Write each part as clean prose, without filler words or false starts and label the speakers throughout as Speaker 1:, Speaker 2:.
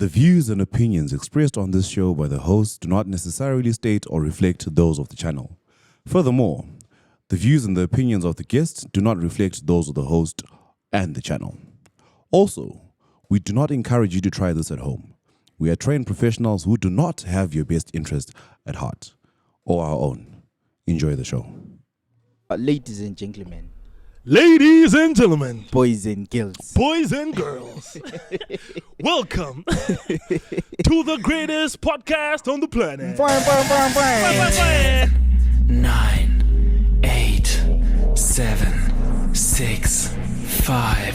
Speaker 1: The views and opinions expressed on this show by the hosts do not necessarily state or reflect those of the channel. Furthermore, the views and the opinions of the guests do not reflect those of the host and the channel. Also, we do not encourage you to try this at home. We are trained professionals who do not have your best interest at heart or our own. Enjoy the show.
Speaker 2: Ladies and gentlemen.
Speaker 3: Ladies and gentlemen,
Speaker 2: boys and girls,
Speaker 3: welcome to the greatest podcast on the planet.
Speaker 4: 9, 8, 7, 6, 5,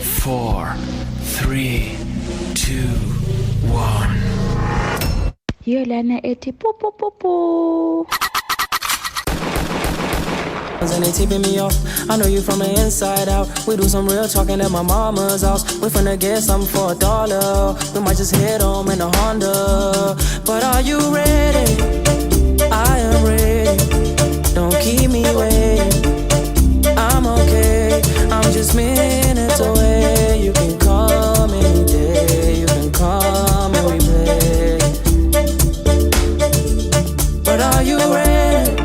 Speaker 4: 4, 3, 2, 1.
Speaker 5: Yolana eti po po po po.
Speaker 6: And they tipping me off. I know you from the inside out. We do some real talking at my mama's house. We finna get something for $1. We might just head home in a Honda. But are you ready? I am ready. Don't keep me waiting. I'm okay. I'm just minutes away. You can call me any day. You can call me we play. But are you ready?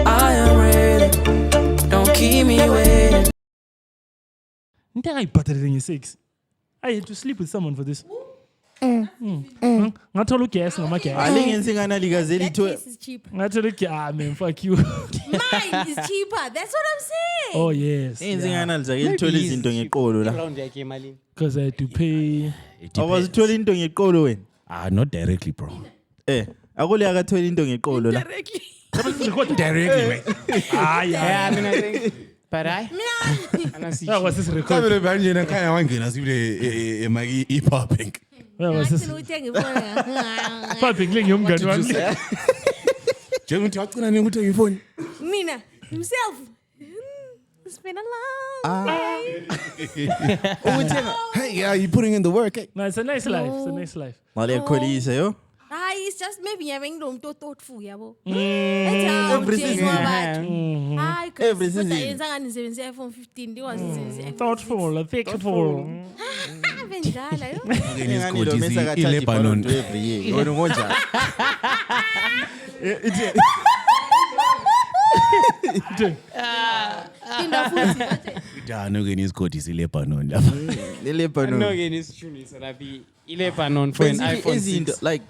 Speaker 6: I am ready. Don't keep me waiting.
Speaker 3: I battered in your 6. I had to sleep with someone for this. Not to look at my cat.
Speaker 2: I think in Singana Ligazeli
Speaker 7: That case is cheap.
Speaker 3: Not to look at man, fuck you.
Speaker 7: Mine is cheaper. That's what I'm saying.
Speaker 3: Oh, yes.
Speaker 2: in Singana Ligazeli into your colo.
Speaker 3: Because I had to pay.
Speaker 2: I was told into your colo.
Speaker 1: Not directly, bro.
Speaker 2: I only got told into your colo.
Speaker 7: Directly.
Speaker 1: Directly, man.
Speaker 3: Yeah.
Speaker 8: I mean, I think, but I
Speaker 3: That was this record.
Speaker 1: Kamera banje na kaya wangena sibile emagi ipopping.
Speaker 3: That was this. Popping ling young gun one.
Speaker 1: Njengokuthi wacina ngikuthenga ifoni.
Speaker 7: Mina, himself. It's been a long day.
Speaker 1: Hey, yeah, you putting in the work, eh?
Speaker 3: No, it's a nice life. It's a nice life.
Speaker 2: Mali Kolisa, yo.
Speaker 7: It's just maybe having room to thoughtful, yabo.
Speaker 2: Everything in your
Speaker 7: hand.
Speaker 2: Everything.
Speaker 7: iPhone 15. They was
Speaker 3: Thoughtful, faithful.
Speaker 1: Lebanon.
Speaker 2: Every year.
Speaker 1: Lebanon.
Speaker 8: no again is true. So that be 11 for an iPhone 6.
Speaker 2: Like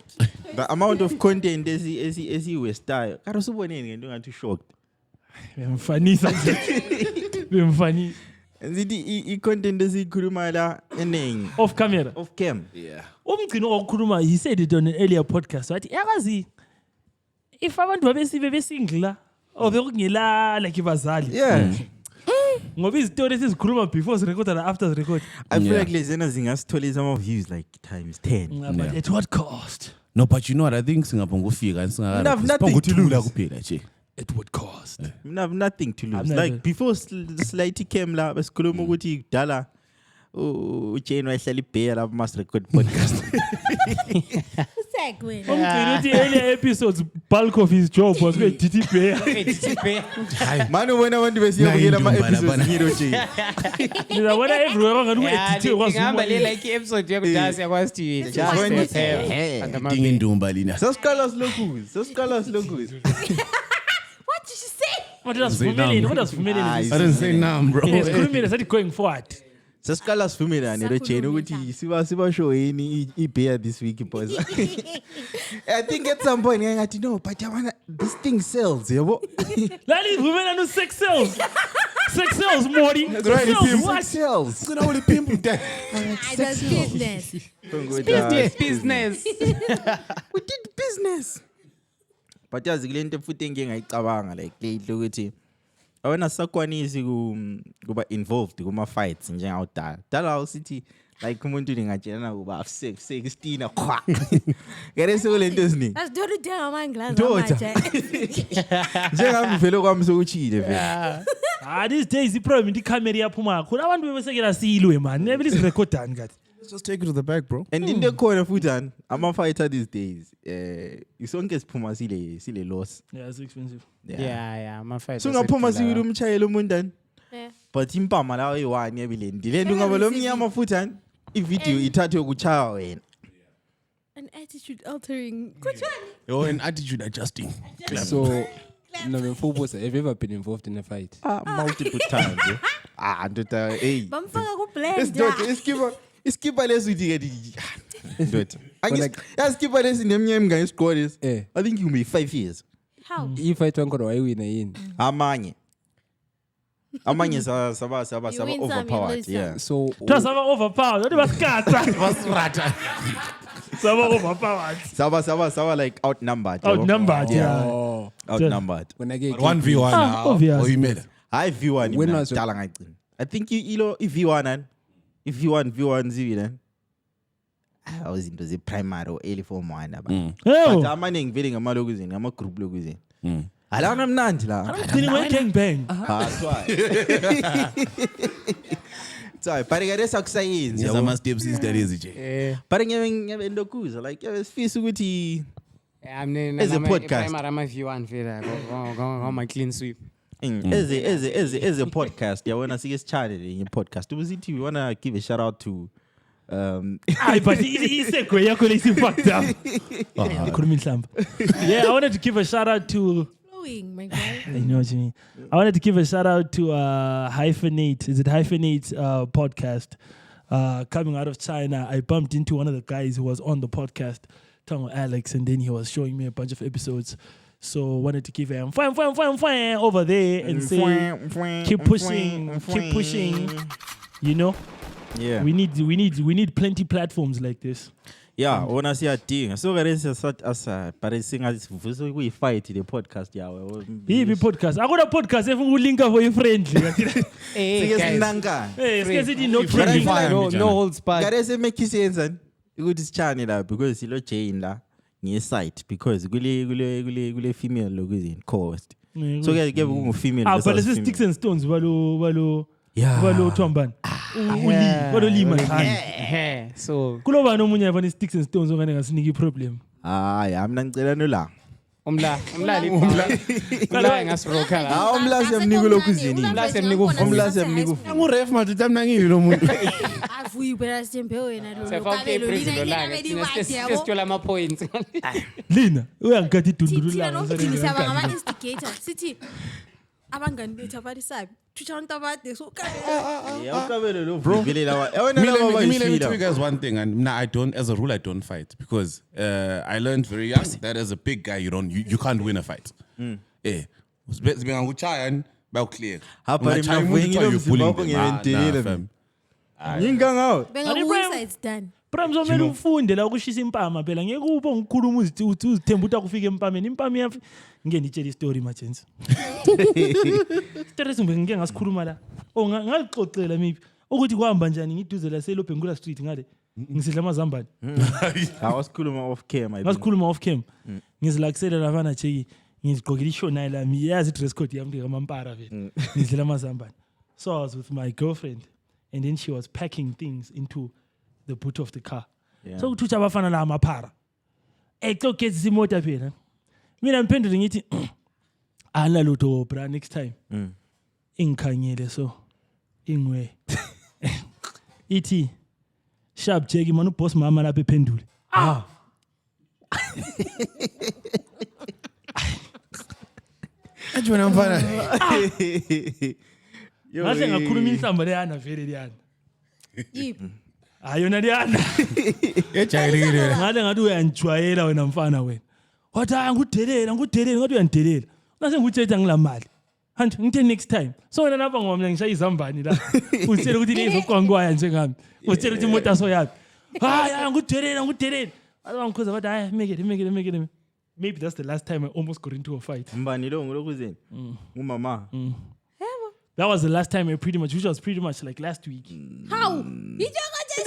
Speaker 2: the amount of content as he was style. I was too shocked.
Speaker 3: I'm funny something. I'm funny.
Speaker 2: And the content as he kurumala ending
Speaker 3: Off camera.
Speaker 2: of cam.
Speaker 1: Yeah.
Speaker 3: Kuruma, he said it on an earlier podcast, right? If I want to be single, or the like Ibazali.
Speaker 2: Yeah.
Speaker 3: Ngoba izitori esizikhuluma before record and after the record.
Speaker 2: I feel like Lezena Zingas told some of views like times 10.
Speaker 3: But at what cost?
Speaker 1: No, but you know what? I think Singapore figure and
Speaker 2: We have nothing to lose.
Speaker 3: At what cost?
Speaker 2: We have nothing to lose.
Speaker 3: I'm never-
Speaker 2: Like before the slighty came la, but Skulumu Guti Dala. Oh, Jane Wesley Bear of Must Record podcast.
Speaker 3: The earlier episodes, bulk of his job was with TTP.
Speaker 2: Manu, when I want to see my episode, hero J.
Speaker 3: When I everywhere, I'm going
Speaker 8: Yeah,
Speaker 3: to was
Speaker 8: like episode you have to was to it. Just
Speaker 1: Dingin Dumbalina.
Speaker 2: So scholars locus.
Speaker 7: What did you say?
Speaker 3: What does familiar? What does familiar?
Speaker 1: I didn't say nah, bro.
Speaker 3: Yes, Kurumi is going forward.
Speaker 2: So scholars for me, and the chain Uti, Siva show any bear this week, boys. I think at some point, I got to know, but this thing sells, yeah.
Speaker 3: Lali, women are no sex cells. Sex cells, Morty.
Speaker 2: What sells?
Speaker 1: So now the people that
Speaker 7: I does business.
Speaker 8: business.
Speaker 2: We did business. But as Glenn footing I tabang like they I want to sakwanisi kuba involved kuma fights nje awudala. Dala city like umuntu ngajena kuba 16 akwa. Ngere sekulento eziningi.
Speaker 7: That's do the damn man glass.
Speaker 2: Njengami vele kwami sokuchile vele.
Speaker 3: These days the problem the camera yaphuma khona abantu bebesekela silwe man. Never is recording kathi.
Speaker 1: Let's just take it to the back, bro.
Speaker 2: And in the corner futan, I'm a fighter these days. Isonke siphuma sile loss.
Speaker 3: Yeah, it's expensive.
Speaker 8: Yeah, my fight.
Speaker 2: So ngaphuma siwile umchayelo umuntu.
Speaker 7: Yeah.
Speaker 2: But impama la oyi1 yebile. Ndile ndungaba lo mnyama futan. I video ithathwe kuchaya wena.
Speaker 7: An attitude altering.
Speaker 1: You're an attitude adjusting.
Speaker 8: So, no, have you ever been involved in a fight?
Speaker 2: Multiple times. Hey.
Speaker 7: Bamfaka ku blend.
Speaker 2: Iskipper less with you. Skipper less in the MGM guys squad is. I think you may 5 years.
Speaker 7: How?
Speaker 8: If I don't go, I win again.
Speaker 2: Amanye saba
Speaker 7: You win some, you
Speaker 2: overpowered.
Speaker 7: lose
Speaker 2: Yeah.
Speaker 8: So,
Speaker 3: Saba overpowered. What was Kata? Saba overpowered.
Speaker 2: Saba like outnumbered.
Speaker 3: Outnumbered, yeah.
Speaker 8: oh,
Speaker 2: Outnumbered.
Speaker 8: when I get
Speaker 1: 1v1 now.
Speaker 3: obvious.
Speaker 1: Or you made it.
Speaker 2: I V1.
Speaker 8: When was it?
Speaker 2: I think you if V1 V1 I was into the primary or early form one. But I'm manning very amalogizing. I'm a group logizing. I don't know none.
Speaker 3: Didn't went gangbang.
Speaker 2: That's why. So, but I guess I'm saying,
Speaker 1: Yes, I must step since that is it.
Speaker 2: but I'm in the cruise. Like, it's feasibility.
Speaker 8: I'm
Speaker 2: As a podcast.
Speaker 8: I'm a V1 go my clean sweep.
Speaker 2: As a podcast, yeah, when I see his channel in your podcast, we want to give a shout out to.
Speaker 3: But he said, fucked up. Yeah, I wanted to give a shout out to.
Speaker 7: Flowing, my guy.
Speaker 3: I know what you mean. I wanted to give a shout out to Hyphenate. Is it Hyphenate podcast? Coming out of China, I bumped into one of the guys who was on the podcast, Tango Alex, and then he was showing me a bunch of episodes. So wanted to give him fine over there and say, keep pushing. You know,
Speaker 2: Yeah.
Speaker 3: we need plenty platforms like this.
Speaker 2: Yeah, when I see a thing, so there is a sort as but I think as we fight the podcast. Yeah,
Speaker 3: He be podcast. I got a podcast. If we link up for you friendly.
Speaker 8: Hey, guys.
Speaker 3: Hey, no
Speaker 8: No holds barred.
Speaker 2: Guys, make sense and go this channel because you chain la near site because gule female logo in Cohost. So guys give female.
Speaker 3: But it's sticks and stones. Valo Tomban. Valo Lima.
Speaker 8: So,
Speaker 3: Kuloba no munya vani sticks and stones ongane ngasniki problem.
Speaker 2: Yeah, I'm not telling la.
Speaker 8: umla ngasroka la.
Speaker 2: Umla semniku lokuzini. Umla semniku.
Speaker 1: Anguref manje tamnangile lo muntu.
Speaker 7: Vuyi phela sithembe wena lo.
Speaker 8: Sefake iphezulu la. Sesithola ama points.
Speaker 3: Lina uyangikhathi idundulu
Speaker 7: Thina
Speaker 3: la.
Speaker 7: nomgcini siyaba ngama-instigator sithi abangani bethu abalisabi thutsha abantu abade so
Speaker 2: Bro,
Speaker 1: Let me tell you guys one thing, and now as a rule, I don't fight because I learned very young that as a big guy, you can't win a fight. Eh, clear.
Speaker 7: it's done.
Speaker 3: Bram zomela ufunde la ukushisa impama phela ngeke ube ngikhuluma uzithemba ukuthi akufike empameni impama yafi ngeke ngitshela istory majensi story simbe ngeke ngasikhuluma la ngixoxela mipi ukuthi kuhamba njani ngiduze la selobhengula street ngale ngisidla amazambane
Speaker 2: ngasikhuluma
Speaker 3: off cam ngizilakisela lafana cheki ngizigqokela ishona la yazi dress code yami ngamampara vele ngizidla amazambane. So I was with my girlfriend and then she was packing things into the boot of the car.
Speaker 2: Yeah.
Speaker 3: So uthutsha abafana la amaphara. Exogeza imota phela. Mina mphendule ngithi ala lutho bra next time. Ingikhanyele so ingwe. Ithi sharp check man uboss mama lapha ephendule.
Speaker 1: Ajona mfana.
Speaker 3: Ngahle ngakhuluma inhlamba leyana vele leyana.
Speaker 7: Yiphi?
Speaker 3: Ayona leyana.
Speaker 1: Ejayelekile.
Speaker 3: Ngathi ngathi uyanjwayela wena mfana wena. Wathi angidelela ngathi uyandelela. Ngase nguthetha ngilamali. Hanti ngithe next time. So wena lapha ngoba mina ngishaya izambani la. Utshela ukuthi lezokwangwaya njengami. Utshela ukuthi imoto aso yapi. Hayi ngudelela. Ngikhoza bathi hayi make it. Maybe that's the last time I almost got into a fight.
Speaker 2: Mbani lo ngilokuzini. Ngumama.
Speaker 3: That was the last time which was pretty much like last week.
Speaker 7: How?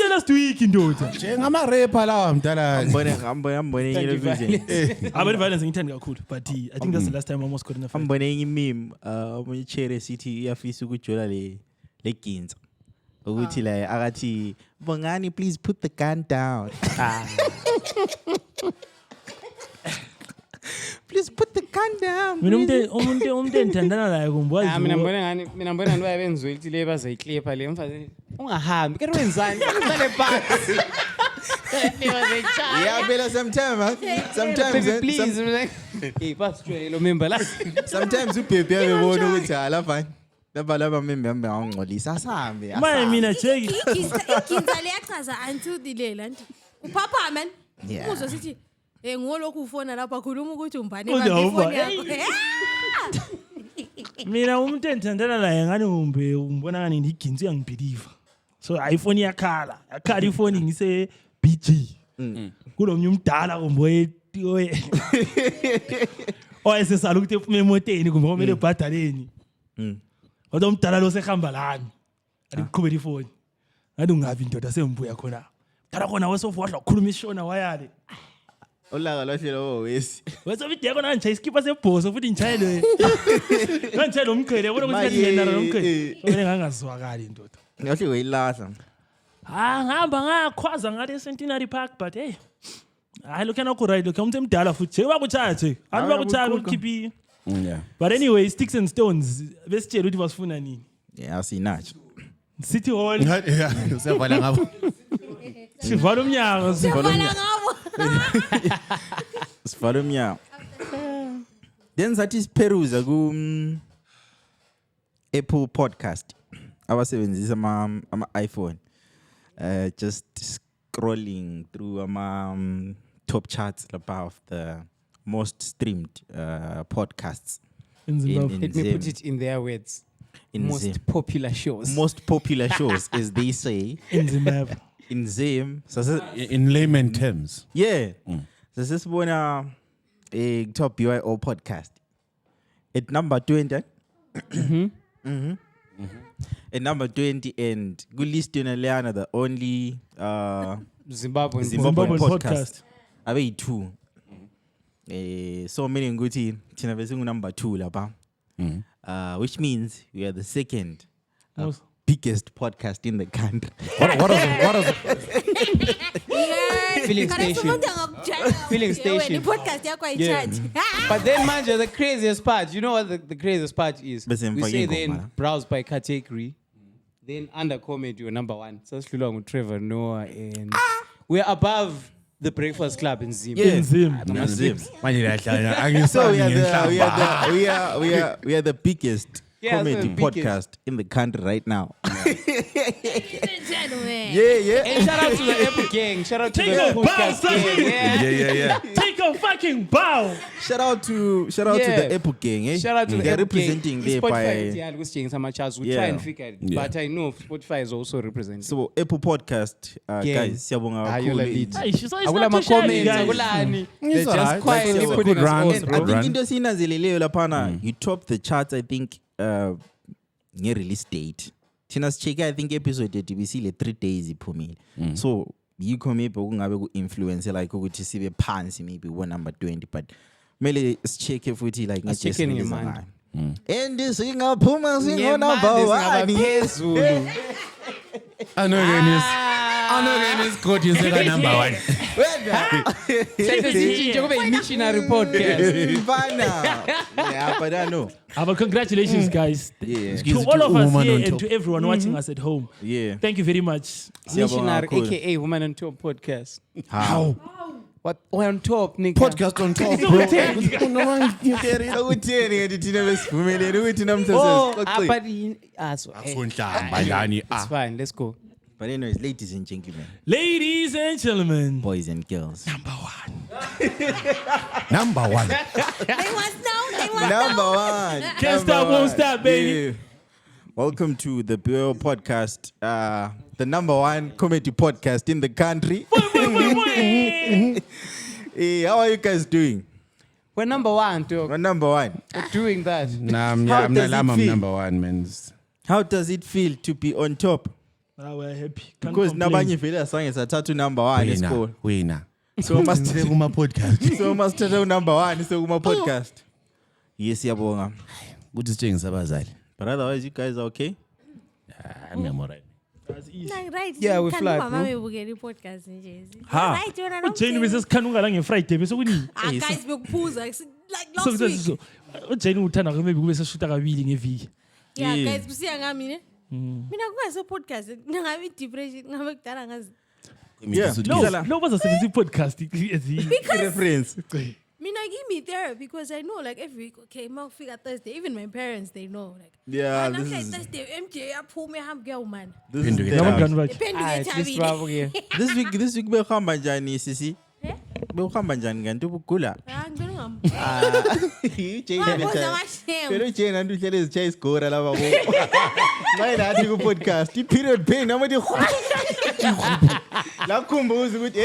Speaker 3: Last week indoda.
Speaker 1: Ngama rapper lawa mdala.
Speaker 2: Ambone ngilokuzini.
Speaker 3: About violence ngithanda kakhulu but I think that's the last time I almost got in a fight.
Speaker 2: Ambone ngimeme umchere sithi iyafisa ukujola le ginza. Ukuthi la akathi bongani please put the gun down. Please put the gun down.
Speaker 3: Mina umuntu endithandana naye kumbazi.
Speaker 8: Mina ngibona nwabenziwe ukuthi le bazayiclear le mfazi ungahambi ke wenzani uhlale phansi
Speaker 2: Yeah, Bella, sometimes.
Speaker 8: Baby, please. I'm like, hey, pass to member.
Speaker 2: Sometimes you prepare the one which I love. Laba member ongcolisa sahambe.
Speaker 3: Manje mina cheki.
Speaker 7: Iginza liyachaza until dilela nti. Upapa man.
Speaker 2: Yeah.
Speaker 7: Uzwe sithi ngolokhu ufona lapha khuluma ukuthi umbane
Speaker 3: Udawuva,
Speaker 7: ifoni yakho.
Speaker 3: Mina umuntu enthandana naye ngani umbona ngani ngiginzi uyangibelieve. So iPhone yakhala ifoni ngise BG. Kulomnye umdala kumboye oyesesala ukuthi ephume emoteni kumbe kumele ebhadaleni. Kodwa umdala lo sehamba lami. Aliqhubela ifoni. Ngathi ungabi indoda sembuya khona. Dala khona wesofuwadla ukukhuluma ishona wayale.
Speaker 2: Olaka lwahlela wesi.
Speaker 3: Wethu bideko na nje iskipa sebhoso futhi ngitshayele. Ngitshayele umqhele ubona ukuthi ngiyena nomqhele. Ngene ngangazwakali indoda.
Speaker 2: Ngahle uyilahla.
Speaker 3: Ngihamba ngakhwaza ngale Centenary Park but hey. Hayi lokho nokho right lokho umuntu emdala futhi bakutshathe. Abantu bakutshathe ukukhiphi.
Speaker 1: Yeah.
Speaker 3: But anyway, sticks and stones besitshela ukuthi basifuna nini.
Speaker 2: Yeah, sinacho.
Speaker 3: City Hall.
Speaker 1: Yeah, usevala ngabo.
Speaker 3: Sivala umnyango.
Speaker 2: Sivala umnyango. Then sathi siperuza ku Apple Podcast. Abasebenzisa ama iPhone. Just scrolling through top charts about the most streamed podcasts
Speaker 3: In Zimbabwe.
Speaker 8: Let me put it in their words. Most popular shows.
Speaker 2: Most popular shows, as they say.
Speaker 3: In Zimbabwe.
Speaker 2: In Zim.
Speaker 1: In layman terms.
Speaker 2: Yeah. So this one a top ByoPodcast. At number 20. At number 20 and good list Leana, the only Zimbabwean podcast. Abe 2. So many good Tina number 2 lapa. Which means we are the second biggest podcast in the country.
Speaker 1: What is
Speaker 8: Filling station. Filling station.
Speaker 7: Yeah.
Speaker 8: But then, man, the craziest part, you know what the craziest part is? We say then browse by category, then under comment you're number 1. So it's long with Trevor Noah, and we're above the Breakfast Club in Zim.
Speaker 2: Yeah.
Speaker 3: Zim.
Speaker 2: Zim.
Speaker 1: So
Speaker 2: we are the biggest comedy podcast in the country right now. Yeah.
Speaker 8: And shout out to the Apple gang. Shout out to
Speaker 3: Take
Speaker 8: the
Speaker 3: a bow,
Speaker 8: podcast
Speaker 3: son.
Speaker 8: gang. Yeah.
Speaker 3: Take a fucking bow.
Speaker 2: Shout out to the Apple gang, eh?
Speaker 8: Shout out to the
Speaker 2: They're
Speaker 8: Apple
Speaker 2: representing
Speaker 8: gang.
Speaker 2: there
Speaker 8: Spotify
Speaker 2: by
Speaker 8: is we try and figure it, but I know Spotify is also representing.
Speaker 2: so Apple Podcast, guys. Siyabonga kakhulu.
Speaker 3: Hey, she's always
Speaker 8: Akula
Speaker 3: not too shy,
Speaker 8: comments,
Speaker 3: guys.
Speaker 8: akulani. They're
Speaker 1: It's
Speaker 8: just
Speaker 1: alright.
Speaker 8: quietly
Speaker 1: That's a
Speaker 8: putting
Speaker 1: good
Speaker 8: us
Speaker 1: run.
Speaker 8: on,
Speaker 2: I
Speaker 8: bro.
Speaker 2: think into sinanzeleleyo lapana you top the charts. I think nge-release date. Thina sicheke I think episode yethu bisile 3 days iphumile. So yikho maybe kungabe ku-influence like ukuthi sibe phansi maybe number 20 but mele sicheke futhi like
Speaker 8: Asicheke ngemandi.
Speaker 2: and singaphuma singo number
Speaker 8: Ngemandi
Speaker 2: 1.
Speaker 8: singaphezulu.
Speaker 1: I know again is good you say number 1.
Speaker 8: Sesitshintshe kube yi-missionary podcast.
Speaker 2: Yeah, but I know.
Speaker 3: But congratulations, guys.
Speaker 2: Yeah.
Speaker 3: To all of us here and to everyone watching us at home.
Speaker 2: Yeah.
Speaker 3: Thank you very much.
Speaker 8: Missionary,
Speaker 2: Cool.
Speaker 8: aka Woman on Top podcast.
Speaker 2: How?
Speaker 8: What? We're on top, nigga.
Speaker 1: Podcast on top, bro.
Speaker 2: Akutheni ngeti thina besivumele ukuthi
Speaker 8: Oh,
Speaker 2: namhlanje
Speaker 8: but it's fine. Let's go.
Speaker 2: But anyways, ladies and gentlemen,
Speaker 3: Ladies and gentlemen.
Speaker 2: boys and girls.
Speaker 1: Number 1.
Speaker 7: They want now.
Speaker 2: Number 1.
Speaker 3: Can't stop, won't stop, baby.
Speaker 2: Yeah. Welcome to the ByoPodcast, the number 1 comedy podcast in the country. Hey, how are you guys doing?
Speaker 8: We're number 1, dog.
Speaker 2: We're number 1.
Speaker 8: We're doing that.
Speaker 1: I'm
Speaker 2: How does it feel?
Speaker 1: number 1, man.
Speaker 2: How does it feel to be on top?
Speaker 3: We're happy. Can't
Speaker 2: Because
Speaker 3: complain.
Speaker 2: nabanye vele sange sathatha number 1 esikole.
Speaker 1: Winner.
Speaker 2: So must
Speaker 1: Kuma podcast.
Speaker 2: so must tatha number 1 sekuma podcast. Yes, siyabonga.
Speaker 1: Good to change abazali.
Speaker 2: But otherwise you guys are okay?
Speaker 1: I'm alright.
Speaker 3: That's easy.
Speaker 7: Right.
Speaker 8: Yeah, we fly,
Speaker 7: Mama
Speaker 8: bro.
Speaker 7: mebukela podcast nje.
Speaker 2: Ha.
Speaker 7: Right, yona no.
Speaker 3: Jane bese sikhanunga la ngeFriday bese kuni.
Speaker 7: Guys bekuphuza like
Speaker 3: So
Speaker 7: last week.
Speaker 3: so Jane uthanda maybe kube seshuta kabili ngeviki.
Speaker 7: Yeah,
Speaker 2: Yeah.
Speaker 7: guys kusiya ngami ne. Mina kungase podcast ngabe depression ngabe kudala ngazi.
Speaker 2: Yeah.
Speaker 3: No was a 70 podcast.
Speaker 2: Reference.
Speaker 7: Mina give me therapy because I know like every week, okay, I'll figure Thursday. Even my parents, they know. Like,
Speaker 2: Yeah,
Speaker 7: and
Speaker 2: this
Speaker 7: okay,
Speaker 2: is-
Speaker 7: Thursday, MJ, I pull me ham girl, man.
Speaker 2: This is
Speaker 1: Pinduke
Speaker 2: therapy.
Speaker 1: therapy.
Speaker 7: Depend
Speaker 8: Ah,
Speaker 7: on
Speaker 8: at
Speaker 7: the
Speaker 8: least
Speaker 7: time.
Speaker 8: babu ke.
Speaker 2: This week bewuhamba njani sisi?
Speaker 7: Eh?
Speaker 2: Bewuhamba njani kanti ubugula?
Speaker 7: Ah, ngibona ngam.
Speaker 2: Jane
Speaker 7: Wabuza amashame.
Speaker 2: Pero Jane andu hlele izichaya isigora laba ko. Maye nathi ku podcast i-period pain noma di la khumbuza ukuthi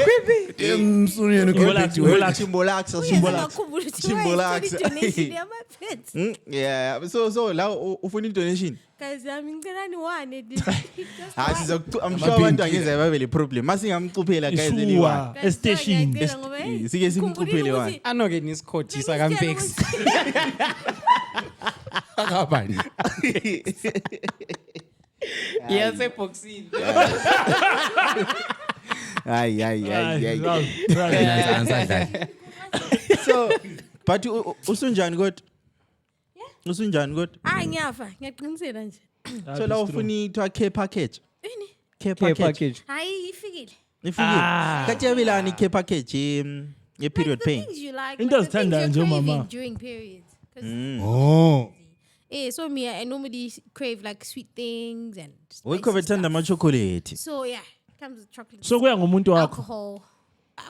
Speaker 2: Chimbolaxa.
Speaker 7: Ngiyakhumbula ukuthi
Speaker 2: Chimbolaxa.
Speaker 7: donation yama-pets.
Speaker 2: Yeah, so la ufuna i-donation.
Speaker 7: Guys, yami ngicelani one.
Speaker 2: Ah, I'm sure abantu angeze babe le problem. Masingamcuphela guys anyone.
Speaker 3: Sure. Station.
Speaker 2: Sike simcuphele one.
Speaker 8: Anoke nisikhothisa kampex. Yaseboxini.
Speaker 2: Ay.
Speaker 3: Right.
Speaker 2: So, but usunjani kodwa? Usunjani kodwa?
Speaker 7: Hayi ngiyafa, ngiyaqinisela nje.
Speaker 2: So la ufuna ithiwa care package.
Speaker 7: Yini?
Speaker 2: Care
Speaker 8: Care
Speaker 2: package.
Speaker 8: package.
Speaker 7: Hayi ifikile.
Speaker 2: Ifikile. Kathi yabelani care package ye-period
Speaker 7: The
Speaker 2: pain.
Speaker 7: things you like,
Speaker 3: Into
Speaker 7: like the things
Speaker 3: azithanda
Speaker 7: you're
Speaker 3: nje
Speaker 7: craving
Speaker 3: mama.
Speaker 7: during periods. 'Cause,
Speaker 1: Oh.
Speaker 7: so me, I normally crave like sweet things and
Speaker 2: Wekho
Speaker 7: spicy
Speaker 2: bethanda
Speaker 7: stuff.
Speaker 2: ama-chocolate.
Speaker 7: So yeah, comes with chocolate.
Speaker 3: So kuya ngomuntu wakho.
Speaker 7: alcohol.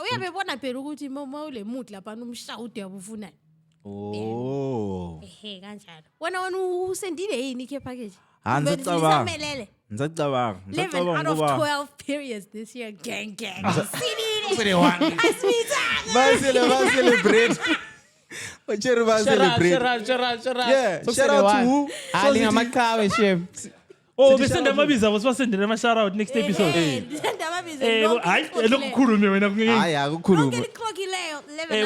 Speaker 7: Uyabebona phela ukuthi uma ule mood lapha umshawude yabufunani.
Speaker 2: Oh.
Speaker 7: Ehe kanjalo. Wena usendile yini ke package?
Speaker 2: Angisacabanga.
Speaker 7: Lisamelele.
Speaker 2: Ngisacabanga.
Speaker 7: 11 out of
Speaker 2: ngoba
Speaker 7: 12 periods this year, gang. Sidile. Asmita.
Speaker 2: ba celebrate. Ocheri ba celebrate.
Speaker 8: Shara.
Speaker 2: Yeah, shout out to who?
Speaker 8: Ali ngamaqhawe shem.
Speaker 3: Oh, besenda amabiza wasibasendele ama shout out next episode. Hayi lokukhuluma wena kungeke.
Speaker 2: Hayi akukhuluma.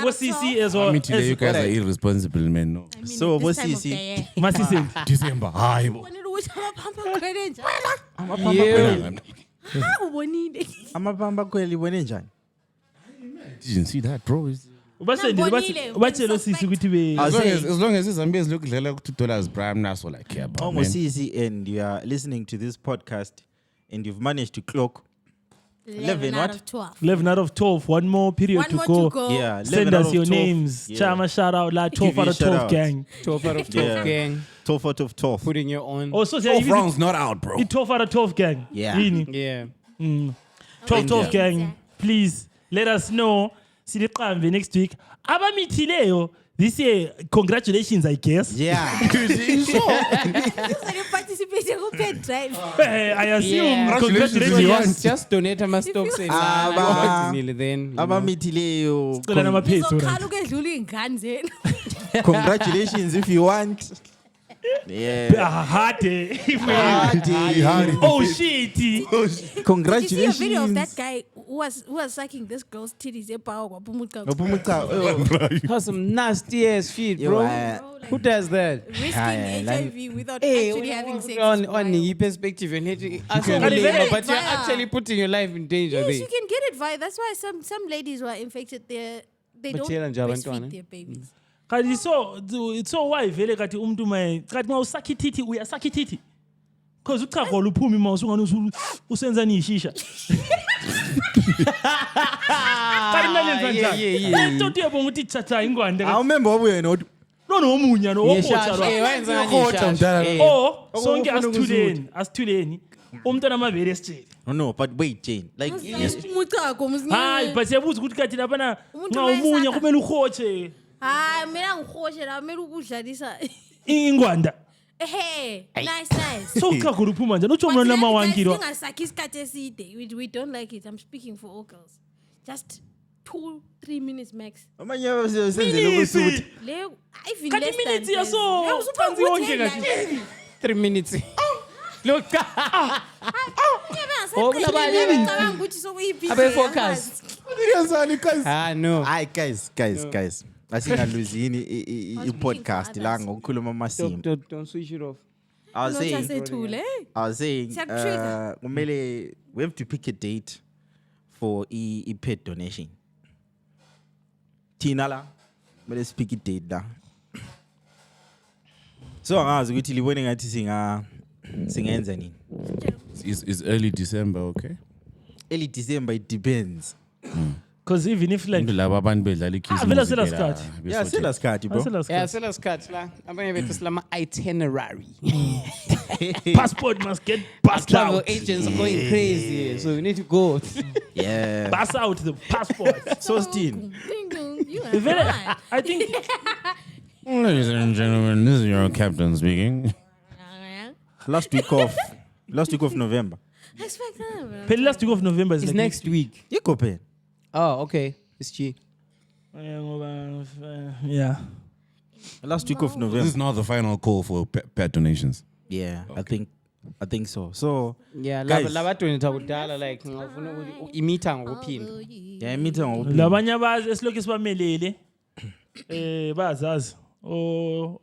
Speaker 3: Bo CC as well.
Speaker 1: Meet you guys are irresponsible men. No.
Speaker 2: So, bo CC.
Speaker 3: Masisi.
Speaker 1: December. Hayi bo.
Speaker 2: Amapamba kweli ibone njani?
Speaker 1: Didn't see that, bro.
Speaker 3: Ubasendele batshelo sisi ukuthi be
Speaker 1: As long as izambezi lokudlela ku$2 prime naso like care about.
Speaker 2: Almost CC and you are listening to this podcast and you've managed to clock 11
Speaker 7: out
Speaker 2: what?
Speaker 7: of 12.
Speaker 3: 11 out of 12. One more period
Speaker 7: One
Speaker 3: to
Speaker 7: more
Speaker 3: go.
Speaker 7: to go.
Speaker 2: Yeah, 11
Speaker 3: Send
Speaker 2: out
Speaker 3: us
Speaker 2: of
Speaker 3: your
Speaker 2: 12.
Speaker 3: names.
Speaker 2: Yeah.
Speaker 3: Chama shout out la 12
Speaker 2: Give
Speaker 3: out
Speaker 2: you
Speaker 3: of 12
Speaker 2: shout-outs.
Speaker 3: gang.
Speaker 8: 12 out of 12
Speaker 2: Yeah.
Speaker 8: gang.
Speaker 2: 12 out of 12.
Speaker 8: Putting your own.
Speaker 3: Oh, so
Speaker 1: 12 rounds not out, bro.
Speaker 3: 12 out of 12 gang.
Speaker 2: Yeah.
Speaker 3: Yini?
Speaker 8: Yeah.
Speaker 3: 12
Speaker 2: Yeah.
Speaker 3: gang. Please let us know. Siliqambe next week. Abamithileyo this year, congratulations, I guess.
Speaker 2: Yeah.
Speaker 7: Participating on pet drive.
Speaker 3: I assume
Speaker 8: Yeah.
Speaker 3: congratulations.
Speaker 8: Just donate my stocks and then.
Speaker 2: Abamithileyo.
Speaker 3: Cela namaphetho.
Speaker 7: Ngizokhala ukedlula iy'ngane zenu.
Speaker 2: Congratulations if you want. Yeah.
Speaker 3: Hade.
Speaker 2: Hadi.
Speaker 3: Oh shit.
Speaker 7: You see a
Speaker 2: Congratulations.
Speaker 7: video of that guy who was sucking this girl's titties.
Speaker 8: That's some nasty ass shit,
Speaker 2: Yo,
Speaker 8: bro. Who does that?
Speaker 7: Risking
Speaker 2: like-
Speaker 7: HIV without
Speaker 8: Hey,
Speaker 7: actually having sex.
Speaker 8: on
Speaker 7: is wild.
Speaker 8: the perspective and but you're
Speaker 7: via-
Speaker 8: actually putting your life in danger
Speaker 7: Yes,
Speaker 8: there.
Speaker 7: you can get it via. That's why some ladies who are infected, they
Speaker 8: But
Speaker 7: don't
Speaker 8: chela nje abantwana,
Speaker 7: breastfeed their babies.
Speaker 3: Kati so why vele kati umuntu maye kati ma usakha ithithi uyasakha ithithi because uchago luphuma ima usungani usenza ni ishisha kati nalenza njani into yebonga uthi thatha ingwande
Speaker 2: I remember wabuye not.
Speaker 3: no nomunya no
Speaker 8: Yeshasha,
Speaker 3: wokhotha
Speaker 8: wenza
Speaker 2: Yokhotha mdala.
Speaker 3: oh sonke
Speaker 2: Okufuna
Speaker 3: asithuleni umntwana amabele esitshele
Speaker 2: No, but wait, Jane. Like, yes.
Speaker 7: Umuchago
Speaker 3: hayi but siyabuza ukuthi kati lapha na
Speaker 7: Umuntu
Speaker 3: nxa umunya
Speaker 7: mayesakha.
Speaker 3: kumele uhotshe
Speaker 7: Hayi mina ngihoshe la kumele ukudlalisa.
Speaker 3: ingwanda
Speaker 7: Hey, nice.
Speaker 3: so uchago luphuma njani utsho mna lama 1 kilo
Speaker 7: Singasakhi isikhathi eside. We don't like it. I'm speaking for all girls. Just 2-3 minutes max.
Speaker 2: Amanye abasebenzele ukusuthi.
Speaker 7: Le even
Speaker 3: kati
Speaker 7: less than
Speaker 3: minutes
Speaker 7: this.
Speaker 3: yaso
Speaker 7: Yeah, usupha
Speaker 3: phansi yonke
Speaker 7: ukuthi
Speaker 3: kati
Speaker 8: 3 minutes. Look.
Speaker 7: Oh,
Speaker 8: kulabanye abe-focus. No.
Speaker 2: Hayi guys. Asingaluzini i-podcast la ngokukhuluma amasimo.
Speaker 8: Don't switch it off.
Speaker 2: I was saying,
Speaker 7: Siyakutrigger.
Speaker 2: kumele we have to pick a date for i-pet donation. Thina la kumele speak a date la. So angazi ukuthi libone ngathi singenza nini.
Speaker 1: It's early December, okay?
Speaker 2: early December, it depends.
Speaker 3: Because even if like
Speaker 1: laba abantu bedlala ikhisi
Speaker 3: vele selasikhathi.
Speaker 2: Yeah, sell us card, bro.
Speaker 8: Yeah, sell us cut la. Abanye bethu silama itinerary.
Speaker 3: Passport must get bust
Speaker 8: Travel
Speaker 3: out.
Speaker 8: agents are going crazy, so we need to go.
Speaker 2: Yeah.
Speaker 3: Bust out the passport.
Speaker 2: So Steen.
Speaker 7: Ding dong, you are
Speaker 3: Very-
Speaker 7: right.
Speaker 3: I think
Speaker 1: Ladies and gentlemen, this is your captain speaking.
Speaker 2: Last week of November.
Speaker 7: Expect that.
Speaker 3: the last week of November is
Speaker 8: It's
Speaker 3: like
Speaker 8: next week.
Speaker 2: You go pay.
Speaker 8: Oh, okay. It's G.
Speaker 3: Yeah.
Speaker 2: Last week of
Speaker 1: This
Speaker 2: November.
Speaker 1: is now the final call for pet donations.
Speaker 2: Yeah, I think so. So
Speaker 8: Yeah,
Speaker 2: guys,
Speaker 8: laba donate kudala like ngafuna imitha ngokuphinda.
Speaker 2: yeah, I meet on
Speaker 3: Labanye abazi esilokhu sibamelele bazazi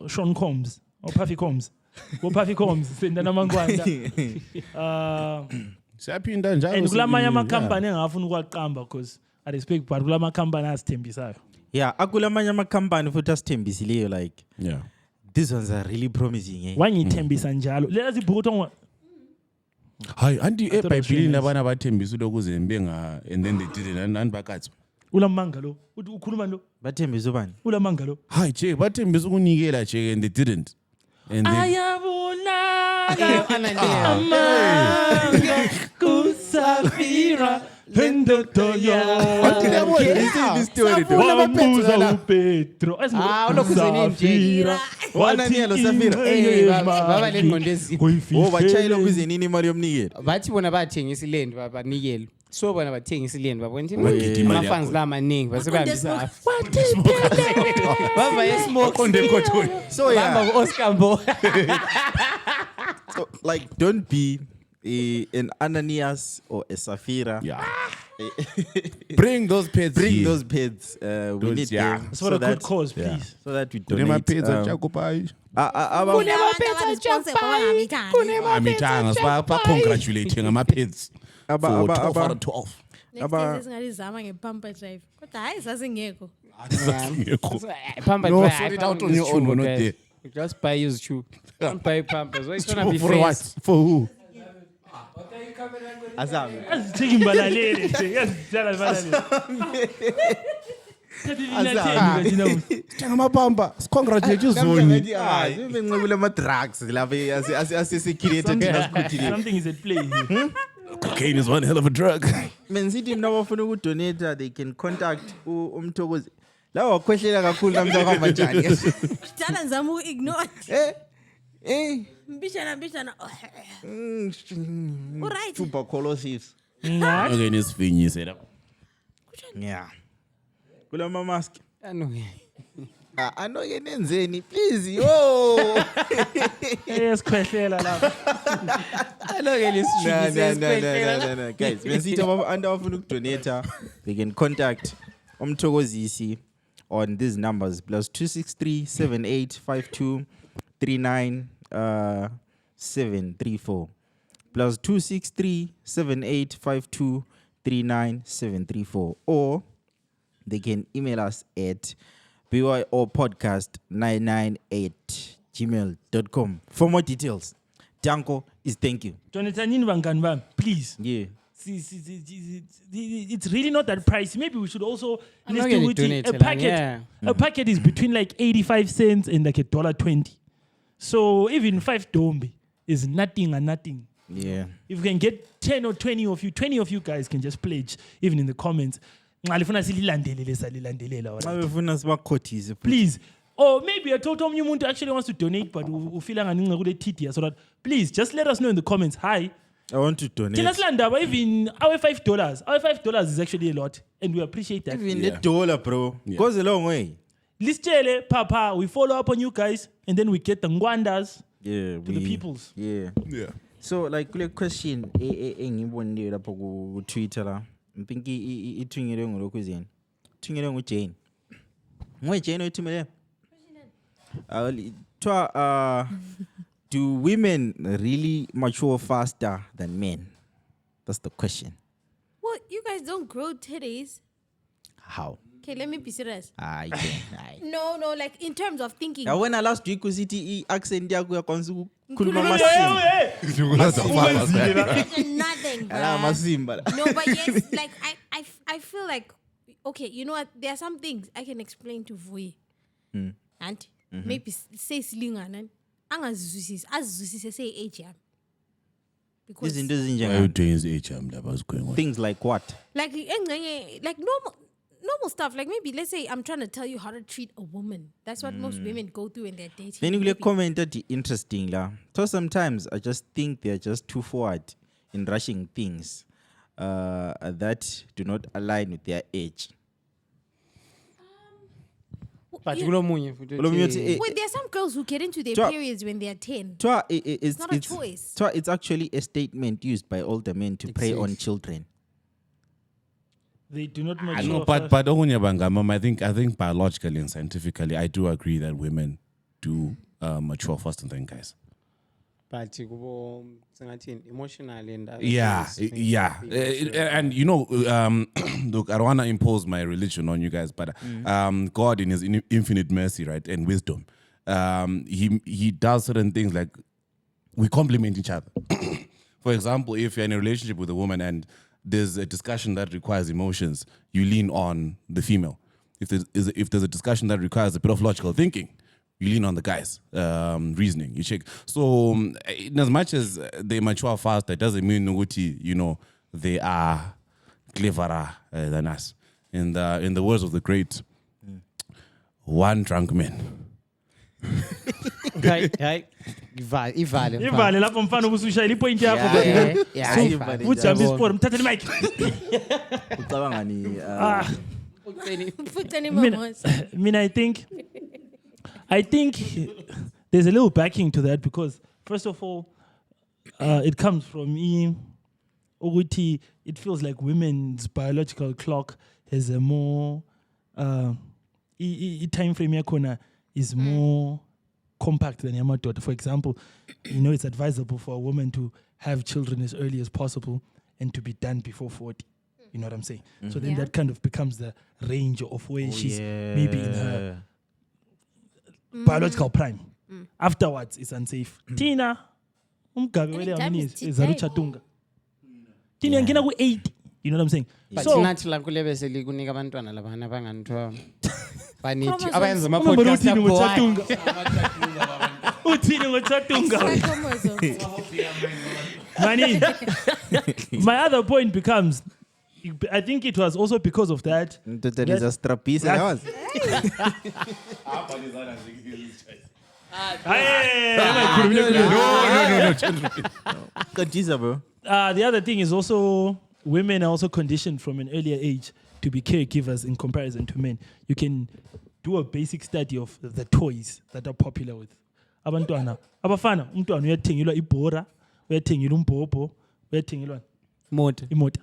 Speaker 3: Sean Combs Puffy Combs Puffy Combs senda namangwanda
Speaker 1: Siyaphinda njalo.
Speaker 3: and kulamanye amakhampani engafuna ukwaqamba because I respect but kulamakhampani asithembisayo.
Speaker 2: Yeah, akulamanye amakhampani futhi asithembisileyo like
Speaker 1: Yeah.
Speaker 2: these ones are really promising. Eh?
Speaker 3: Wangithembisa njalo. Lela sibhukuthwa
Speaker 1: Hayi, anti
Speaker 3: thought it was
Speaker 1: eBhayibhelini
Speaker 3: famous.
Speaker 1: abana abathembisa ukuze benga and then they didn't and bakathi.
Speaker 3: ulamanga lo. Ukhuluma lo.
Speaker 2: Bathembisa ubani?
Speaker 3: Ulamanga lo.
Speaker 1: Hayi, che bathembisa ukunikela che and they didn't. And then
Speaker 3: Ayabonaka amanga kusafira endodo wambuza uPetro
Speaker 8: ulokuzeni
Speaker 2: Wananielo Safira.
Speaker 8: Baba lengqondo eziphi.
Speaker 2: Oh, bachayela ukuze nini imali yomnikelo?
Speaker 8: Bathi bona bathengisa iland banikele. So bona bathengisa iland babona
Speaker 1: Bagida
Speaker 8: ukuthi
Speaker 1: imali
Speaker 8: ama-funds la maningi basebenzisa.
Speaker 3: What
Speaker 8: Bava ye-smoke.
Speaker 2: So yeah.
Speaker 8: Bamba ku-Oscar Mbo.
Speaker 2: So like don't be an Ananias or a Safira.
Speaker 1: yeah. Bring those pets.
Speaker 2: Bring
Speaker 1: here.
Speaker 2: those beds. We need
Speaker 1: yeah.
Speaker 2: them
Speaker 3: It's for a good cause, please.
Speaker 2: so that we
Speaker 1: Kune
Speaker 2: donate.
Speaker 1: mapizza chakupai. Amitanga ba congratulating ama-pets for 12 out of 12.
Speaker 7: Singalizama nge-pamper drive. Kodwa hayi sasingekho.
Speaker 8: Pamper
Speaker 1: No,
Speaker 8: dry,
Speaker 1: sort it
Speaker 8: pamper
Speaker 1: out on
Speaker 8: is
Speaker 1: your
Speaker 8: true,
Speaker 1: own, we're not
Speaker 8: guys.
Speaker 1: there.
Speaker 8: You just buy used shoe. Don't buy Pampers. Why you trying to be
Speaker 1: For what?
Speaker 8: fancy?
Speaker 1: For who?
Speaker 2: Azami.
Speaker 3: Asitheki imbalaleli nje. Yazidlala imbalaleli.
Speaker 1: Thenga amapampa. Congratulate uZoni.
Speaker 2: Benqibule ama-drugs lapha asesecreated asikuthile.
Speaker 3: Something is at play here.
Speaker 1: Cocaine is one hell of a drug.
Speaker 2: Menzithi mina bafuna ukudonate they can contact umthokozi. La wakhwehlela kakhulu namhlanje njani?
Speaker 7: Kudala ngizama uku-ignore. Mbishana. Alright.
Speaker 2: Tuberculosis.
Speaker 1: Okay, nesifinyi sela.
Speaker 2: Yeah. Kula mask.
Speaker 8: Ano-ke.
Speaker 2: Anoke nenzeni please. Yo.
Speaker 3: Esikhwehlela lapha.
Speaker 8: Ano-ke lesi
Speaker 2: No. Guys, menzithi abafuna ukudonate they can contact umthokozisi on these numbers +263 7852 39734 +263 7852 39734 or they can email us at ByoPodcast998@gmail.com for more details. Danko is thank you.
Speaker 3: Jonathan bangani bami, please.
Speaker 2: Yeah.
Speaker 3: It's really not that pricey. Maybe we should also
Speaker 8: I'm
Speaker 3: list
Speaker 8: not gonna
Speaker 3: with
Speaker 8: donate
Speaker 3: a
Speaker 8: it,
Speaker 3: packet.
Speaker 8: yeah.
Speaker 3: A packet is between like 85 cents and like $1.20. So even 5 dombi is nothing and nothing.
Speaker 2: Yeah.
Speaker 3: If you can get 10 or 20 of you guys can just pledge even in the comments. Please. Or maybe a total umuntu actually wants to donate but ufila so that please just let us know in the comments. Hi.
Speaker 2: I want to donate.
Speaker 3: Even our $5. Our $5 is actually a lot and we appreciate that.
Speaker 2: Even $1, bro. Goes a long way.
Speaker 3: Listele, Papa, we follow up on you guys and then we get the ngwandas
Speaker 2: Yeah,
Speaker 3: to the peoples.
Speaker 2: Yeah. So like kule question engibonile lapho ku Twitter la. I think ithunyelwe ngolokhuzeni. Ithunyelwe nguJane. Jane oyithumele? Do women really mature faster than men? That's the question.
Speaker 7: Well, you guys don't grow titties.
Speaker 2: How?
Speaker 7: Okay, let me be serious.
Speaker 2: Aye.
Speaker 7: No, like in terms of thinking.
Speaker 2: Yeah, when I last week accent yakho yakwanza ukukhuluma
Speaker 7: Nothing. saying,
Speaker 2: Ala
Speaker 7: bruh.
Speaker 2: masimba.
Speaker 7: No, but yes, like I feel like, okay, you know what? There are some things I can explain to Vuyi. And maybe say silingana. Angazwisisi, azwisise say age yami. Because
Speaker 2: Izinto
Speaker 1: Why are you
Speaker 2: ezinjengani?
Speaker 1: doing his HM? That was going on.
Speaker 2: Things like what?
Speaker 7: like normal stuff. Like maybe let's say I'm trying to tell you how to treat a woman. That's what most women go through when they're dating.
Speaker 2: Then you
Speaker 7: Maybe.
Speaker 2: comment at the interesting la. So sometimes I just think they're just too forward in rushing things that do not align with their age.
Speaker 8: But
Speaker 7: Yeah.
Speaker 8: kulo munye futhi
Speaker 2: Kulo munye
Speaker 8: uthi-
Speaker 2: uthi,
Speaker 7: Wait, there are some girls who get into their
Speaker 2: Twa-
Speaker 7: periods when they're 10.
Speaker 2: It's
Speaker 7: not a choice.
Speaker 2: It's actually a statement used by older men to prey on children.
Speaker 3: They do not
Speaker 1: I
Speaker 3: mature.
Speaker 1: know, but Mom, I think biologically and scientifically, I do agree that women do mature faster than guys.
Speaker 8: but kubo singathini emotionally and other
Speaker 1: Yeah,
Speaker 8: things,
Speaker 1: yeah, and you know, look, I don't want to impose my religion on you guys, but God, in His infinite mercy, right, and wisdom, He does certain things like we complement each other. For example, if you're in a relationship with a woman and there's a discussion that requires emotions, you lean on the female. If there's a discussion that requires a bit of logical thinking, you lean on the guy's reasoning. You check. So in as much as they mature fast, that doesn't mean you know they are cleverer than us. In the words of the great, one drunk man.
Speaker 8: hayi ivale
Speaker 3: Ivale lapho mfana ubusushayela ipoint yakho. Ujambe isport mthathe le mic.
Speaker 2: Ucabanga ni,
Speaker 7: Put any more.
Speaker 3: I mean, I think there's a little backing to that because first of all, it comes from me. Ukuthi, it feels like women's biological clock has a more time frame yakona is more compact than yamadoda. For example, you know, it's advisable for a woman to have children as early as possible and to be done before 40. You know what I'm saying? So then
Speaker 7: Yeah.
Speaker 3: that kind of becomes the range of where she's maybe in her biological prime. Afterwards, it's unsafe. Tina, umgabe wele
Speaker 7: time
Speaker 3: amini
Speaker 7: is tea
Speaker 3: ezalu
Speaker 7: time.
Speaker 3: chatunga. Tina ngina ku 80. You know what I'm saying?
Speaker 8: but
Speaker 3: So
Speaker 8: nathi la kulebe selikunika abantwana labana abangani banithi
Speaker 7: Chromosomes.
Speaker 8: abayenza
Speaker 3: remember
Speaker 8: ama-podcast
Speaker 3: uthini
Speaker 8: abo, hayi.
Speaker 3: ngochatunga? Uthini ngochatunga? Mani. My other point becomes, I think it was also because of that.
Speaker 2: That is a strappies. No, bro.
Speaker 3: The other thing is also women are also conditioned from an earlier age to be caregivers in comparison to men. You can do a basic study of the toys that are popular with abantwana. Abafana, umntwana uyathengelwa ibhora, uyathengelwa umbhobho, uyathengelwa
Speaker 8: Motor.
Speaker 3: imota.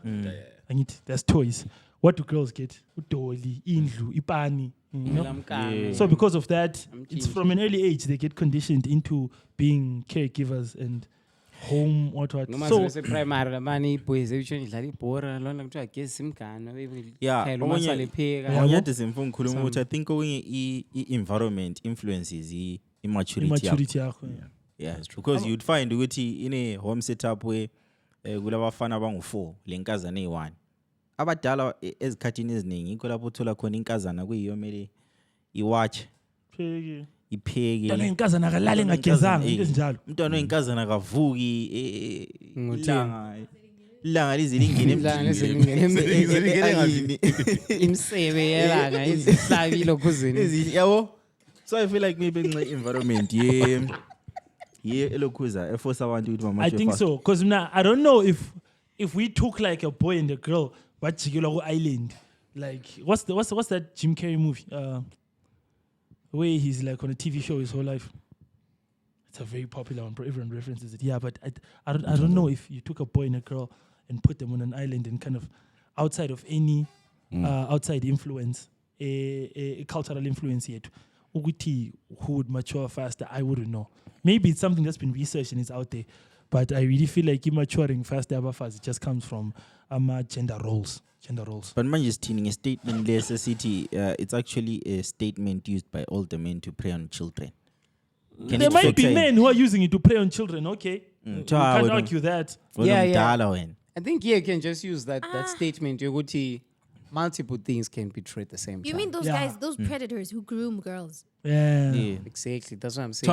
Speaker 3: Angithi, there's toys. What do girls get? Udoli, indlu, ipani. You know?
Speaker 8: Lamkani.
Speaker 3: So because of that, it's from an early age they get conditioned into being caregivers and home what.
Speaker 8: Noma
Speaker 3: So
Speaker 8: seseprimary labani iboys ebishona idlala ibhora lona kuthiwa gesi imgane
Speaker 2: Yeah,
Speaker 8: khayela umasala epheka
Speaker 2: omunye simfuna ukukhuluma ukuthi I think okunye i-environment influences i-maturity yakho.
Speaker 3: immaturity yakho.
Speaker 2: Yes, because you'd find ukuthi in a home setup where kulabafana abangu-4 lenkazana eyi-1 abadala ezikhathini eziningi yikho lapho uthola khona inkazana kuyiyo mele iwatch
Speaker 3: Pheki.
Speaker 2: ipheke
Speaker 3: Mntwana oyinkazana akalali engagezanga, into ezinjalo.
Speaker 2: umntwana oyinkazana kavuki
Speaker 8: Ngotheni?
Speaker 2: ilanga lize lingene
Speaker 8: Ilanga lize lingene
Speaker 2: emzini.
Speaker 8: imsebe yelanga izihlabi lokhuzini
Speaker 2: Ezi- yabo. So I feel like maybe nxa environment elokhuza eforce abantu ukuthi
Speaker 3: I
Speaker 2: bamature
Speaker 3: think
Speaker 2: fast.
Speaker 3: so. Because now I don't know if we took like a boy and a girl, bajikela ku island. Like what's that Jim Carrey movie? Where he's like on a TV show his whole life. It's a very popular one. Everyone references it. Yeah, but I don't know if you took a boy and a girl and put them on an island and kind of outside of any outside influence, a cultural influence yet. Uguti who would mature faster, I wouldn't know. Maybe it's something that's been researched and it's out there. But I really feel like maturing faster, it just comes from gender roles.
Speaker 2: But manje sithini statement lesa sithi it's actually a statement used by older men to prey on children.
Speaker 3: There might be men who are using it to prey on children, okay? You can't argue that.
Speaker 8: Yeah, yeah.
Speaker 2: Mdala wena.
Speaker 8: I think you can just use that statement. Yoguti, multiple things can be true at the same time.
Speaker 7: You mean those guys, those predators who groom girls?
Speaker 3: Yeah.
Speaker 8: Exactly. That's what I'm saying.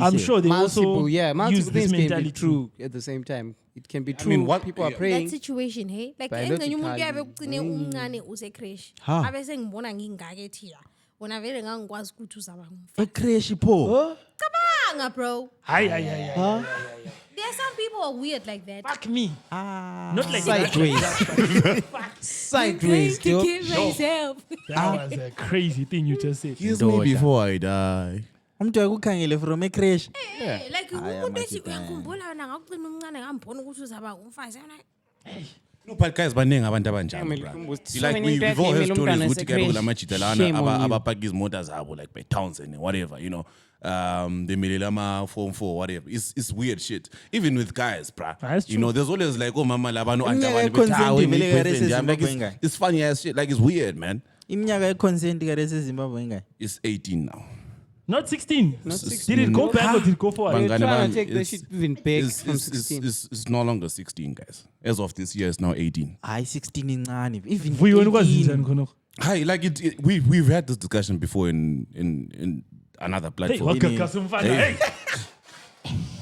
Speaker 3: I'm sure they
Speaker 8: multiple
Speaker 3: also use
Speaker 8: things
Speaker 3: this
Speaker 8: can be
Speaker 3: mentality.
Speaker 8: true at the same time. It can be true.
Speaker 1: mean, what-
Speaker 8: people are
Speaker 1: yeah.
Speaker 8: praying.
Speaker 7: That situation, hey? Like,
Speaker 8: Biologically.
Speaker 7: engenye umuntu yabe ugcine umncane usecrash. Abe sengibona ngingake thiya. Wona vele ngangikwazi ukuthi uzaba ngumfa.
Speaker 2: Ekreshi po.
Speaker 7: Cabanga, bro.
Speaker 3: Hi.
Speaker 7: There are some people who are weird like that.
Speaker 3: Fuck me. Not like
Speaker 8: Sideways. Sideways.
Speaker 7: To kill myself.
Speaker 3: That was a crazy thing you just said.
Speaker 1: Kiss me before I die.
Speaker 2: Umuntu akukhangele from ekreshi.
Speaker 7: Hey, like umuntu ethi uyakhumbula wena ngakugcina umncane ngambona ukuthi uzaba umfazi.
Speaker 1: No, but guys, baningi abantu abanjalo, bro. Like we've all heard stories ukuthi ke kulamajita lana abapaka izimota zabo like by towns and whatever, you know. They made ama form 4 whatever. It's weird shit. Even with guys, bruh.
Speaker 3: That's
Speaker 1: You know, there's always like, oh mama labano
Speaker 2: Iminyaka
Speaker 1: antabani
Speaker 2: ye-consent
Speaker 1: but
Speaker 2: vele karese Zimbabwe
Speaker 1: like
Speaker 2: ngayo.
Speaker 1: it's funny as shit. Like it's weird, man.
Speaker 2: Iminyaka ye-consent karese Zimbabwe ngayo.
Speaker 1: It's 18 now.
Speaker 3: Not 16.
Speaker 8: Not 16.
Speaker 3: Did it go back or did it go forward?
Speaker 8: They're
Speaker 1: Bangani
Speaker 8: trying
Speaker 1: bami,
Speaker 8: to take the
Speaker 1: it's-
Speaker 8: shit even back from 16.
Speaker 1: It's no longer 16, guys. As of this year, it's now 18.
Speaker 2: Hayi 16 incane. Even
Speaker 3: Vuyi wena ukwazi
Speaker 2: 18.
Speaker 3: njani khonokho?
Speaker 1: Hi, like we've had this discussion before in another
Speaker 3: Hey,
Speaker 1: platform.
Speaker 3: wakakasa umfana. Hey.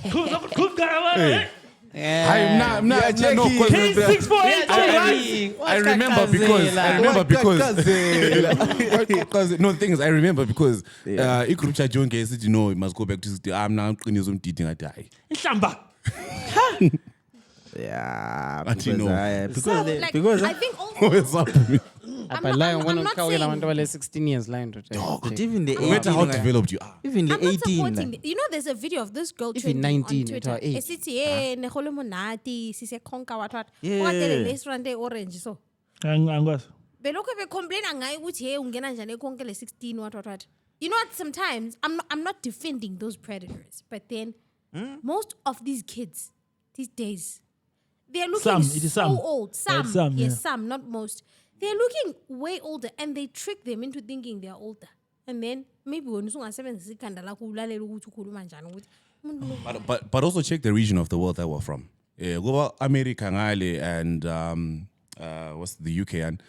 Speaker 3: Cool guy. Hey.
Speaker 1: I'm not no,
Speaker 3: K648
Speaker 1: I remember because no, the thing is I remember because Ikrucha Jonke said, you know, it must go back to 60. I'm now qiniso umdidi ngathi hayi.
Speaker 3: Inhlamba.
Speaker 2: Yeah,
Speaker 1: But you know.
Speaker 2: because
Speaker 7: I think also
Speaker 1: What's up with me?
Speaker 8: But lie on
Speaker 7: I'm not saying
Speaker 8: 16 years line.
Speaker 2: but even the
Speaker 1: No matter
Speaker 2: 18
Speaker 1: how
Speaker 2: like,
Speaker 1: developed you are.
Speaker 2: even the
Speaker 7: I'm not
Speaker 2: 18
Speaker 7: supporting.
Speaker 2: like,
Speaker 7: You know, there's a video of this girl
Speaker 8: Even
Speaker 7: trending
Speaker 8: 19
Speaker 7: on Twitter.
Speaker 8: at her age.
Speaker 7: Esithi ne kholo monati sise khonka what.
Speaker 2: Yeah.
Speaker 7: Wakatele restaurant orange so.
Speaker 3: Angikwazi.
Speaker 7: Belokho be complain ngayo ukuthi hey ungena njani ekhonke le 16 what. You know what, sometimes I'm not defending those predators, but then most of these kids these days they're looking
Speaker 3: It is
Speaker 7: so
Speaker 3: some.
Speaker 7: old. Some,
Speaker 3: Some,
Speaker 7: yes,
Speaker 3: yeah.
Speaker 7: some, not most. They're looking way older and they trick them into thinking they're older. And then maybe when usungasebenzisa ikhanda lakho ulalela ukuthi ukhuluma njani ukuthi umuntu lo-
Speaker 1: But also check the region of the world that we're from. Go America ngale and what's the UK and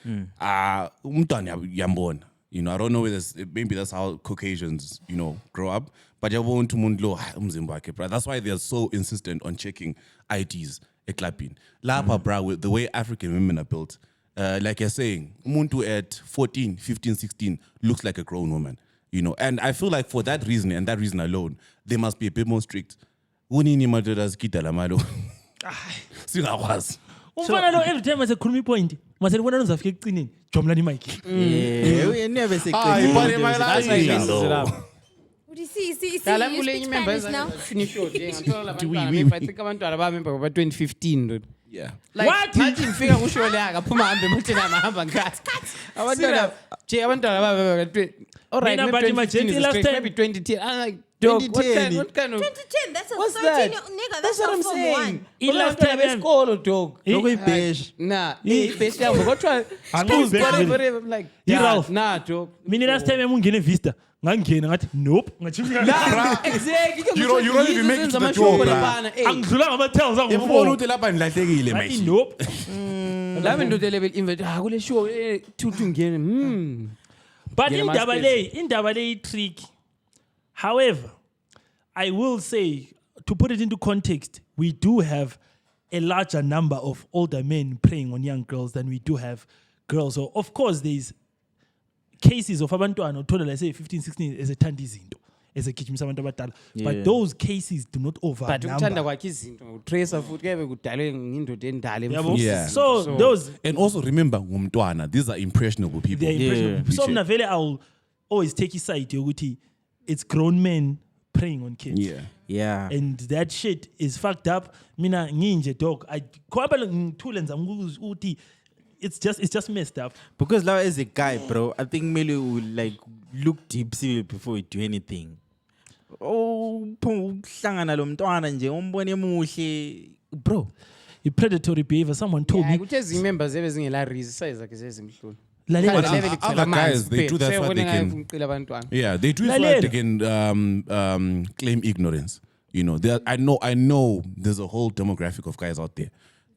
Speaker 1: umntwana yambona. You know, I don't know whether maybe that's how Caucasians, you know, grow up. But yabona umuntu lo umzimba wakhe, bro. That's why they're so insistent on checking IDs eklapini. Lapha, bro, with the way African women are built. Like you're saying, umuntu at 14, 15, 16 looks like a grown woman, you know. And I feel like for that reason and that reason alone, they must be a bit more strict. Unini madoda zikita la malo. Singakwazi.
Speaker 3: Umfana lo every time asekhuluma ipoint, mase libona uzafika ekucineni. Jomla ni mic.
Speaker 2: yeah, we never say
Speaker 8: That's why he messes it up.
Speaker 7: Would you see, you
Speaker 8: Kala
Speaker 7: speak
Speaker 8: mule
Speaker 7: Spanish
Speaker 8: remember
Speaker 7: now?
Speaker 8: finish short. I think abantwana bamember ba 2015 dude.
Speaker 1: Yeah.
Speaker 8: Like,
Speaker 3: What?
Speaker 8: Imagine fika kusho la akaphuma hambe mothela mahamba ngathi. Abantwana abantwana babe all right,
Speaker 3: Mina
Speaker 8: maybe
Speaker 3: bathi
Speaker 8: 2015 is
Speaker 3: last
Speaker 8: straight,
Speaker 3: time-
Speaker 8: maybe 2010. I'm like, dog,
Speaker 2: 2010.
Speaker 8: what kind of
Speaker 7: 2010, that's a
Speaker 8: what's
Speaker 7: 13
Speaker 8: that?
Speaker 7: nigga,
Speaker 8: That's
Speaker 7: that's
Speaker 8: what
Speaker 7: not
Speaker 8: I'm
Speaker 7: from
Speaker 8: saying.
Speaker 7: one.
Speaker 3: Last time,
Speaker 8: besikolo dog.
Speaker 2: Lokuyibesh.
Speaker 8: Nah, ibest yabo kodwa
Speaker 3: Angikuyi
Speaker 8: schools,
Speaker 3: bash,
Speaker 8: whatever, I'm like,
Speaker 3: Ralph.
Speaker 8: nah, dog.
Speaker 3: Mina last time emungene Vista, ngangena ngathi nope, ngachimika.
Speaker 8: Exactly.
Speaker 1: You don't even make it to the door, bruh.
Speaker 3: Angidlula ngama-tells
Speaker 1: Yabona
Speaker 3: angu-4.
Speaker 1: ukuthi lapha nilahlekile
Speaker 3: Ngathi
Speaker 1: manje.
Speaker 3: nope.
Speaker 8: La ndoda level invite kule show two ngene.
Speaker 3: But
Speaker 8: Get a
Speaker 3: indaba le tricky. However, I will say, to put it into context, we do have a larger number of older men preying on young girls than we do have girls. So, of course, there's cases of abantwana uthola let's say 15, 16 ezethanda izinto ezegijimisa abantu abadala. But those cases do not
Speaker 8: But
Speaker 3: overnumber.
Speaker 8: ukuthanda kwakhe izinto utracer futhi kebe kudale ngindoda endala
Speaker 3: Yabo?
Speaker 1: Yeah.
Speaker 3: So those
Speaker 1: And also remember ngumntwana, these are impressionable people.
Speaker 3: they're impressionable. So mna vele I'll always take his side yokuthi it's grown men preying on kids.
Speaker 1: Yeah.
Speaker 2: Yeah.
Speaker 3: And that shit is fucked up. Mina nginje dog. I kwabela ngithule nzama ukuthi it's just messed up.
Speaker 2: Because now as a guy, bro, I think Melu will like look deep serious before we do anything. Oh, uhlangana lo mntwana nje umbone muhle, bro.
Speaker 3: Predatory behavior. Someone told me.
Speaker 8: ukuthi ezinye members ebezingela reason size zakhe sezimhloni.
Speaker 3: Lalela
Speaker 1: But
Speaker 3: nje.
Speaker 1: other guys, they do that so they can.
Speaker 8: abantwana.
Speaker 1: Yeah, they do it so that they can claim ignorance. You know, I know there's a whole demographic of guys out there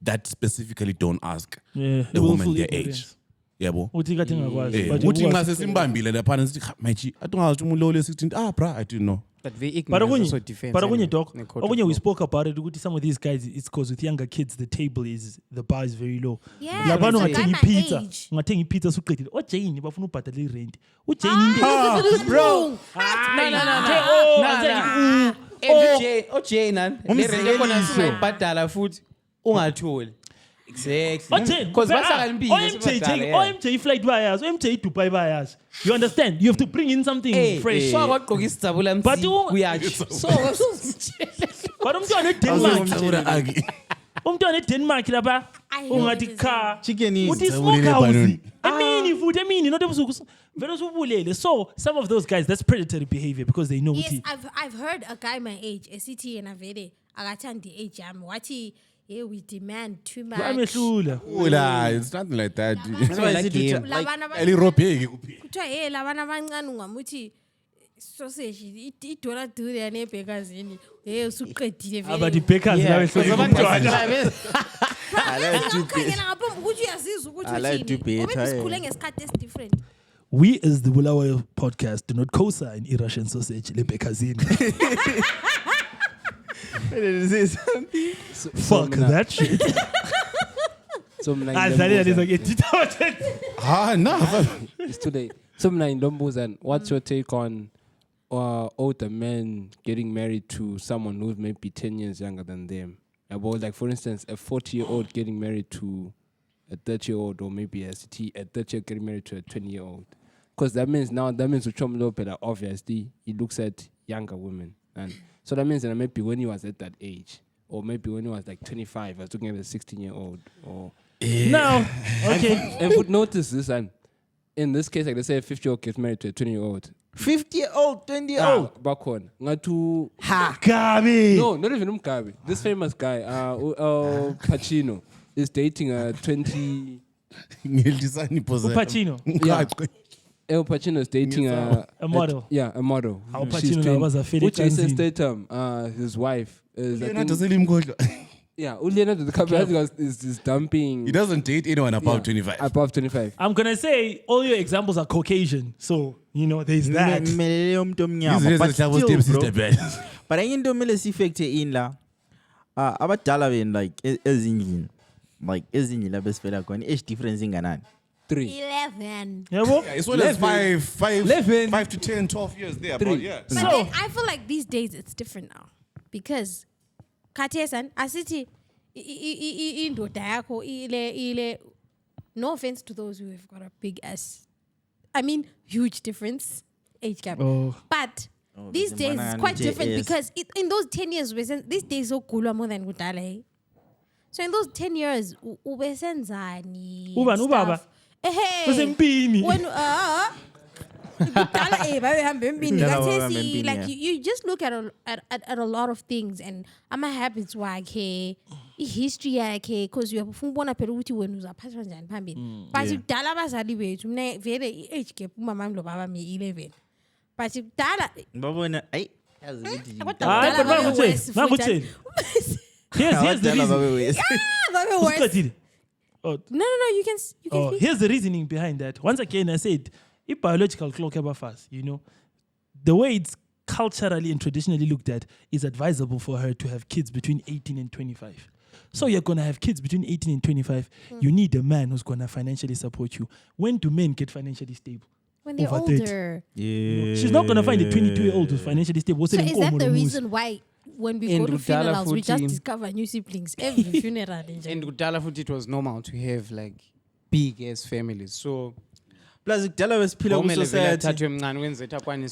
Speaker 1: that specifically don't ask
Speaker 3: Yeah,
Speaker 1: the woman
Speaker 3: willful
Speaker 1: their
Speaker 3: ignorance.
Speaker 1: age. Yabo.
Speaker 3: Uthi kathi ngakwazi, but
Speaker 1: Uthi
Speaker 3: ukwazi
Speaker 1: nxa sesimbambile lapha sithi mayichi atungazi umuntu lo 16 bra I didn't know.
Speaker 8: But very
Speaker 3: But
Speaker 8: ignorant also defense.
Speaker 3: okunye doc,
Speaker 8: in the court of
Speaker 3: okunye we
Speaker 8: law.
Speaker 3: spoke about it. Ukuthi some of these guys, it's because with younger kids, the bar is very low.
Speaker 7: Yeah,
Speaker 3: Labana
Speaker 7: it's a guy
Speaker 3: ungathenga
Speaker 7: my
Speaker 3: ipizza,
Speaker 7: age.
Speaker 3: ungathenga ipizza suqedile. OJane bafuna ubhadala irent. OJane
Speaker 7: Bro.
Speaker 8: OJ nan le rent khona singayibhadala futhi ungatholi. Exactly. Because
Speaker 3: OMJ flight buyers, OMJ Dubai buyers. You understand? You have to bring in something fresh.
Speaker 8: So kwagqoka isizabula MC
Speaker 3: But
Speaker 8: kuyatsho. So
Speaker 3: But umntwana eDenmark. Umntwana eDenmark lapha
Speaker 7: I know
Speaker 3: ungathi
Speaker 7: it is
Speaker 3: car.
Speaker 2: Chicken is
Speaker 3: Uthi
Speaker 1: Zabulele
Speaker 3: smokehouse.
Speaker 1: Banoni.
Speaker 3: Emini not ebusuku. Vele usubulele. So some of those guys, that's predatory behavior because they know
Speaker 7: Yes,
Speaker 3: ukuthi
Speaker 7: I've heard a guy my age, a city and a vele, agathanda age yami. Wathi, yeah, we demand too much.
Speaker 3: bamehlula.
Speaker 1: Ula, it's nothing like that.
Speaker 7: Labana
Speaker 1: Eli ropeki kuphela.
Speaker 7: kuthiwa hey labana abancane ungamuthi sausage idola duze nebhekazini hey usuqedile vele
Speaker 3: But the bakers bamehlula umntwana.
Speaker 7: ngakhangela ngaphambi ukuthi uyazizwa ukuthi
Speaker 2: I like to
Speaker 7: uthini
Speaker 2: be
Speaker 7: ngoba
Speaker 2: tired.
Speaker 7: sikhule ngesikhathi esi-different.
Speaker 3: We as the Bulawayo podcast do not co-sign Russian sausage lebekazini. Fuck that shit.
Speaker 8: So mina
Speaker 3: Adlalela
Speaker 8: ngiyambuza.
Speaker 3: lezake
Speaker 1: No.
Speaker 8: It's too late. So mina ngiyambuza, what's your take on older men getting married to someone who's maybe 10 years younger than them? About like for instance a 40-year-old getting married to a 30-year-old, or maybe a 30-year getting married to a 20-year-old. Because that means Tumelo, obviously he looks at younger women, and so that means that maybe when he was at that age, or maybe when he was like 25, I was looking at a 16-year-old, or
Speaker 3: No. Okay.
Speaker 8: and would notice this, and in this case, like they say a 50-year-old gets married to a 20-year-old.
Speaker 2: 50-year-old, 20-year-old.
Speaker 8: Back on. Ngatu.
Speaker 3: Gabi.
Speaker 8: No, not even Gabi. This famous guy, Pacino, is dating a 20.
Speaker 3: Pacino.
Speaker 8: Yeah. El Pacino is dating
Speaker 3: A model.
Speaker 8: a model.
Speaker 3: How
Speaker 8: She's
Speaker 3: Pacino was a Felix
Speaker 8: which Jason
Speaker 3: Anzini.
Speaker 8: Statham, his wife, is I think,
Speaker 1: He
Speaker 8: Leonardo DiCaprio is dumping.
Speaker 1: doesn't date anyone above 25.
Speaker 8: Above 25.
Speaker 3: I'm gonna say all your examples are Caucasian, so you know there's that.
Speaker 2: Mmelele yomuntu omnyama.
Speaker 1: He's
Speaker 2: But
Speaker 1: a
Speaker 2: still,
Speaker 1: stepsister,
Speaker 2: bro. But enye into kumele sifactor in la. Abadala beni like ezindlini. Like ezindlini la besifela khona age difference inganani?
Speaker 8: 3.
Speaker 7: 11.
Speaker 3: Yabo?
Speaker 1: As well as
Speaker 8: 11.
Speaker 1: 5 to 10, 12 years there. But yeah.
Speaker 7: But
Speaker 3: So-
Speaker 7: then I feel like these days it's different now because Katesan asithi indoda yakho ile no offense to those who have got a big ass, I mean huge difference age gap,
Speaker 3: Oh.
Speaker 7: but these days it's quite different because in those 10 years these days so cool more than kudala, eh? So in those 10 years ubesenzani
Speaker 3: Ubani, ubaba? Usempini.
Speaker 7: when kudala babehamba empini
Speaker 2: Kudala
Speaker 7: kathesi
Speaker 2: babehamba empini,
Speaker 7: like
Speaker 2: yeah.
Speaker 7: you just look at a lot of things and ama-habits wakhe i-history yakhe because uyafuna ubona phela ukuthi wena uzaphathwa njani phambili but kudala abazali bethu mina vele i-age gap umamami lo baba mi 11 but kudala
Speaker 2: Babona ay yazi ukuthi
Speaker 3: Hayi, but mangutheni? Here's the reason.
Speaker 7: babe worse.
Speaker 3: Usiqedile? Oh,
Speaker 7: No, you can speak.
Speaker 3: here's the reasoning behind that. Once again, I said, if biological clock ever fast, you know, the way it's culturally and traditionally looked at is advisable for her to have kids between 18 and 25. So you're going to have kids between 18 and 25. You need a man who's going to financially support you. When do men get financially stable?
Speaker 7: When they're
Speaker 3: over 30.
Speaker 7: older.
Speaker 2: Yeah.
Speaker 3: She's not going to find a 22-year-old who's financially stable.
Speaker 7: So is that the reason why when we
Speaker 8: And
Speaker 7: go to
Speaker 8: Kudala
Speaker 7: funerals, we just
Speaker 8: futhi-
Speaker 7: discover new siblings every funeral?
Speaker 8: And Kudala futhi it was normal to have like big ass families. So
Speaker 2: Plus kudala besiphila ku society.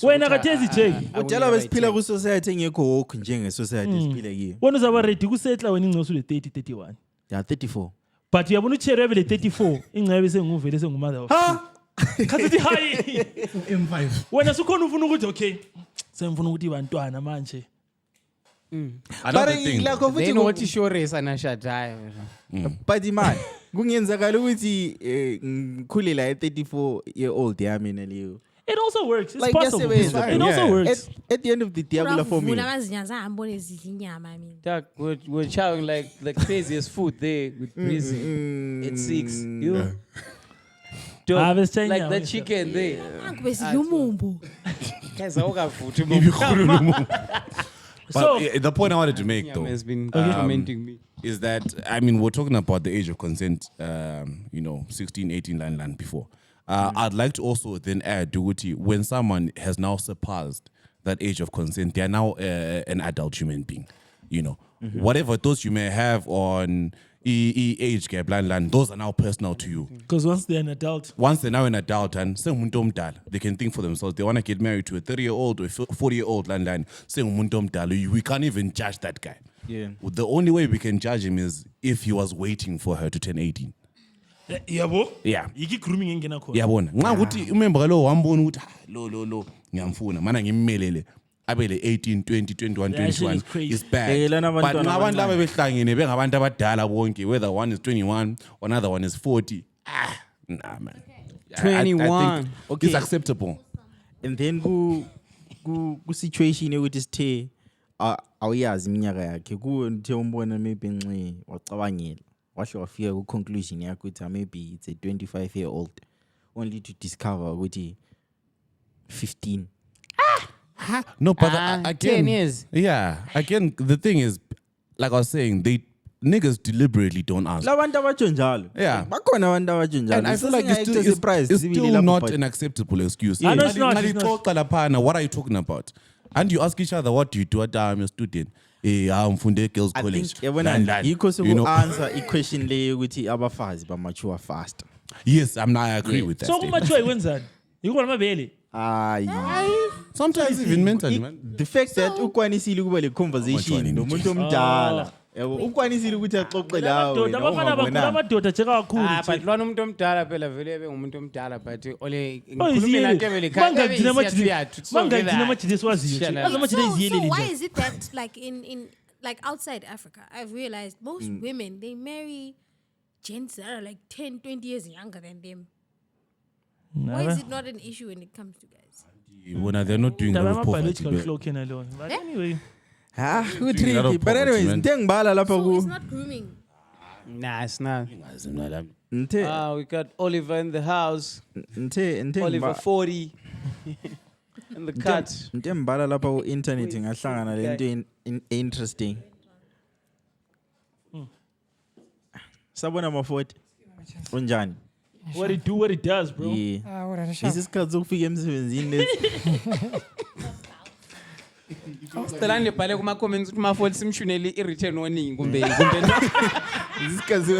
Speaker 3: Wena kathezi Jay.
Speaker 2: Kudala besiphila ku society engekho woke njenge society esiphila kiyo.
Speaker 3: Wena uzaba ready kusetla wena ingcoso le 30 31.
Speaker 2: Yeah, 34.
Speaker 3: But uyabona uchere le 34 ingcebe senguvele sengumother of khathi hayi
Speaker 1: M5.
Speaker 3: wena sukhona ufuna ukuthi okay semfuna ukuthi bantwana manje.
Speaker 1: Another
Speaker 2: But
Speaker 1: thing.
Speaker 2: like of
Speaker 8: Then what is your race anashadaya?
Speaker 2: But man, kungenzakala ukuthi ngikhule la 34-year-old yami naleyo.
Speaker 3: It also works. It's
Speaker 2: Like,
Speaker 3: possible.
Speaker 2: yes,
Speaker 3: It also works.
Speaker 2: At the end of the day, I for me.
Speaker 8: Doc, we're chowing like the craziest food there with Kbrizzy at 6. You. Dog,
Speaker 3: I was saying,
Speaker 8: like
Speaker 3: yeah,
Speaker 8: the
Speaker 3: yeah.
Speaker 8: chicken there. Guys,
Speaker 1: But
Speaker 3: So-
Speaker 1: the point I wanted to make, though,
Speaker 8: has been tormenting me.
Speaker 1: is that, I mean, we're talking about the age of consent, 16, 18, land before. I'd like to also then add, Duguti, when someone has now surpassed that age of consent, they are now an adult human being. Whatever thoughts you may have on age gap, land, those are now personal to you.
Speaker 3: Because once they're an adult,
Speaker 1: Once they're now an adult and they can think for themselves. They want to get married to a 30-year-old or a 40-year-old land. We can't even judge that guy.
Speaker 2: Yeah.
Speaker 1: The only way we can judge him is if he was waiting for her to turn 18.
Speaker 3: yabo.
Speaker 1: Yeah.
Speaker 3: Yiki grooming engena khona.
Speaker 1: Yabona. Nxa ukuthi remember lo wambona ukuthi lo ngiyamfuna mana ngimmelele abele 18, 20, 21,
Speaker 3: That shit
Speaker 1: 21
Speaker 3: is crazy.
Speaker 1: is bad.
Speaker 2: Yekelana
Speaker 1: But
Speaker 2: abantwana
Speaker 1: ngabantu laba
Speaker 2: abancane.
Speaker 1: behlangene bengabantu abadala bonke, whether one is 21 or another one is 40. Nah man. I
Speaker 8: 21.
Speaker 1: think
Speaker 2: Okay.
Speaker 1: it's acceptable.
Speaker 2: And then ku situation yokuthi sithe awuyazi iminyaka yakhe ku nithe umbona maybe nxe wacabangela wahle wafika ku conclusion yakhe ukuthi maybe it's a 25-year-old only to discover ukuthi 15.
Speaker 1: No, but
Speaker 8: 10
Speaker 1: again,
Speaker 8: years.
Speaker 1: yeah. Again, the thing is, like I was saying, niggas deliberately don't ask.
Speaker 2: Labantu abatsho njalo.
Speaker 1: Yeah.
Speaker 2: Bakhona abantu abatsho njalo.
Speaker 1: And I feel like it's still not an acceptable excuse.
Speaker 3: I know it's not,
Speaker 1: Ngali
Speaker 3: it's not.
Speaker 1: xoxa laphana, what are you talking about? And you ask each other, what do you do? I'm a student. I'm from the girls'
Speaker 2: I
Speaker 1: college.
Speaker 2: think yabona yikho
Speaker 1: You know?
Speaker 2: answer i-question leyo ukuthi abafazi ba mature fast.
Speaker 1: Yes, I agree with that.
Speaker 3: So
Speaker 1: statement.
Speaker 3: much wenzani? Yikho mabele.
Speaker 1: Sometimes even mentally, man.
Speaker 2: The fact that ukwanisile ukuba le conversation nomuntu omdala. Yabo ukwanisile ukuthi axoxe lawo.
Speaker 3: Amadoda abafana bakhulu amadoda jeka kakhulu.
Speaker 8: But lwana umuntu omdala phela vele ebe ngumuntu omdala but ole
Speaker 3: Ngizile.
Speaker 8: ngikhulumela into
Speaker 3: Mangagcina amajini siwaziyo. Amajini
Speaker 7: So
Speaker 3: iziyelele
Speaker 7: why
Speaker 3: nje.
Speaker 7: is it that like in like outside Africa, I've realized most women they marry gents that are like 10, 20 years younger than them. Why is it not an issue when it comes to guys?
Speaker 1: When they're not doing
Speaker 3: Ndaba
Speaker 1: that with poverty.
Speaker 3: biological clock and alone. But anyway,
Speaker 2: Who
Speaker 1: Doing a lot
Speaker 2: tricky.
Speaker 1: of
Speaker 2: But anyways,
Speaker 1: poverty, man.
Speaker 2: ngibala lapha
Speaker 7: So it's
Speaker 2: ku
Speaker 7: not grooming.
Speaker 8: Nah, it's not.
Speaker 2: nthe
Speaker 8: We got Oliver in the house. Oliver 40 in the cut.
Speaker 2: Nthe ngibala lapha ku internet ngahlangana lento interesting. Sabona Maforty. Unjani?
Speaker 3: what it does, bro.
Speaker 2: Yeah. Isikhathi sokufika emsebenzini lesi.
Speaker 8: Stelani lebhale kuma comments ukuthi Maforty simshuneli i-return warning kumbe
Speaker 2: Isikhathi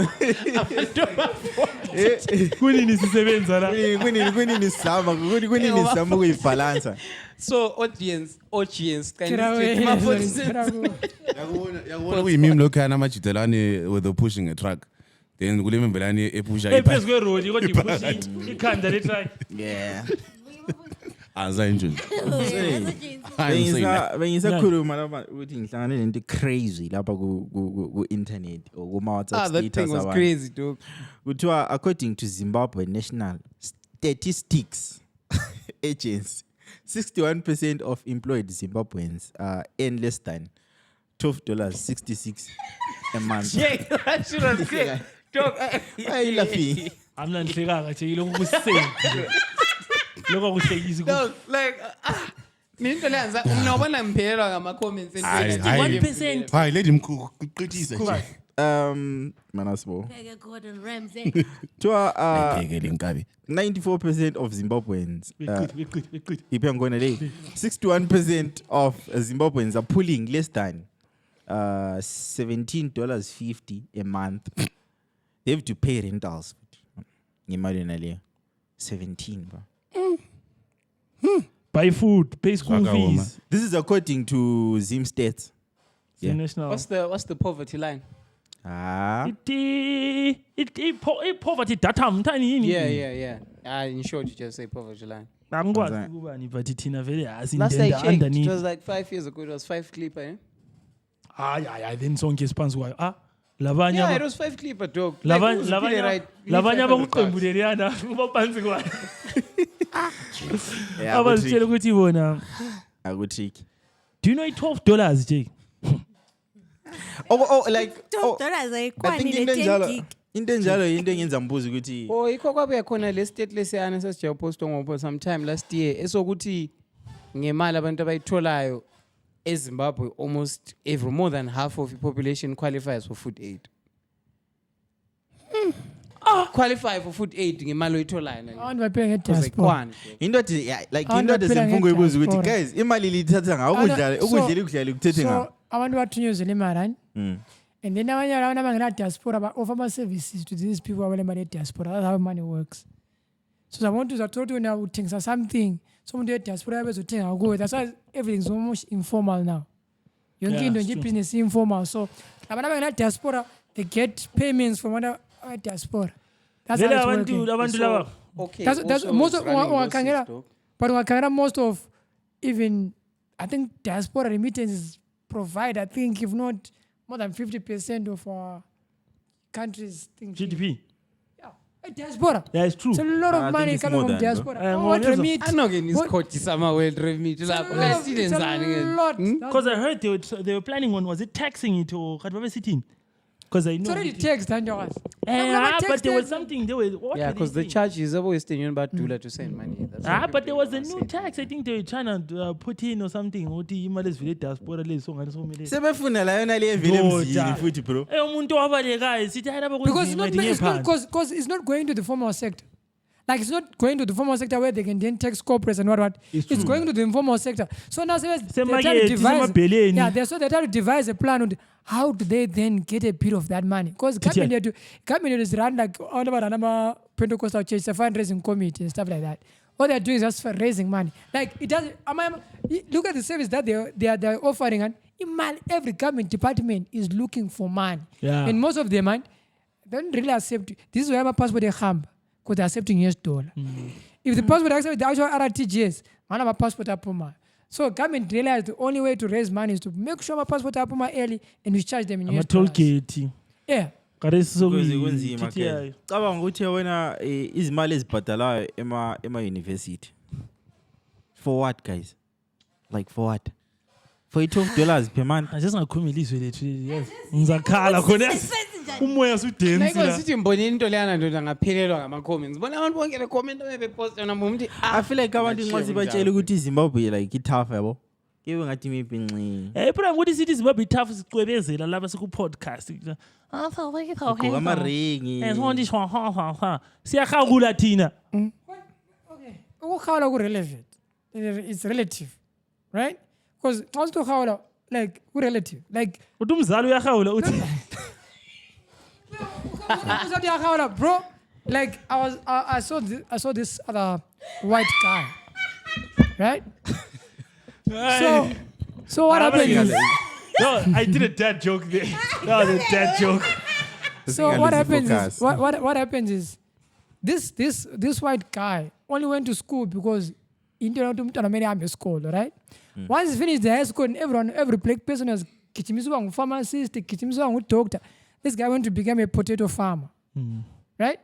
Speaker 3: Kunini sisebenza la.
Speaker 2: kunini sizama ukuyibalansa.
Speaker 8: so audience kind of Maforty
Speaker 1: Yabona kuyimimi lokhana amajitelane with the pushing a truck. Then kulembe belani epusha
Speaker 3: Ephezulu kweroad kodwa ipushi ikhanda le try.
Speaker 2: Yeah.
Speaker 1: azayinje.
Speaker 2: Bengisakhuluma lapha ukuthi ngihlangane nento crazy lapha ku internet or kuma WhatsApp
Speaker 8: that thing
Speaker 2: status
Speaker 8: was crazy dog.
Speaker 2: Kuthiwa according to Zimbabwe National Statistics Agency, 61% of employed Zimbabweans earn less than $12.66 a month.
Speaker 8: Yeah, that shit was great. Dog,
Speaker 2: Why are you laughing?
Speaker 3: Amnanhlekanga nje yiloko kusenze. Lokho kuhlekisa ku
Speaker 8: dog, like ninto leyanza unobona ngiphelelwa ngama comments and
Speaker 3: 61%.
Speaker 1: Hayi let him kuqithisa nje.
Speaker 2: Manasbo.
Speaker 7: Gordon Ramsay.
Speaker 2: Kuthiwa
Speaker 1: Ngeke inkabi.
Speaker 2: 94% of Zimbabweans
Speaker 3: We're good.
Speaker 2: iphe ngona le 61% of Zimbabweans are pulling less than $17.50 a month. They have to pay rentals. Ngemali naleyo 17 ba.
Speaker 3: Buy food, pay school
Speaker 1: Waka woman.
Speaker 3: fees.
Speaker 2: This is according to Zim Stats.
Speaker 3: The national.
Speaker 8: what's the poverty line?
Speaker 3: Poverty data mthani yini?
Speaker 8: Yeah. In short, you just say poverty line.
Speaker 3: Angikwazi ukubani but thina vele asi
Speaker 8: Last I
Speaker 3: ndenda
Speaker 8: checked, it
Speaker 3: underneath.
Speaker 8: was like 5 years ago. It was 5 clipper. Eh?
Speaker 3: Hayi then sonke siphansi kwayo. Labanye
Speaker 8: Yeah, it
Speaker 3: aba
Speaker 8: was 5 clipper, dog. Like, who's really right?
Speaker 3: labanye
Speaker 8: $500.
Speaker 3: abakuqembu leliyana kuba phansi kwayo.
Speaker 2: Yeah,
Speaker 3: abazitshela ukuthi bona
Speaker 2: akutricky.
Speaker 3: do you know $12 Jake?
Speaker 2: Like
Speaker 7: $12
Speaker 2: I
Speaker 7: ayikwani
Speaker 2: think
Speaker 7: le
Speaker 2: into
Speaker 7: 10
Speaker 2: enjalo
Speaker 7: gig.
Speaker 2: into enjalo into engenza mbuzo ukuthi
Speaker 8: Oh, ikho kwabuya khona le state lesiyana sesijaposto ngoba sometime last year esokuthi ngemali abantu abayitholayo eZimbabwe almost more than half of the population qualifies for food aid. Qualify for food aid ngemali oyitholayo
Speaker 9: abantu baphila ngediaspora.
Speaker 2: into ethi like
Speaker 9: Abantu
Speaker 2: into ethi
Speaker 9: baphila
Speaker 2: semfungo ibuza ukuthi
Speaker 9: nge-diaspora.
Speaker 2: guys imali lithatha ngawo ukudlela kuthethe ngawo.
Speaker 9: So abantu bathunyuzela imali and then abanye abantu abangena-diaspora ba-offer ama-services to these people abalemali e-diaspora. That's how money works. So zabantu uzathola ukuthi wena uthengisa something so umuntu we-diaspora abezothenga kuwe. That's why everything's almost informal now. Yonke
Speaker 3: Yeah,
Speaker 9: into
Speaker 3: it's
Speaker 9: nje
Speaker 3: true.
Speaker 9: business informal. So abantu abangena-diaspora they get payments from other diaspora. That's how
Speaker 3: Vele
Speaker 9: it's working.
Speaker 3: abantu laba
Speaker 8: Okay.
Speaker 9: That's
Speaker 8: also
Speaker 9: most
Speaker 8: it's
Speaker 9: of
Speaker 8: running losses,
Speaker 9: ungakangela
Speaker 8: dog.
Speaker 9: but ungakangela most of even I think diaspora remittances provide I think if not more than 50% of our countries think
Speaker 3: GDP.
Speaker 9: yeah a diaspora.
Speaker 3: Yeah, it's true.
Speaker 9: It's a lot
Speaker 2: I
Speaker 9: of
Speaker 2: think
Speaker 9: money
Speaker 2: it's
Speaker 9: coming
Speaker 2: more
Speaker 9: from
Speaker 2: than,
Speaker 9: diaspora.
Speaker 3: bro.
Speaker 9: What
Speaker 3: Ngoba
Speaker 9: remit?
Speaker 8: Anongeniscothi sama-world remit
Speaker 9: It's a
Speaker 8: lapho
Speaker 9: lot.
Speaker 8: Students
Speaker 9: It's a
Speaker 8: ani-ke?
Speaker 9: lot.
Speaker 3: Because I heard they were planning on, was it taxing it or kati babe sitting? Because I know.
Speaker 9: It's already taxed, don't you guys?
Speaker 3: But there was something, there was, what
Speaker 8: Yeah,
Speaker 3: were they
Speaker 8: because the
Speaker 3: saying?
Speaker 8: charge is about Western Union but Dula to send money. That's what
Speaker 3: But there was a
Speaker 8: everybody
Speaker 3: new tax I think they were trying to put in or something. Uthi imali ezivele diaspora lezo ngani somele.
Speaker 2: Sebefuna la yona le vele mzini
Speaker 3: Doda.
Speaker 2: futhi bro.
Speaker 3: Umuntu wabalekayo sithi hayi lapha
Speaker 9: Because it's not
Speaker 3: kunzima
Speaker 9: because it's not going to the formal sector. Like it's not going to the formal sector where they can then tax corporates and what. It's going to the informal sector. So now they're trying to devise. Yeah, they're trying to devise a plan on how do they then get a bit of that money? Because government is run like all about another Pentecostal church, a fundraising committee and stuff like that. All they're doing is just for raising money. Like it doesn't. Look at the service that they're offering, and every government department is looking for money.
Speaker 3: Yeah.
Speaker 9: And most of them, man, don't really accept. This is where my passport they hamp because they're accepting US dollar. If the passport accepts the actual RTGS, man, my passport up on. So government realized the only way to raise money is to make sure my passport up on early and we charge them in US
Speaker 3: toll
Speaker 9: dollars.
Speaker 3: gate.
Speaker 9: Yeah.
Speaker 2: Because kunzima ke. Cabanga ukuthi wena izimali ezibhadalayo ema university. For what guys? Like for what? For $12 per month.
Speaker 3: I just ngakhuluma ilizwe lethu. Yes. Ngizakhala khona. Umoya sudensi
Speaker 8: Like
Speaker 3: la.
Speaker 8: sithi mbonile into leyana ndoda ngaphelelwa ngama-comments. Bona abantu bonke be-comment bepost yona umuntu
Speaker 2: I feel like abantu inqosi batshela ukuthi iZimbabwe like tough yabo. Kibe ngathi maybe nci.
Speaker 3: Problem ukuthi sithi Zimbabwe tough sicwebezela lapha siku podcast.
Speaker 2: Ama ringi.
Speaker 3: Siyahawula thina.
Speaker 9: Okay. Ukukhawula ku-relevant. It's relative. Right? Because once to khawula, like, relative. Like,
Speaker 3: Uthi umzali uyahawula uthi
Speaker 9: bro, like I saw this other white guy, right? So what happened is,
Speaker 3: no, I did a dad joke there. That was a dad joke.
Speaker 9: so what happens is what happens is this white guy only went to school because he didn't want to school, right? Once he finished the high school, and every black person was kichimiswa pharmacist, kichimiswa doctor. This guy went to become a potato farmer, right?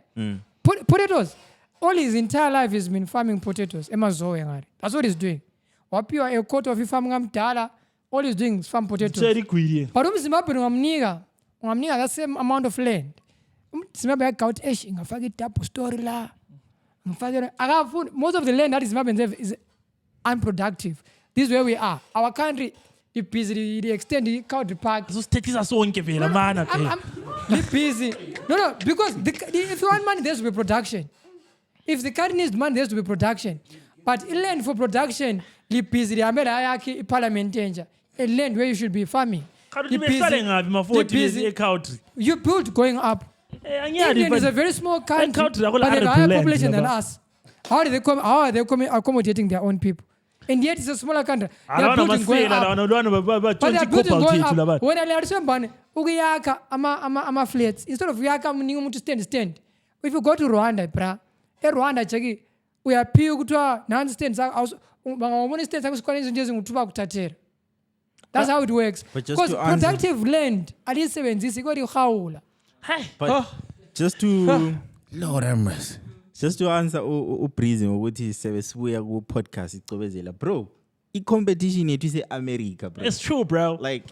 Speaker 9: Potatoes. All his entire life he's been farming potatoes. That's what he's doing. Wapiwa a quarter of his farming amdala. All he's doing is farm potatoes.
Speaker 3: Very query.
Speaker 9: But Zimbabwe ungamnika the same amount of land. Zimbabwe account ingafaka double story la. Most of the land that Zimbabwe is unproductive. This is where we are. Our country, the extent the country park.
Speaker 3: So stethiza sonke vela mana.
Speaker 9: I'm busy. No, because if you want money, there has to be production. If the country needs money, there has to be production. But a land for production, busy. The parliament danger. A land where you should be farming. You build going up. India is a very small country, but they have a higher population than us. How are they accommodating their own people? And yet it's a smaller country. They are building going up. But they are building going up. When I learned ukuyaka ama flats, instead of uyaka umuntu stand. If you go to Rwanda, Rwanda cheki uyaphiwa kuthiwa nansi stand bangawubona stand sakho sikhona izinto ezinguthuba kutatera. That's how it works. Because productive land alisebenzisi kodwa ihawula.
Speaker 2: But just to
Speaker 1: Lord have mercy.
Speaker 2: Just to answer Kbrizzy ukuthi sebesibuya ku podcast icobezela bro. I-competition yethu ise-America, bro.
Speaker 3: It's true, bro.
Speaker 2: Like,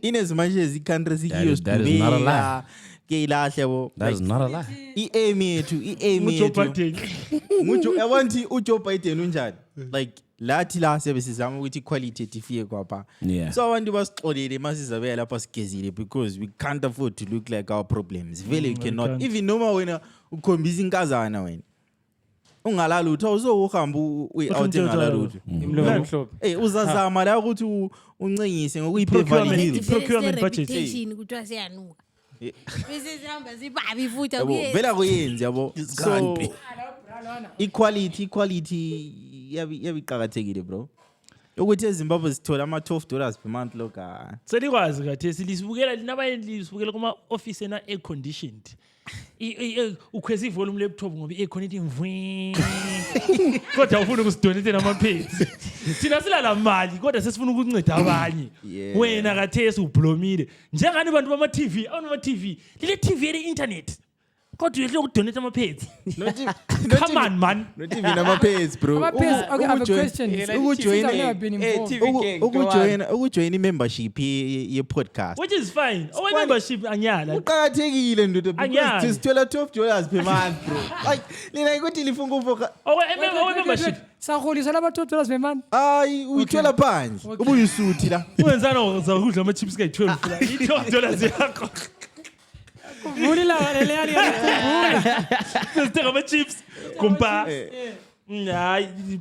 Speaker 2: in as much as i-country sikiyos
Speaker 1: that is not a lie.
Speaker 2: Keilahle bo.
Speaker 1: That is not a lie.
Speaker 2: I-aim yethu. Yabantu uJoe Biden unjani? Like, lathi la sebesizama ukuthi quality ifike kwapha.
Speaker 1: Yeah.
Speaker 2: So abantu basixolele masizabela lapha sigezile because we can't afford to look like our problems. Vele you cannot. Even noma wena ukhombisa inkazana wena. Ungalala lutho uzohamba out engala lutho.
Speaker 8: Imlomo mhlophe.
Speaker 2: Uzazama la ukuthi uncengise ngokuyiphevali.
Speaker 3: Procurement budget.
Speaker 7: Kuthiwa siyanuka. Bese sihamba sibabi futhi
Speaker 2: Vela kuyenza yabo. So equality yabiqhakathekile bro. Ukuthi eZimbabwe sithola ama$12 per month loka.
Speaker 3: Selikwazi kathesi lisibukela linabayendli lisibukela kuma office ena air conditioned. Ukhweza ivolume laptop ngoba i-aircon ithi mvwi. Kodwa ufuna ukusidonate nama-pads. Thina silala mali kodwa sesifuna ukunceda abanye. Wena kathesi ublomile. Njengani abantu bama-TV, awunama-TV. Lile TV yele internet. Kodwa uyehle ukudonate ama-pads. Come on, man.
Speaker 2: Not even ama-pads, bro.
Speaker 9: Okay, I have a question.
Speaker 2: Ukujoin membership ye-podcast.
Speaker 3: Which is fine. Our membership anyala.
Speaker 2: Uqhakathekile ndoda because sithola $12 per month, bro. Like lina ukuthi lifunga ufoka.
Speaker 3: Our membership.
Speaker 9: Saholisana ama$12 per month.
Speaker 2: Hayi uyithola phansi. Ubuyisuthi la.
Speaker 3: Wenzana uzakudla ama-chips kayi-12 la. $12 yakho.
Speaker 9: Vuli la galeleari yakuvula.
Speaker 3: Take ama-chips. Kumpa.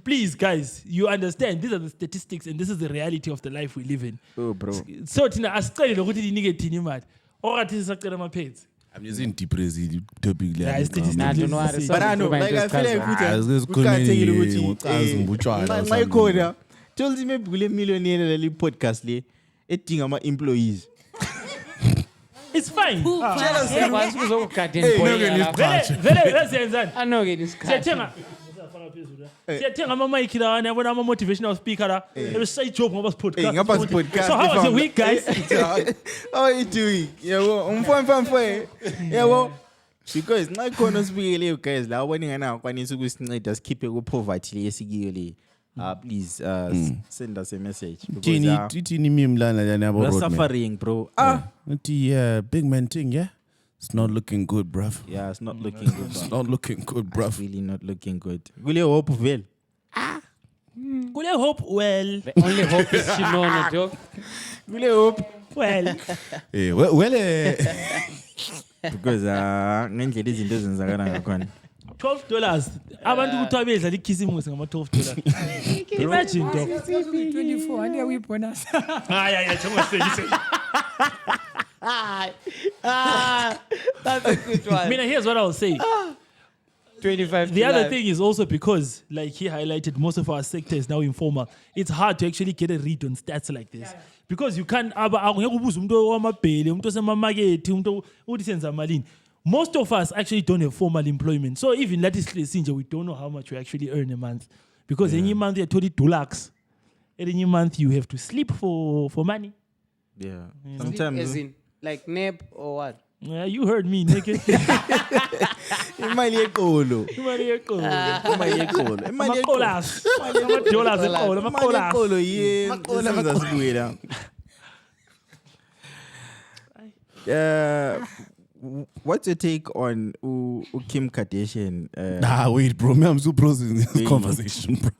Speaker 3: Please, guys, you understand. These are the statistics, and this is the reality of the life we live in.
Speaker 2: Oh, bro.
Speaker 3: So, thina asiceli lokuthi linike thina imali. Okathi sisacela ama-pads.
Speaker 1: I'm using Kbrizzy topic le.
Speaker 8: Don't worry.
Speaker 2: But I know, like I feel like kuqhakathekile ukuthi nxa ikhona told maybe kule millionaire le podcast le edinga ama-employees.
Speaker 3: It's fine.
Speaker 8: Siyakwazi ukuzokugadeni boy.
Speaker 3: Vele siyenzani?
Speaker 8: Anoke nisikhathi.
Speaker 3: Siyathenga ama-mic lawana yabona ama-motivational speaker la. Ebesisayijob ngoba
Speaker 2: Ngapha
Speaker 3: si-podcast.
Speaker 2: podcast.
Speaker 3: So how was your week, guys?
Speaker 2: How are you doing? Yabo, umfamfamfwe. Yabo. Because nxa ikhona sibikeleyo guys la wena ngana kwanisa ukusinceda sikhiphe ku poverty le yesikiyo le. Please send us a message.
Speaker 1: Tini meme lana yana about
Speaker 2: we're suffering, bro.
Speaker 1: Big man thing, yeah? It's not looking good, bruv.
Speaker 2: Yeah, it's not looking good.
Speaker 1: It's not looking good, bruv.
Speaker 2: Really not looking good. Gule hope well.
Speaker 3: Gule hope well.
Speaker 8: The only hope is Shinono, Joe.
Speaker 2: Gule hope
Speaker 3: well.
Speaker 2: Because ngendlela izinto ezenzakala ngakhona.
Speaker 3: $12. Abantu kuthiwa bedlala ikhisimusi ngama-$12. Imagine, dog.
Speaker 9: 24, and we bonus.
Speaker 8: That's a good one.
Speaker 3: Mina, here's what I'll say.
Speaker 8: 25.
Speaker 3: The other thing is also because, like he highlighted, most of our sector is now informal. It's hard to actually get a read on stats like this. Because you can't most of us actually don't have formal employment. So even that is we don't know how much we actually earn a month. Because any month you're told $2 lakhs. Any month you have to sleep for money.
Speaker 2: Yeah.
Speaker 8: Sometimes as in like nap or what?
Speaker 3: Yeah, you heard me, nigga.
Speaker 2: Imali yekolo. What's your take on Kim Kardashian?
Speaker 1: Wait, bro. I'm still processing this conversation, bro.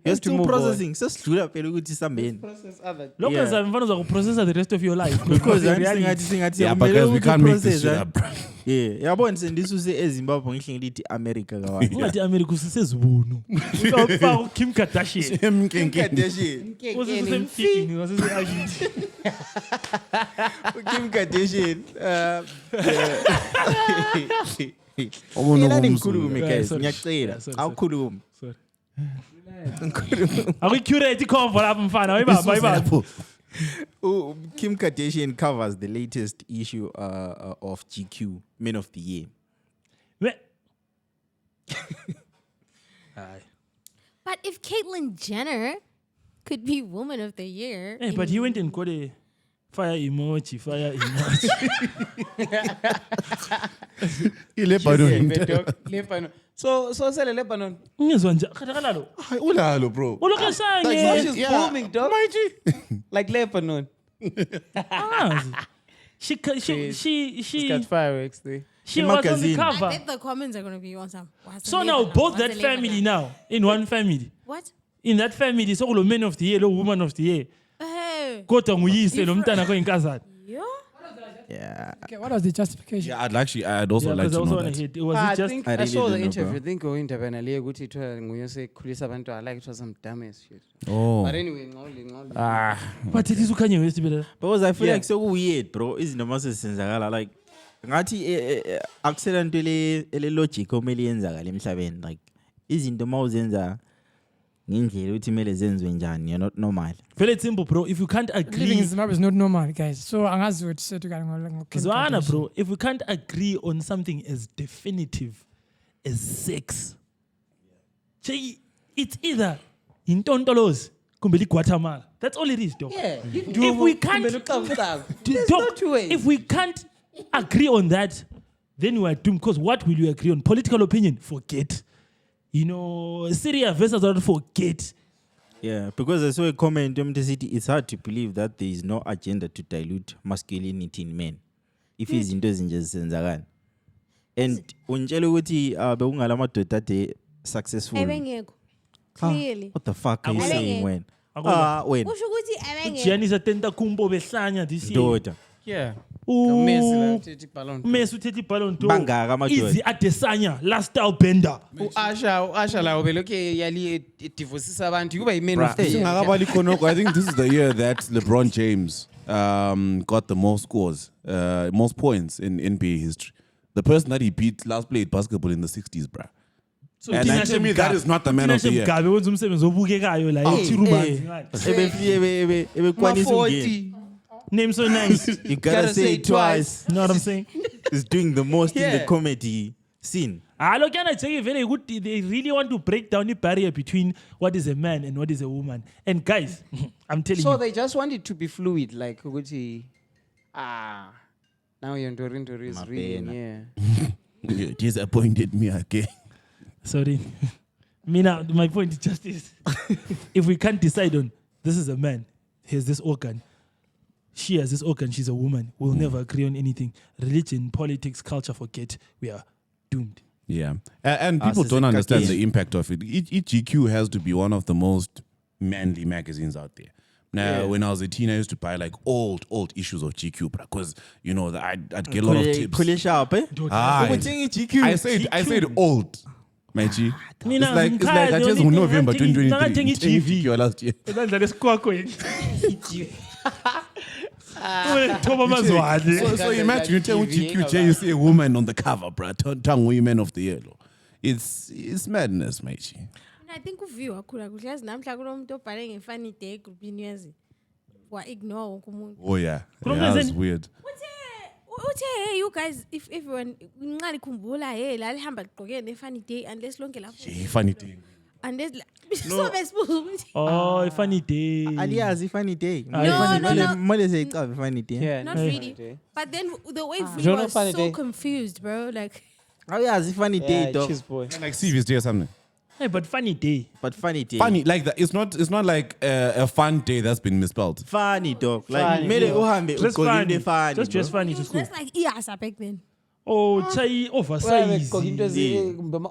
Speaker 2: You're still processing. So slow up ukuthi sambeni.
Speaker 3: Lokho zamfana process the rest of your life
Speaker 2: because
Speaker 1: because we can't make this shit up, bro.
Speaker 2: Yeah, yabona sendisuse eZimbabwe ngihle ngithi America kawa.
Speaker 3: Ungathi America usisezibunu. Uqofa Kim Kardashian.
Speaker 2: Kim Kardashian. Kim Kardashian. Ngikhulume guys, ngiyacela. Awukhuluma.
Speaker 3: Sorry. Awucurate iconvo lapha mfana, ayibaba.
Speaker 2: Kim Kardashian covers the latest issue of GQ Men of the Year.
Speaker 7: But if Caitlyn Jenner could be Woman of the Year,
Speaker 3: but he went and got a Fire emoji.
Speaker 8: Lebanon. So sell Lebanon.
Speaker 3: Ngizwa nje khatalalo.
Speaker 1: Hayi ulalo bro.
Speaker 3: Uloka
Speaker 8: So
Speaker 3: sange.
Speaker 8: she's booming, dog. Like Lebanon.
Speaker 3: She
Speaker 8: She's got fireworks there.
Speaker 3: she was on the
Speaker 2: magazine.
Speaker 7: I
Speaker 3: cover.
Speaker 7: bet the comments are going to be on some.
Speaker 3: So now both that family now in one family.
Speaker 7: What?
Speaker 3: In that family so kulo man of the year, lo woman of the year.
Speaker 7: Hey.
Speaker 3: Kodwa nguyise lo mntana ko inkazana.
Speaker 7: Yo.
Speaker 2: Yeah.
Speaker 9: Okay, what was the justification?
Speaker 1: Yeah, I'd also like
Speaker 3: because
Speaker 1: to
Speaker 3: I was
Speaker 1: know
Speaker 3: on a
Speaker 1: that.
Speaker 3: hit. It was
Speaker 8: I
Speaker 3: it just
Speaker 8: think
Speaker 2: I
Speaker 8: I
Speaker 2: really
Speaker 8: saw the
Speaker 2: don't know,
Speaker 8: interview.
Speaker 2: bro.
Speaker 8: I think intervene le ukuthi ithiwa nguye sekhulisa abantu. I like it was some dumbass shit.
Speaker 1: Oh.
Speaker 8: But anyway, ngoli.
Speaker 3: but it is ukanye West better.
Speaker 2: Because I feel
Speaker 8: Yeah.
Speaker 2: like so weird, bro. Izinto mase senzakala like ngathi akusela into ele logic omele yenzakala emhlabeni like izinto mawuzenza ngendlela ukuthi kumele zenziwe njani, you're not normal.
Speaker 3: Very simple, bro. If you can't
Speaker 9: Living in
Speaker 3: agree,
Speaker 9: Zimbabwe is not normal, guys. So angazi ukuthi sethukana ngokho.
Speaker 3: Zwana, bro. If we can't agree on something as definitive as sex, it's either in Tontolos, kumbe Guatemala. That's all it is, dog.
Speaker 8: Yeah.
Speaker 3: If we can't, if we can't agree on that, then we are doomed. Because what will you agree on? Political opinion? Forget. You know, Syria versus not forget.
Speaker 2: Yeah, because I saw a comment in the city, it's hard to believe that there is no agenda to dilute masculinity in men. If he's into nje zenzakala. And unjelo ukuthi bekungala madoda ade successful.
Speaker 7: Ebengekho. Clearly.
Speaker 2: What the fuck are you
Speaker 7: Abengekho.
Speaker 2: saying when?
Speaker 3: Akona.
Speaker 2: When?
Speaker 7: Usho ukuthi ebengekho.
Speaker 3: Giannis atenta kumbo behlanya this year.
Speaker 2: Daughter.
Speaker 8: Yeah.
Speaker 3: Messi
Speaker 8: Messi
Speaker 3: uthethe iballon d'Or.
Speaker 2: Bangaka amadoda.
Speaker 3: Easy Adesanya, last style bender.
Speaker 8: Usher lawo belokhe yali divorce abantu kuba yiman of the year.
Speaker 1: Singakabali khonoko, I think this is the year that LeBron James got the most scores, most points in NBA history. The person that he beat last played basketball in the 60s, bruh.
Speaker 3: So
Speaker 1: And
Speaker 3: Tina
Speaker 1: to me, that is not the man of the year.
Speaker 3: Mgabe wenza umsebenzi obukekayo la eThirubanzi ngani.
Speaker 2: Ebekwanisa ungena.
Speaker 8: Maforty.
Speaker 3: Name so nice.
Speaker 2: You gotta say it twice.
Speaker 3: You know what I'm saying?
Speaker 2: He's doing the most in the
Speaker 8: Yeah.
Speaker 2: comedy scene.
Speaker 3: Look, can I tell you very good? They really want to break down the barrier between what is a man and what is a woman. And guys, I'm telling
Speaker 8: So
Speaker 3: you.
Speaker 8: they just want it to be fluid, like ukuthi now you're Ntori is reading, yeah.
Speaker 1: You disappointed me again.
Speaker 3: Sorry. Mina, my point is just this. If we can't decide on this is a man, he has this organ, she has this organ, she's a woman, we'll never agree on anything. Religion, politics, culture, forget, we are doomed.
Speaker 1: Yeah. And people don't understand the impact of it. GQ has to be one of the most manly magazines out there. Now, when I was a teen, I used to buy like old issues of GQ, because you know I'd get a lot of tips.
Speaker 2: Kule sharp, eh?
Speaker 1: I said old. My G.
Speaker 3: Mina,
Speaker 1: It's like I just in November 2023.
Speaker 3: TV
Speaker 1: last year. So imagine you tell GQ, you see a woman on the cover, bruh. Tongue women of the year. It's madness, my G.
Speaker 7: I think uviwa wakhula kuhle yazi namhla kunomuntu obhale ngefunny day groupini yazi wa ignore wonke umuntu.
Speaker 1: Oh yeah. That was weird.
Speaker 7: Uthe hey you guys if everyone nqali khumbula hey la lihamba ligqoke nefunny day unless lonke lapho.
Speaker 1: Funny thing.
Speaker 7: Unless so besibuza ukuthi
Speaker 3: Oh, a funny day.
Speaker 2: Aliyazi funny day.
Speaker 7: No.
Speaker 2: Mole say it's a funny day.
Speaker 8: Yeah.
Speaker 7: not really. But then the way we
Speaker 8: Don't know
Speaker 7: were
Speaker 8: funny
Speaker 7: so
Speaker 8: day.
Speaker 7: confused, bro. Like
Speaker 2: Aliyazi funny day,
Speaker 8: Yeah,
Speaker 2: dog.
Speaker 8: cheese boy.
Speaker 1: Like CV's day or something.
Speaker 3: Hey, but funny day.
Speaker 2: But funny day.
Speaker 1: Funny, like that. It's not like a fun day that's been misspelled.
Speaker 2: Funny, dog. Like
Speaker 8: Funny,
Speaker 2: mele
Speaker 8: yeah.
Speaker 2: uhambe
Speaker 3: Just
Speaker 2: ugqoke
Speaker 3: funny.
Speaker 2: into funny.
Speaker 3: Just dress
Speaker 2: bro.
Speaker 3: funny
Speaker 7: it
Speaker 3: to
Speaker 7: was
Speaker 3: school.
Speaker 7: just like Iasa back then.
Speaker 3: Oh, chai oversize.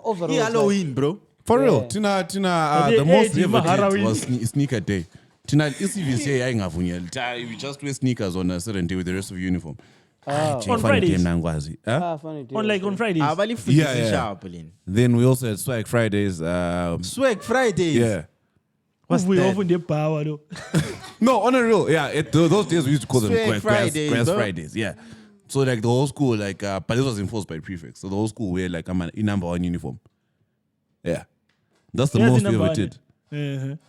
Speaker 8: Overall.
Speaker 2: Halloween, bro.
Speaker 1: For real,
Speaker 8: Yeah.
Speaker 1: Tina,
Speaker 3: But
Speaker 1: the most
Speaker 3: the
Speaker 1: we ever did
Speaker 3: Halloween.
Speaker 1: was sneaker day. Tina, CV's day, I ain't we just wear sneakers on a certain day with the rest of the uniform.
Speaker 3: On Fridays.
Speaker 8: Funny day.
Speaker 3: On Fridays.
Speaker 2: Abali
Speaker 1: Yeah,
Speaker 2: futhi
Speaker 1: yeah.
Speaker 2: sharp lini.
Speaker 1: Then we also had Swag Fridays.
Speaker 2: Swag Fridays.
Speaker 1: Yeah.
Speaker 2: What's
Speaker 3: we
Speaker 2: that?
Speaker 3: often the power though.
Speaker 1: No, on a real, yeah. Those days we used to call them
Speaker 2: Swag Fridays,
Speaker 1: grass
Speaker 2: bro.
Speaker 1: Fridays. Yeah. So like the whole school, like, but this was enforced by prefects. So the whole school wear like a number one uniform. Yeah, that's the
Speaker 3: Here's
Speaker 1: most
Speaker 3: the
Speaker 1: we
Speaker 3: number
Speaker 1: ever
Speaker 3: one.
Speaker 1: did.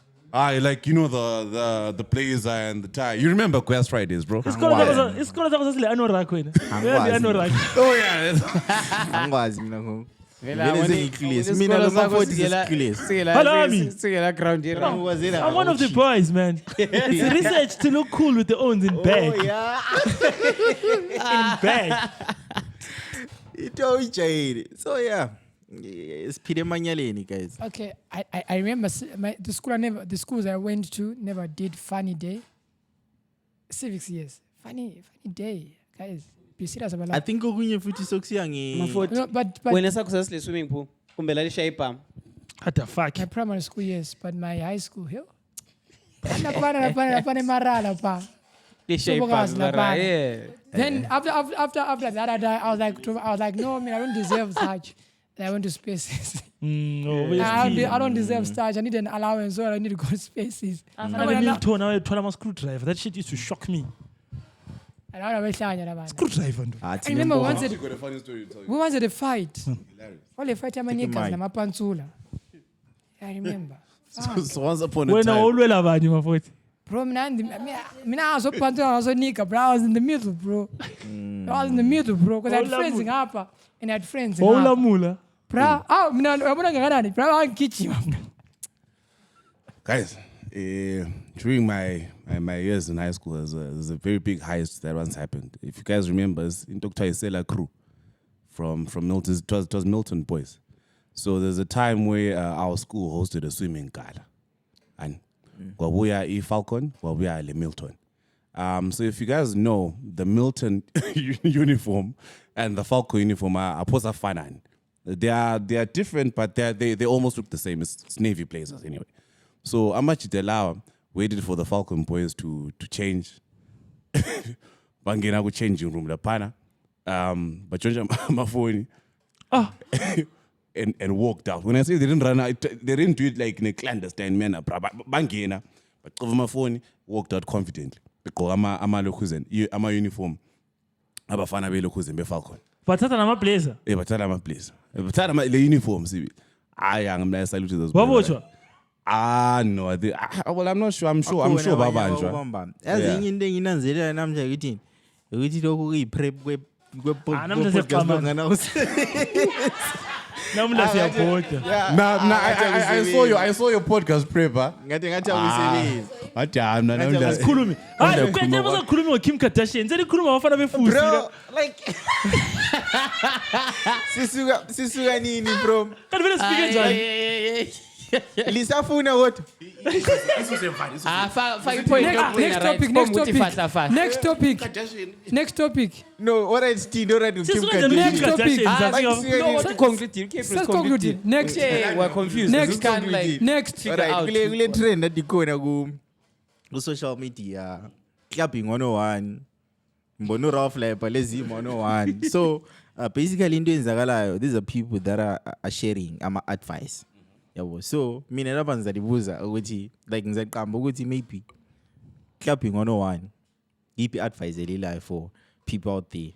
Speaker 1: Like you know the blazer and the tie. You remember Grass Fridays, bro?
Speaker 3: Isikolo zakho sasile anorak wena. Where the anorak?
Speaker 1: Oh yeah.
Speaker 2: Angwazi mina ngo. Vele sengiclase. Mina lo Maforty sesiclase.
Speaker 3: I'm one of the boys, man. It's research to look cool with the owns in bag.
Speaker 2: Oh yeah.
Speaker 3: In bag.
Speaker 2: Ito ijayile. So yeah. Siphile emanyaleni guys.
Speaker 9: Okay, I remember the schools I went to never did funny day. Civics, yes. Funny day, guys. Be serious about that.
Speaker 2: I think okunye futhi sokusiya
Speaker 8: Maforty.
Speaker 9: No, but
Speaker 8: Wena sakho sasile swimming pool. Kumbe lalisha ipam.
Speaker 3: What the fuck?
Speaker 9: my primary school, yes, but my high school, hell. Napane marala pa.
Speaker 8: Lisha
Speaker 9: Sobokazi
Speaker 8: ipam.
Speaker 9: lapha.
Speaker 8: Yeah.
Speaker 9: Then after that, I was like, no, man, I don't deserve such. Then I went to spaces. I don't deserve such. I need an allowance, so I need to go to spaces.
Speaker 3: I told a screwdriver. That shit used to shock me.
Speaker 9: I don't know.
Speaker 3: Screwdriver.
Speaker 9: I remember once
Speaker 1: You got a funny story to tell you.
Speaker 9: we wanted a fight.
Speaker 1: Hilarious.
Speaker 9: All the fight amanekas namapantsula. I remember.
Speaker 1: So once upon a
Speaker 3: When I
Speaker 1: time.
Speaker 3: always love you, Maforty.
Speaker 9: Bro, I was so pantsula, I was so nika, bro. I was in the middle, bro. I was in the middle, bro, because I had friends in Hapa and I had friends in
Speaker 3: Ola
Speaker 9: Hapa.
Speaker 3: mula.
Speaker 9: Bro, bro, I'm kitchen.
Speaker 1: Guys, during my years in high school, there's a very big heist that once happened. If you guys remember, it's in Dr. Isela crew from Milton. It was Milton boys. So there's a time where our school hosted a swimming gala. And we are Falcon, we are Milton. So if you guys know, the Milton uniform and the Falcon uniform are posa fanan. They are different, but they almost look the same. It's navy blazers anyway. So Amachitela waited for the Falcon boys to change. Bangena go changing room, the pana. But Jonja Maforty and walked out. When I say they didn't run out, they didn't do it like in a clandestine manner. Bangena, but Maforty walked out confidently because I'm a uniform. Abafana be lokhuzen be Falcon.
Speaker 3: Batata nama blazer.
Speaker 1: Batata ama blazer. Batata le uniform sibi. I'm salute those.
Speaker 3: Wabotshwa.
Speaker 1: No, well, I'm not sure. I'm sure babanjwa.
Speaker 2: Ezinye into enginanzelela namhla ukuthi lokhu kuyiprep
Speaker 3: Namla siyabhoda.
Speaker 1: I saw your podcast prepper.
Speaker 2: ngathi akusebenzi.
Speaker 1: Madam,
Speaker 3: Sikhulumi. Hayi, ukwenza basakhuluma ngoKim Kardashian. Senikhuluma abafana befusi.
Speaker 2: Bro, like sisuka nini bro?
Speaker 3: Kanti vele sifike njani?
Speaker 2: Lisafuna what?
Speaker 9: Next topic.
Speaker 2: No, all right, Steve, all right, Kim
Speaker 3: Next
Speaker 2: Kardashian.
Speaker 9: topic. Next.
Speaker 8: We're confused.
Speaker 9: Next.
Speaker 8: Next.
Speaker 2: All right, kule trend that ikhona ku social media. Clubbing 101. Mbono Ralph Lepa Zim 101. So basically into enzakalayo, these are people that are sharing advice. So mina lapha ngizalibuza ukuthi like ngizaqamba ukuthi maybe Clubbing 101 yipi advice elilayo for people out there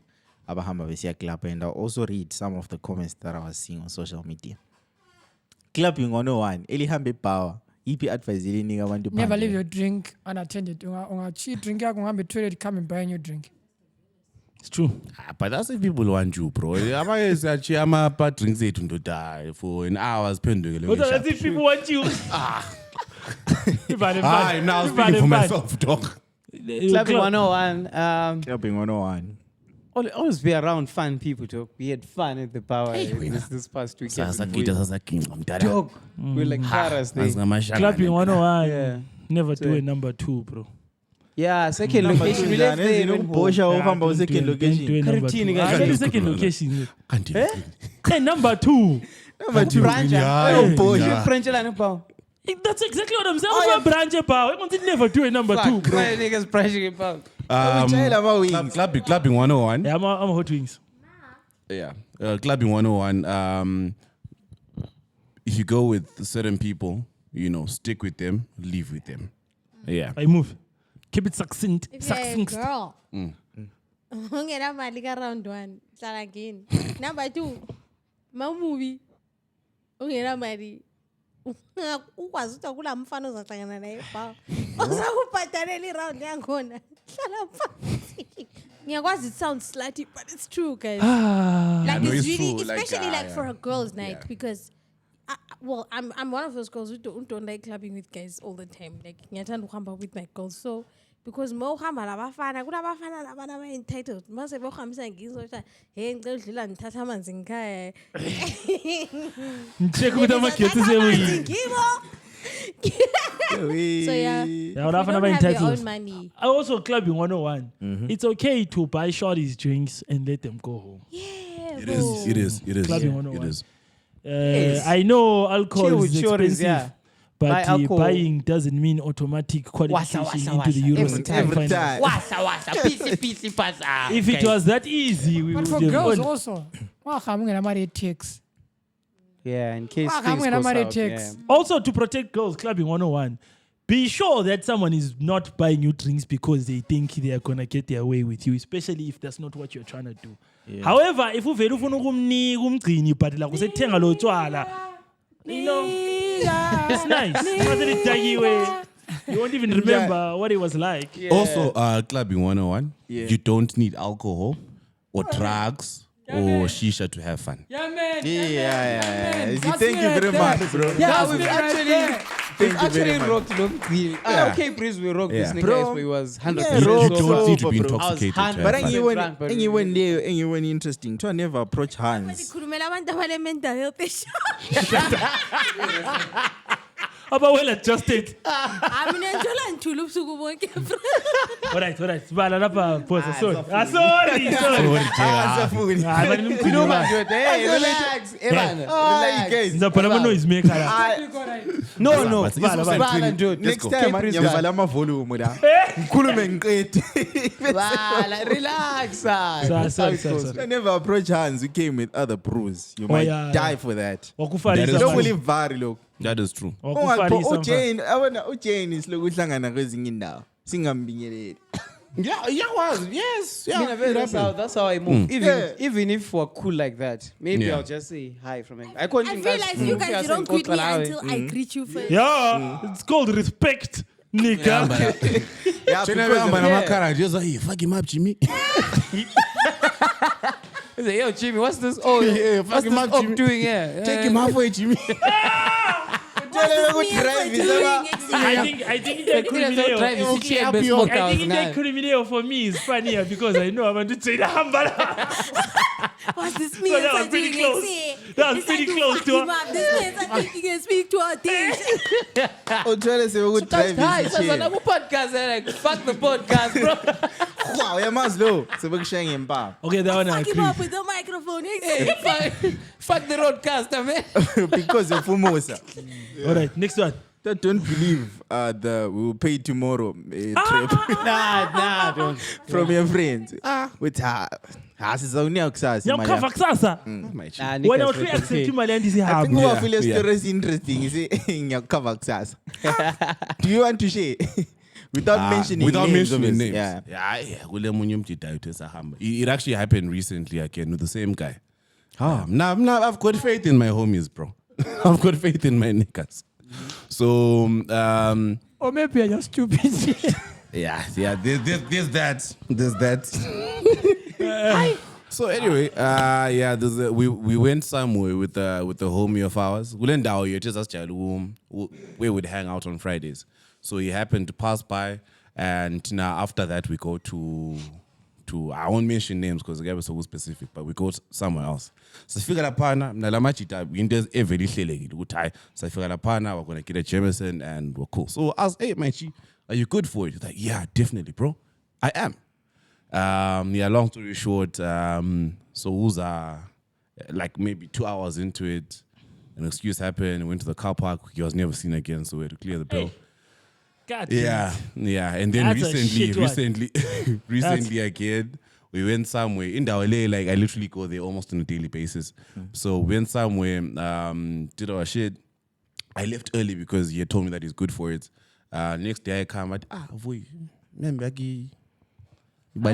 Speaker 2: abahamba besiya club, and I'll also read some of the comments that I was seeing on social media. Clubbing 101 elihambe power yipi advice elinika abantu
Speaker 9: Never leave your drink unattended. Ungachi drink yakho uhambe toilet, come and buy a new drink.
Speaker 3: It's true.
Speaker 1: But that's if people want you, bro. I'm drinks to die for an hour.
Speaker 3: But that's if people want you.
Speaker 1: Hi, now speaking for myself, dog.
Speaker 8: Clubbing 101.
Speaker 2: Clubbing 101.
Speaker 8: Always be around fun people, talk. We had fun at the power this past weekend. Dog. We're like Paras there.
Speaker 3: Clubbing 101.
Speaker 8: Yeah.
Speaker 3: Never do a number 2, bro.
Speaker 8: Yeah, second location. We left there.
Speaker 2: Second location.
Speaker 3: Second location. Hey, number 2.
Speaker 2: Number 2.
Speaker 3: That's exactly what I'm saying. I'm a branch about. I never do a number 2, bro.
Speaker 8: Niggas branching about.
Speaker 1: Clubbing 101.
Speaker 3: Yeah, I'm Hot Wings.
Speaker 1: Yeah. Clubbing 101. If you go with certain people, stick with them, live with them. Yeah.
Speaker 3: I move. Keep it succinct.
Speaker 7: If you're a girl, ungena mali ka round 1, hlala again. Number 2, movie. Ungena mali. Ukwazi ukuthi kula mfana ozahlangana naye ba. Uzakubhadalela iround yakhona. Hlala phansi. it sounds slutty, but it's true, guys.
Speaker 1: no,
Speaker 7: it's
Speaker 1: it's
Speaker 7: really,
Speaker 1: true,
Speaker 7: especially
Speaker 1: like,
Speaker 7: for a girls' night,
Speaker 1: yeah.
Speaker 7: because, I'm one of those girls who don't like clubbing with guys all the time. Like, ngiyathanda ukuhamba with my girls. So, because mawuhamba labafana, kunabafana labana entitled. Mase bohambisa ngizo hey ngicela udlula ngithatha amanzi ngikhaya.
Speaker 3: Check with amagetsi sewe.
Speaker 7: So yeah,
Speaker 3: Yeah,
Speaker 7: if you don't have your own money.
Speaker 3: I also clubbing 101. It's okay to buy shorties drinks and let them go home.
Speaker 7: Yeah,
Speaker 1: It is.
Speaker 3: Clubbing
Speaker 1: It
Speaker 3: 101.
Speaker 1: is.
Speaker 3: I know alcohol
Speaker 8: Chill
Speaker 3: is
Speaker 8: with shorties,
Speaker 3: expensive,
Speaker 8: yeah.
Speaker 3: but
Speaker 8: Buy alcohol.
Speaker 3: buying doesn't mean automatic qualification into the Euro
Speaker 2: Every time.
Speaker 8: Pisi pasa.
Speaker 3: If it was that easy, we
Speaker 9: But
Speaker 3: would
Speaker 9: for
Speaker 3: have
Speaker 9: girls
Speaker 3: won.
Speaker 9: also, wahamwe namari takes.
Speaker 8: Yeah, in case
Speaker 9: Fuck,
Speaker 8: things
Speaker 9: I'm gonna
Speaker 8: goes
Speaker 9: marry
Speaker 8: out,
Speaker 9: chicks.
Speaker 8: yeah.
Speaker 3: Also, to protect girls, clubbing 101, be sure that someone is not buying you drinks because they think they are going to get their way with you, especially if that's not what you're trying to do.
Speaker 2: Yeah.
Speaker 3: However, if you very Mgcini, but like say tenga lo tshwala, you know, it's nice. You won't even remember what it was like.
Speaker 8: Yeah.
Speaker 1: Also, clubbing 101,
Speaker 2: Yeah.
Speaker 1: you don't need alcohol or drugs or shisha to have fun.
Speaker 9: Yeah, man.
Speaker 2: Yeah.
Speaker 9: That's
Speaker 2: Thank you
Speaker 9: me
Speaker 2: very
Speaker 9: right
Speaker 2: much,
Speaker 9: there.
Speaker 2: bro.
Speaker 8: Yeah,
Speaker 9: That's
Speaker 8: we've
Speaker 9: me right there.
Speaker 8: actually rocked Mgcini.
Speaker 1: Yeah.
Speaker 8: Okay, Breeze, we rocked this
Speaker 1: Yeah.
Speaker 8: nigga
Speaker 2: Bro.
Speaker 8: but he was 100%
Speaker 2: Yeah,
Speaker 1: You
Speaker 2: rock,
Speaker 8: sober.
Speaker 1: don't need to be
Speaker 2: bro.
Speaker 1: intoxicated to
Speaker 8: I was
Speaker 1: have
Speaker 2: But
Speaker 1: fun.
Speaker 2: anyone interesting. To never approach hands.
Speaker 7: Khulumela abantu abale mental health issue.
Speaker 3: But well adjusted.
Speaker 7: Mina ngithola ngithula ubusuku bonke.
Speaker 3: Alright. Bala lapha pause. Sorry.
Speaker 8: You know, man, dude, hey, relax. Relax.
Speaker 2: guys.
Speaker 3: Ngizabhala ama noise maker la.
Speaker 8: No.
Speaker 1: But it's also
Speaker 8: Bala,
Speaker 1: clean.
Speaker 8: dude.
Speaker 2: Next time, ngiyavala ama-volume la. Ngikhulume ngiqede.
Speaker 8: Bala, relax.
Speaker 3: Sorry.
Speaker 2: To never approach hands. You came with other brews. You might die for that.
Speaker 3: Wakufarisa
Speaker 2: Don't
Speaker 3: manje.
Speaker 2: believe vari look.
Speaker 1: That is true.
Speaker 3: Wakufarisa manje.
Speaker 2: uJane isiloku uhlangana kwezinye indawo. Singambingeleli.
Speaker 1: Yes.
Speaker 8: Yeah, that's how I move. Even if we're cool like that, maybe
Speaker 1: Yeah.
Speaker 8: I'll just say hi from him.
Speaker 7: I realize you guys don't greet me until I greet you first.
Speaker 3: Yeah, it's called respect, nigga.
Speaker 2: Yeah, because
Speaker 1: Hey, fuck him up, Jimmy.
Speaker 8: I say, yo, Jimmy, what's this? Oh,
Speaker 1: Yeah,
Speaker 8: what's
Speaker 1: fuck
Speaker 8: this
Speaker 1: him up,
Speaker 8: op
Speaker 1: Jimmy.
Speaker 8: doing here?
Speaker 1: Take him halfway, Jimmy.
Speaker 3: I think that criminal for me is funnier because I know I'm going to say the hambala.
Speaker 7: What's this me?
Speaker 3: So that was pretty close. That was pretty close to her.
Speaker 7: This means I think you can speak to our things.
Speaker 2: uthwele sebekudrive
Speaker 8: Hi,
Speaker 2: isichair.
Speaker 8: that's a podcast. Like, fuck the podcast, bro.
Speaker 2: Wow, uyamazi lo sebekushiya ngempama.
Speaker 3: Okay, that one I
Speaker 7: Fuck him
Speaker 3: agree.
Speaker 7: up with the microphone.
Speaker 8: Hey, fuck the roadcaster, man.
Speaker 2: Because of Fumosa.
Speaker 3: All right, next one.
Speaker 2: Don't believe we will pay tomorrow trip
Speaker 8: Nah, don't.
Speaker 2: from your friends. With her. Sizawunia kusasa.
Speaker 3: Ngiyakukhava kusasa.
Speaker 8: Nah,
Speaker 3: Wena
Speaker 8: niggas,
Speaker 3: uthi
Speaker 8: but
Speaker 3: accept
Speaker 8: okay.
Speaker 3: imali
Speaker 2: I think
Speaker 3: yandisihamba.
Speaker 2: wafile story is interesting. You say ngiyakukhava kusasa. Do you want to share? Without mentioning names. Obviously. Yeah.
Speaker 1: Kule munye umjida uthi esahamba. It actually happened recently again with the same guy. Now I've got faith in my homies, bro. I've got faith in my niggas. So
Speaker 9: Or maybe you're just stupid.
Speaker 1: yeah. There's that. So anyway, we went somewhere with the homie of ours. Ulendawo yethu esasijayele we would hang out on Fridays. So he happened to pass by, and now after that we go to I won't mention names because the guy was so specific, but we go somewhere else. So sifika laphana nalamajita into eveli hlelekile ukuthi hayi sifika laphana we're going to get a Jameson and we're cool. So I was, hey man, are you good for it? He's like, yeah, definitely, bro. I am. Long story short, so Uza, like maybe 2 hours into it, an excuse happened, went to the car park, he was never seen again, so we had to clear the bill.
Speaker 3: God
Speaker 1: Yeah. And then
Speaker 3: That's a shit one.
Speaker 1: recently again, we went somewhere in Dawale, like I literally go there almost on a daily basis. So we went somewhere, did our shit. I left early because he had told me that he's good for it. Next day I come at Vuyi, remember you know.
Speaker 8: So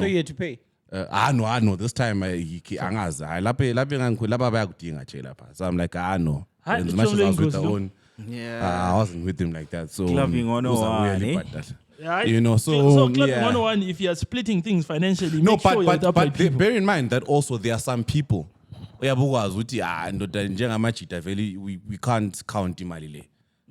Speaker 8: you had to pay.
Speaker 1: I know. This time angazi. Lapha bayakudinga nje lapha. So I'm like, no.
Speaker 3: Hi,
Speaker 1: As much as I was with
Speaker 3: Tumelo
Speaker 1: the own,
Speaker 2: Yeah.
Speaker 1: I wasn't with him like that. So
Speaker 2: Clubbing 101,
Speaker 1: really
Speaker 2: eh?
Speaker 1: bad that.
Speaker 3: Yeah,
Speaker 1: You know,
Speaker 3: so club 101, if you're splitting things financially,
Speaker 1: no,
Speaker 3: make sure
Speaker 1: but bear in mind that also there are some people. We can't count imali le.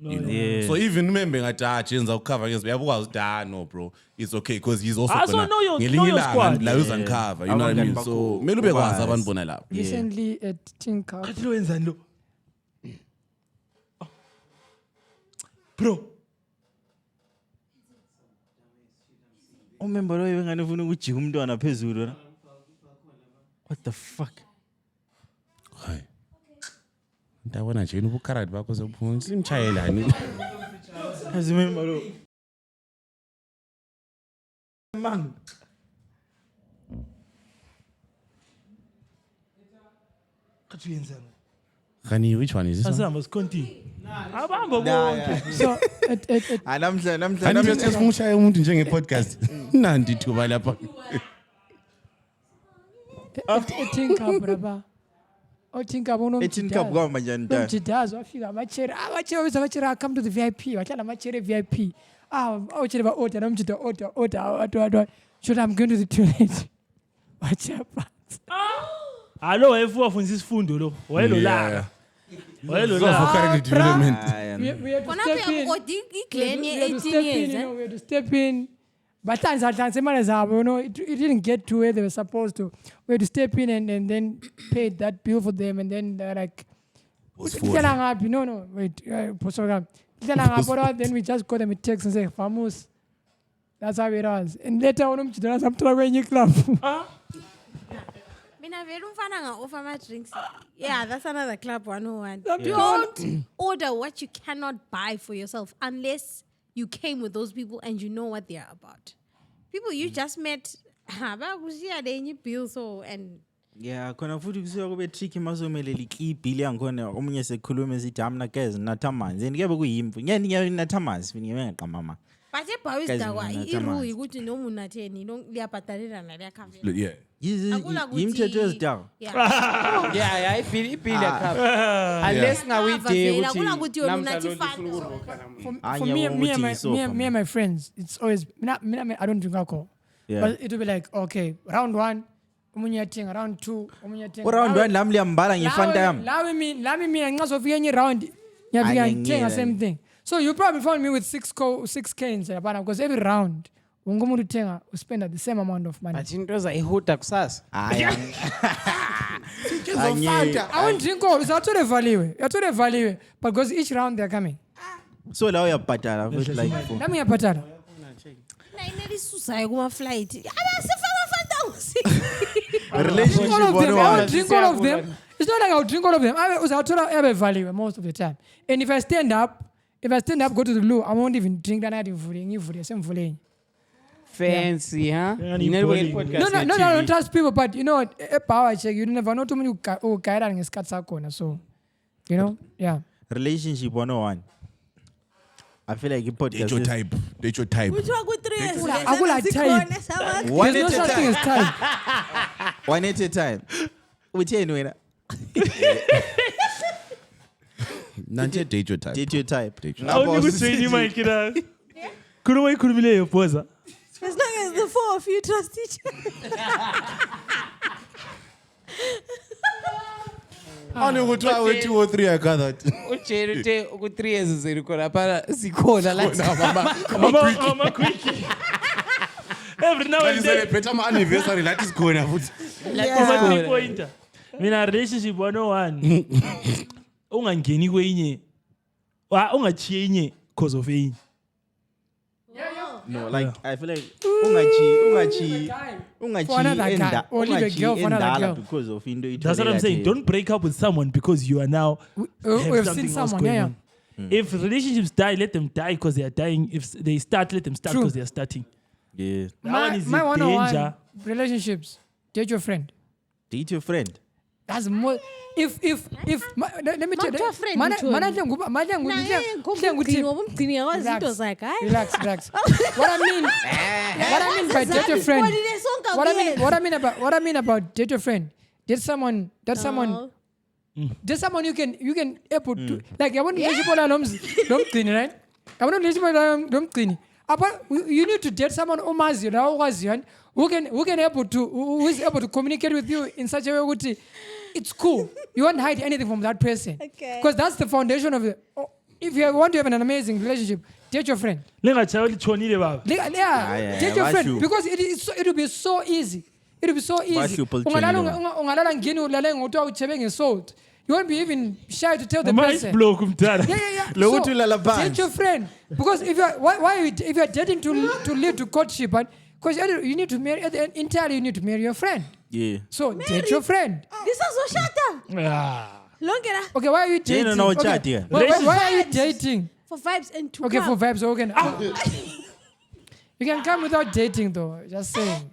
Speaker 1: You know?
Speaker 2: Yeah.
Speaker 1: So even remember that chenza cover against no bro, it's okay because he's also
Speaker 3: Also know your squad.
Speaker 1: La use cover, you know what I mean? So melube kwazi abantu bona lapho.
Speaker 9: Recently at Team Cup.
Speaker 3: Bro.
Speaker 2: Remember lo ngane ufuna ukujika umntwana phezulu na? What the fuck?
Speaker 1: Hayi. Ndabona nje ubukharati bakho sophuma simchayelani.
Speaker 2: Remember lo. Man.
Speaker 1: Khani, which one is this?
Speaker 3: Asamba continue. Abamba bonke.
Speaker 9: So at
Speaker 2: Namhla
Speaker 1: Esifungishaya umuntu njenge podcast. Nandi thuba lapha.
Speaker 9: Team Cup braba. Team Cup
Speaker 2: Team Cup kwamba njani ta?
Speaker 9: Mjidazo wafika amachere come to the VIP wahlala amachere VIP awuchere ba order nomjida order should I'm going to the toilet watch up
Speaker 3: Hello wayefufundisa isifundo lo wayelo la
Speaker 1: For character development.
Speaker 9: we had to
Speaker 7: Kona
Speaker 9: step in
Speaker 7: iglen ye 18 years.
Speaker 9: we had to step in but semana zabo it didn't get to where they were supposed to. We had to step in and then pay that bill for them and then they're like no wait then we just got them a text and say famous. That's how it was. And later on I'm trying to club.
Speaker 7: Mina vele umfana nga offer my drinks. Yeah, that's another club 101.
Speaker 9: Yeah.
Speaker 7: Don't order what you cannot buy for yourself unless you came with those people and you know what they are about. People you just met, bakushia denye bill so and
Speaker 2: yeah, khona futhi kusiya kube tricky masomeleli ibill yangikhona omunye sekhuluma esithi amna guys nathamanzi and kube kuyimvu ngeke nathamanzi ngeke ngaqamama.
Speaker 7: but ebhawi sidakwa irule ukuthi noma unatheni liyabhadalelana liyakhava.
Speaker 1: Yeah.
Speaker 2: Yimthetho ezidakwa.
Speaker 8: Yeah, ibill yakho. Unless now we day
Speaker 7: ukuthi
Speaker 9: For me and my friends, it's always I don't drink alcohol.
Speaker 2: Yeah.
Speaker 9: But it will be like, okay, round 1, round 2,
Speaker 2: Round 1 lami liyambala ngifanta yami.
Speaker 9: Lami mina nxa sofika enye round ngiyafika ngithenga same thing. So you probably found me with 6 cans because every round wonke umuntu uthenga spend the same amount of money.
Speaker 8: But into zayihuda kusasa.
Speaker 9: I won't drink all. So I valiwe. But because each round they're coming.
Speaker 2: So la uyabhadala futhi like for.
Speaker 9: Lami ngiyabhadala.
Speaker 7: Na inelisusayo kuma flight. Abasifaka fanta
Speaker 2: Relationship
Speaker 9: I won't drink all of them.
Speaker 8: One.
Speaker 9: It's not like I'll drink all of them. I value most of the time. And if I stand up, go to the loo, I won't even drink that night in Vuyi. Same Vuyi.
Speaker 8: Fancy, huh?
Speaker 3: Yeah,
Speaker 8: You never get podcast.
Speaker 9: No, don't trust people. But you know what? A power check. You never know too many who guide and scat sakona. So, you know, yeah.
Speaker 2: Relationship 101. I feel like podcast.
Speaker 1: Date your type.
Speaker 7: Which one good 3 years?
Speaker 9: I will like type.
Speaker 2: One
Speaker 9: There's
Speaker 2: at
Speaker 9: no
Speaker 2: a
Speaker 9: such thing as
Speaker 2: time.
Speaker 9: type.
Speaker 2: One at a time. Which anyway.
Speaker 1: Nanje date your type.
Speaker 2: Date your type.
Speaker 3: Awuni kutrain imaikira. Kuno wayikhulumile yopoza.
Speaker 7: As long as the 4 of you trust each other.
Speaker 1: Only kuthiwa 2 or 3 I gathered.
Speaker 8: Uchere ku 3 years zirikona para sikhona la.
Speaker 3: Mama quickie. Every now and then.
Speaker 1: Celebrate ama anniversary that is going futhi.
Speaker 3: Over 3 pointer. Mina relationship 101. Ungangeni kwenye. Ungachiye inye cause of enye.
Speaker 2: No, like I feel like ungachi enda because of indo.
Speaker 3: That's what I'm saying. Don't break up with someone because you are now
Speaker 9: We've seen someone, yeah.
Speaker 3: If relationships die, let them die because they are dying. If they start, let them start because they are starting.
Speaker 2: Yeah.
Speaker 3: That one is
Speaker 9: My
Speaker 3: the
Speaker 9: 101
Speaker 3: danger.
Speaker 9: relationships. Date your friend.
Speaker 2: Date your friend.
Speaker 9: That's more. Let me tell
Speaker 7: Not your friend,
Speaker 9: Relax. What I mean by date your friend. What I mean about date your friend. Date someone you can able to like. I want relationship right. I want relationship You need to date someone who is able to communicate with you in such a way that it's cool. You won't hide anything from that person.
Speaker 7: Okay.
Speaker 9: Because that's the foundation of it. If you want to have an amazing relationship, date your friend. Date your friend because it will be so easy. It will be so easy. You won't be even shy to tell the person. So, date your friend. Because if you're dating to lead to courtship, because you need to marry, entirely you need to marry your friend.
Speaker 2: Yeah.
Speaker 9: So date your friend.
Speaker 7: This is so shata.
Speaker 9: Okay, why are you dating? Okay. Why are you dating?
Speaker 7: For vibes and to
Speaker 9: Okay,
Speaker 7: come.
Speaker 9: for vibes. Okay. You can come without dating though. Just saying.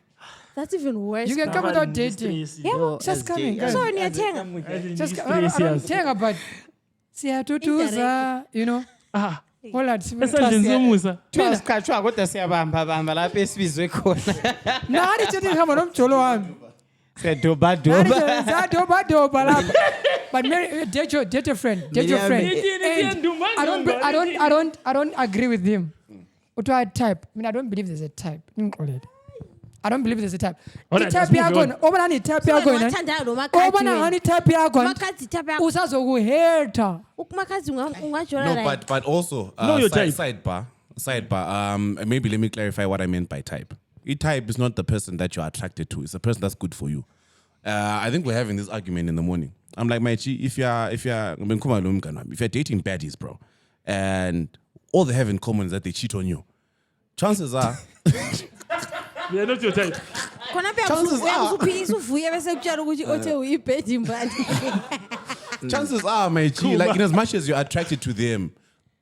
Speaker 7: That's even worse.
Speaker 9: You can come without dating.
Speaker 7: Yeah,
Speaker 9: just coming.
Speaker 7: so when you're tenga.
Speaker 9: Just tenga, but siyatutuza, you know. Hold on.
Speaker 8: Kodwa siyabamba lapha esibizwe khona.
Speaker 9: Nani chatting hamba nomjolo wami.
Speaker 8: Doba.
Speaker 9: But date your friend. Date your friend. And I don't agree with him. What type? I mean, I don't believe there's a type. I don't believe there's a type. The type yakho, obana ni type yakho ina. Obana hani type yakho. Usazokuheta.
Speaker 1: No, but also sidebar. Maybe let me clarify what I meant by type. A type is not the person that you're attracted to. It's the person that's good for you. I think we're having this argument in the morning. I'm like, Maichi, if you're dating baddies, bro, and all they have in common is that they cheat on you, chances are
Speaker 3: they're not your type.
Speaker 1: Chances are, Maichi, like in as much as you're attracted to them,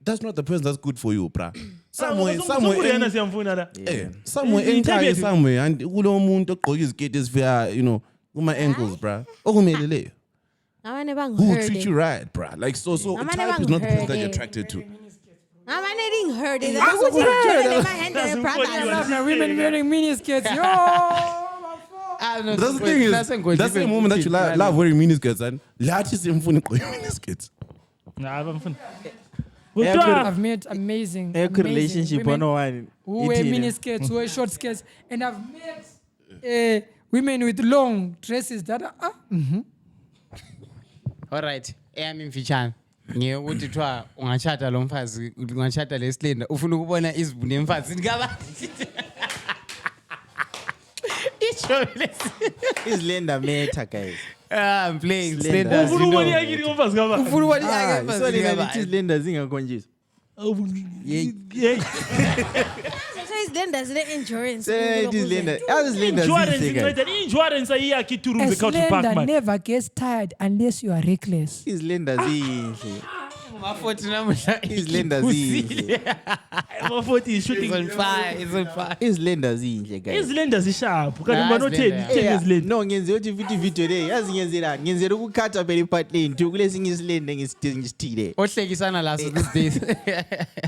Speaker 1: that's not the person that's good for you, bruh. Somewhere, and ulo muntu ogqoka iziketi ezifika, you know, kuma ankles, bruh. Okumelele. Who will treat you right, bruh? Like so type is not the person that you're attracted to.
Speaker 7: I'm getting hurt.
Speaker 9: Women wearing miniskirts.
Speaker 1: That's the thing is, that's the moment that you love wearing miniskirts and miniskirts.
Speaker 9: I've met amazing
Speaker 2: relationship
Speaker 9: women who wear miniskirts, who wear short skirts, and I've met women with long dresses that are.
Speaker 8: All right. Mfitshane. Ngiyekuthi thwa ungachata lo mfazi, ungachata lesilenda, ufuna ukubona izibune emfazini kabanzi.
Speaker 2: Islender matter, guys.
Speaker 8: I'm playing slender.
Speaker 2: So Islender zingakhonjiswa.
Speaker 7: Islanders the insurance.
Speaker 3: Insurance
Speaker 9: Islander never gets tired unless you are reckless.
Speaker 2: Islender zinhle.
Speaker 8: Maforty namuhla
Speaker 2: Islender zinhle.
Speaker 3: Maforty is shooting.
Speaker 8: It's on fire.
Speaker 2: Islender zinhle, guys.
Speaker 3: Islender zisharp. Kanti banotheni Islender.
Speaker 2: No, ngenzela ukuthi video le yazi ngenzela ukukhatha phela part lane to kulesinye Islender ngisithile.
Speaker 8: Ohlekisana laso these days.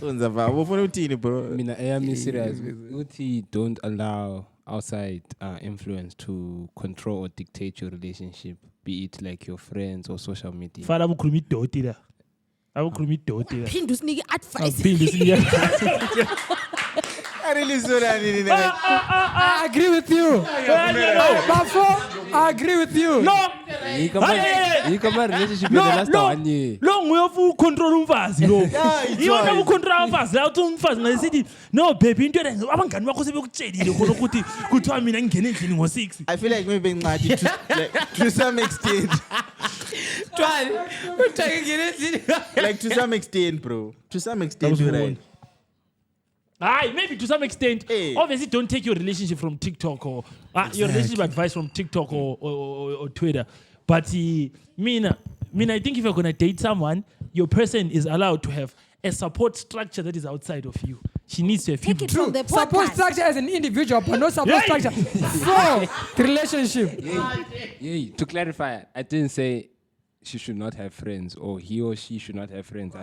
Speaker 2: Sonza va, ufuna uthini bro?
Speaker 10: Mina am serious. Uthi don't allow outside influence to control or dictate your relationship, be it like your friends or social media.
Speaker 3: Fala bukhuluma idoti la. Awukhuluma idoti la.
Speaker 7: Phinda usinike advice.
Speaker 2: I
Speaker 9: agree with you. I agree with you.
Speaker 3: No.
Speaker 10: You come relationship in the last 1 year.
Speaker 3: Lo nguyofu control umfazi lo. Yona ucontrol umfazi la uthi umfazi ngasithi no baby into le abangani bakho sebekutshelile khona ukuthi kuthiwa mina ngingene endlini ngo6.
Speaker 2: I feel like maybe ngathi to some extent. Like to some extent, bro. To some extent, you're right.
Speaker 3: Maybe to some extent. Hey. Obviously, don't take your relationship from TikTok or your relationship advice from TikTok or Twitter. But I think if you're gonna date someone, your person is allowed to have a support structure that is outside of you. She needs to have
Speaker 7: take it from the podcast.
Speaker 9: Support structure as an individual, but no support structure for the relationship.
Speaker 10: To clarify, I didn't say she should not have friends or he or she should not have friends,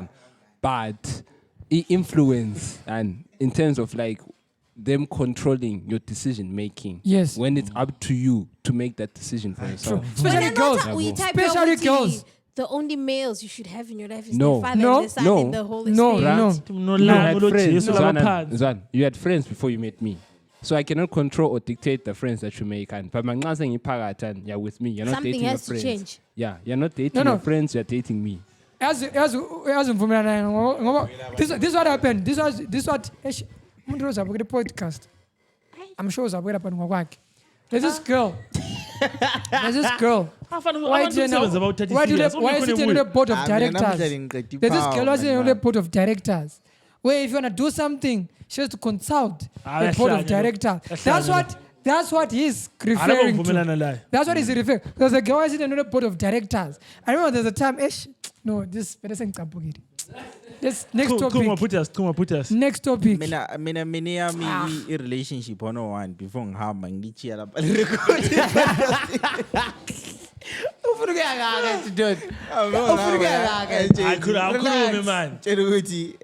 Speaker 10: but influence and in terms of like them controlling your decision making.
Speaker 9: Yes.
Speaker 10: When it's up to you to make that decision for yourself.
Speaker 9: Especially girls.
Speaker 7: the only males you should have in your life is
Speaker 10: No.
Speaker 7: the Father
Speaker 9: No.
Speaker 7: and the Son
Speaker 10: No.
Speaker 7: and the Holy
Speaker 9: No,
Speaker 7: Spirit.
Speaker 9: no.
Speaker 10: You had friends.
Speaker 3: Zwana.
Speaker 10: Zwan, you had friends before you met me. So I cannot control or dictate the friends that you make. But you're with me. You're not
Speaker 7: Something
Speaker 10: dating your
Speaker 7: has to
Speaker 10: friends.
Speaker 7: change.
Speaker 10: Yeah, you're not dating
Speaker 9: No.
Speaker 10: your friends. You're dating me.
Speaker 9: As umvumelana naye ngoba this what happened. This what umuntu ozabukela podcast. I'm sure uzabukela phansi ngokwakhe. There's this girl. Why is sitting on the board of directors? There's this girl who's sitting on the board of directors. Where if you want to do something, she has to consult the board of directors. That's what he's referring to. That's what he's referring. There's a girl sitting on the board of directors. I remember there's a time. This better say this next topic.
Speaker 3: Put us.
Speaker 9: Next topic.
Speaker 2: Mina relationship 101 before ngihamba ngichia lapha record.
Speaker 8: Ufuna kuyakaka dude.
Speaker 3: Akhulume man.
Speaker 2: Tshela ukuthi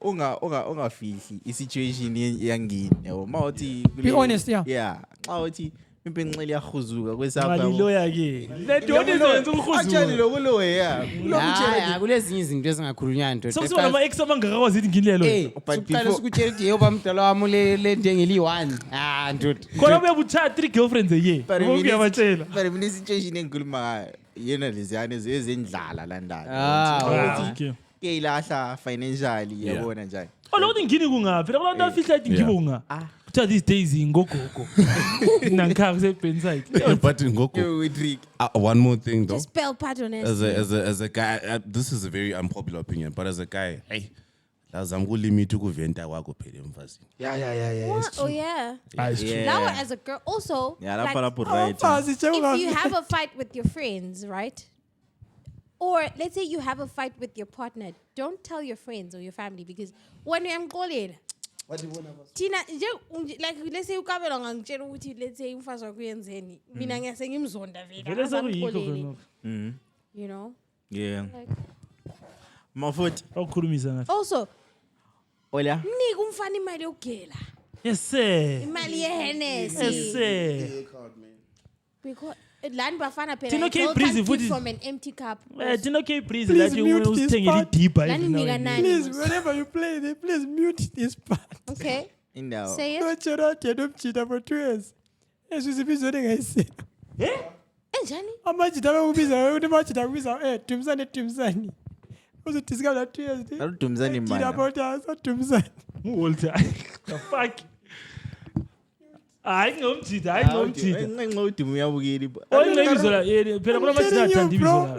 Speaker 2: ungafihli isituation yangini yabo mawuthi
Speaker 9: Be honest, yeah.
Speaker 2: Yeah, xa uthi impinxele yahuzuka kwesapha
Speaker 3: Ngaliloya ke. Le doni izenza ukhuzuka.
Speaker 2: Actually lokulo yeah.
Speaker 8: Yeah, kulezinye izinto ezingakhulunywa nto.
Speaker 3: Sokusiba nama ex abangakwazi ingilelo.
Speaker 8: Uqala sikuthela ukuthi yebo bamdala wami le ndengeli 1. Dude.
Speaker 3: Khona uyabucha 3 girlfriends a year. Ngokuyabatshela.
Speaker 2: But mina situation engikhuluma ngayo yena leziyane ezendlala landala.
Speaker 3: Okay.
Speaker 2: Ke ilahla financially yabona njani.
Speaker 3: Olokuthi ngini kungaphi? La kulanto afihla ethi ngibonga. Kuthiwa these days ngogogo. Nangikhaya kusebenside.
Speaker 1: But Ngoko, one more thing though.
Speaker 7: Just spell pardon
Speaker 1: As a guy, this is a very unpopular opinion, but as a guy, hey, lazama kulimit ukuventa kwakho phela emfazini.
Speaker 3: Yeah.
Speaker 7: Oh yeah.
Speaker 3: It's true.
Speaker 7: Now as a girl also
Speaker 2: Yeah,
Speaker 7: like,
Speaker 2: lapha right.
Speaker 7: if you have a fight with your friends, right? Or let's say you have a fight with your partner, don't tell your friends or your family because when you're calling, Tina, like let's say ukabela ngangitshela ukuthi let's say umfazi wakho uyenzeni mina ngiyase ngimzonda vela. You know?
Speaker 2: Yeah. Maforty.
Speaker 3: Awukhulumisa ngathi.
Speaker 7: Also,
Speaker 2: Ola.
Speaker 7: mnika umfana imali yokugela.
Speaker 3: Yes sir.
Speaker 7: Imali yeHennessy.
Speaker 3: Yes sir.
Speaker 7: Because land bafana phela.
Speaker 3: Tino Kbrizzy futhi
Speaker 7: from an empty cup.
Speaker 3: Tino Kbrizzy lathi usithengele deeper.
Speaker 9: Please, whenever you play, please mute this part.
Speaker 7: Okay.
Speaker 2: Indawo.
Speaker 7: Say it.
Speaker 9: Nomchita for 2 years. Esizibizwe ngayise.
Speaker 7: Enjani?
Speaker 9: Amachita bakubiza ukuthi machita kubiza Tumsani. Uzodiscover that 2 years.
Speaker 2: Tumsani
Speaker 9: Chita
Speaker 2: man.
Speaker 9: about us Tumsani.
Speaker 3: Walter. The fuck. Hayi ngomjida.
Speaker 2: Ngenxa udumo uyabukeli.
Speaker 3: Oyingebizola phela kuna machida athanda ibizola.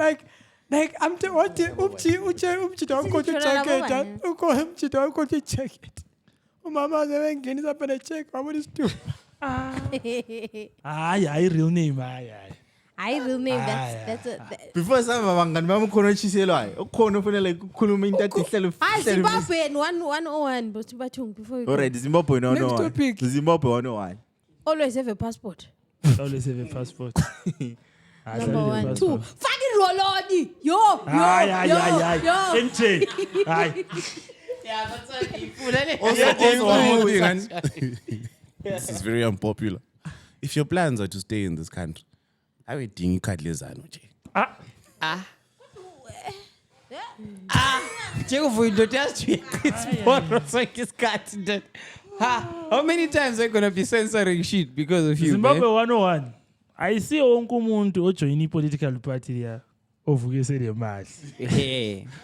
Speaker 9: Like I'm te what umchita wakho jacket. Uko umchita wakho jacket. Umama azengenisa pha ne check wabona isitu.
Speaker 3: Hayi real name hayi.
Speaker 7: I real name that's a
Speaker 2: Before sama bangani bami khona otshiselwayo. Okukhona ufanele ukukhuluma into ade ihlele.
Speaker 7: Zimbabwe 101 bathung before you go.
Speaker 2: Alright, Zimbabwe no.
Speaker 9: Next topic.
Speaker 2: Zimbabwe 101.
Speaker 7: Always have a passport.
Speaker 3: Always have a passport.
Speaker 7: Number 1, 2. Fucking Rolodi. Yo.
Speaker 3: MJ. Hayi.
Speaker 8: Yeah, that's okay.
Speaker 1: Also one more thing, this is very unpopular. If your plans are to stay in this country, awedinga ikhadi lezano nje.
Speaker 8: Njengovuyi ndoda yasiporo sonke isikhathi ndoda. How many times are you gonna be censoring shit because of you?
Speaker 3: Zimbabwe 101. Ayisi wonke umuntu ojoin i-political party ya ovukise le mali.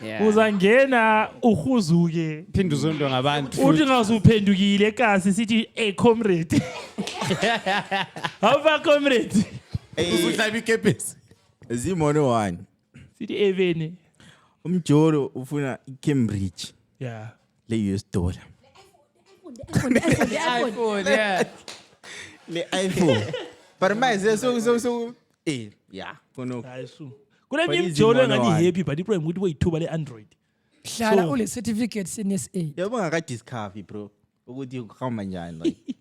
Speaker 8: Yeah.
Speaker 3: Uzangena uhuzuke.
Speaker 8: Phinda uzondo ngabantu.
Speaker 3: Uthi ngazuphendukile ekasi sithi comrade. Hava comrade.
Speaker 1: Uzuhlaba ikepesi.
Speaker 2: Zim 101.
Speaker 3: Sithi evene.
Speaker 2: Umjolo ufuna iCambridge.
Speaker 3: Yeah.
Speaker 2: Le US dollar.
Speaker 7: The iPhone.
Speaker 8: Yeah.
Speaker 2: Le iPhone. But manje so yeah, kono.
Speaker 3: Hayisu. Kule imjolo ngani happy but iproblem ukuthi wayithuba le Android.
Speaker 9: Hlala ule certificates in SA.
Speaker 2: Yabo ngaka discover bro. Ukuthi ukuhamba njani like.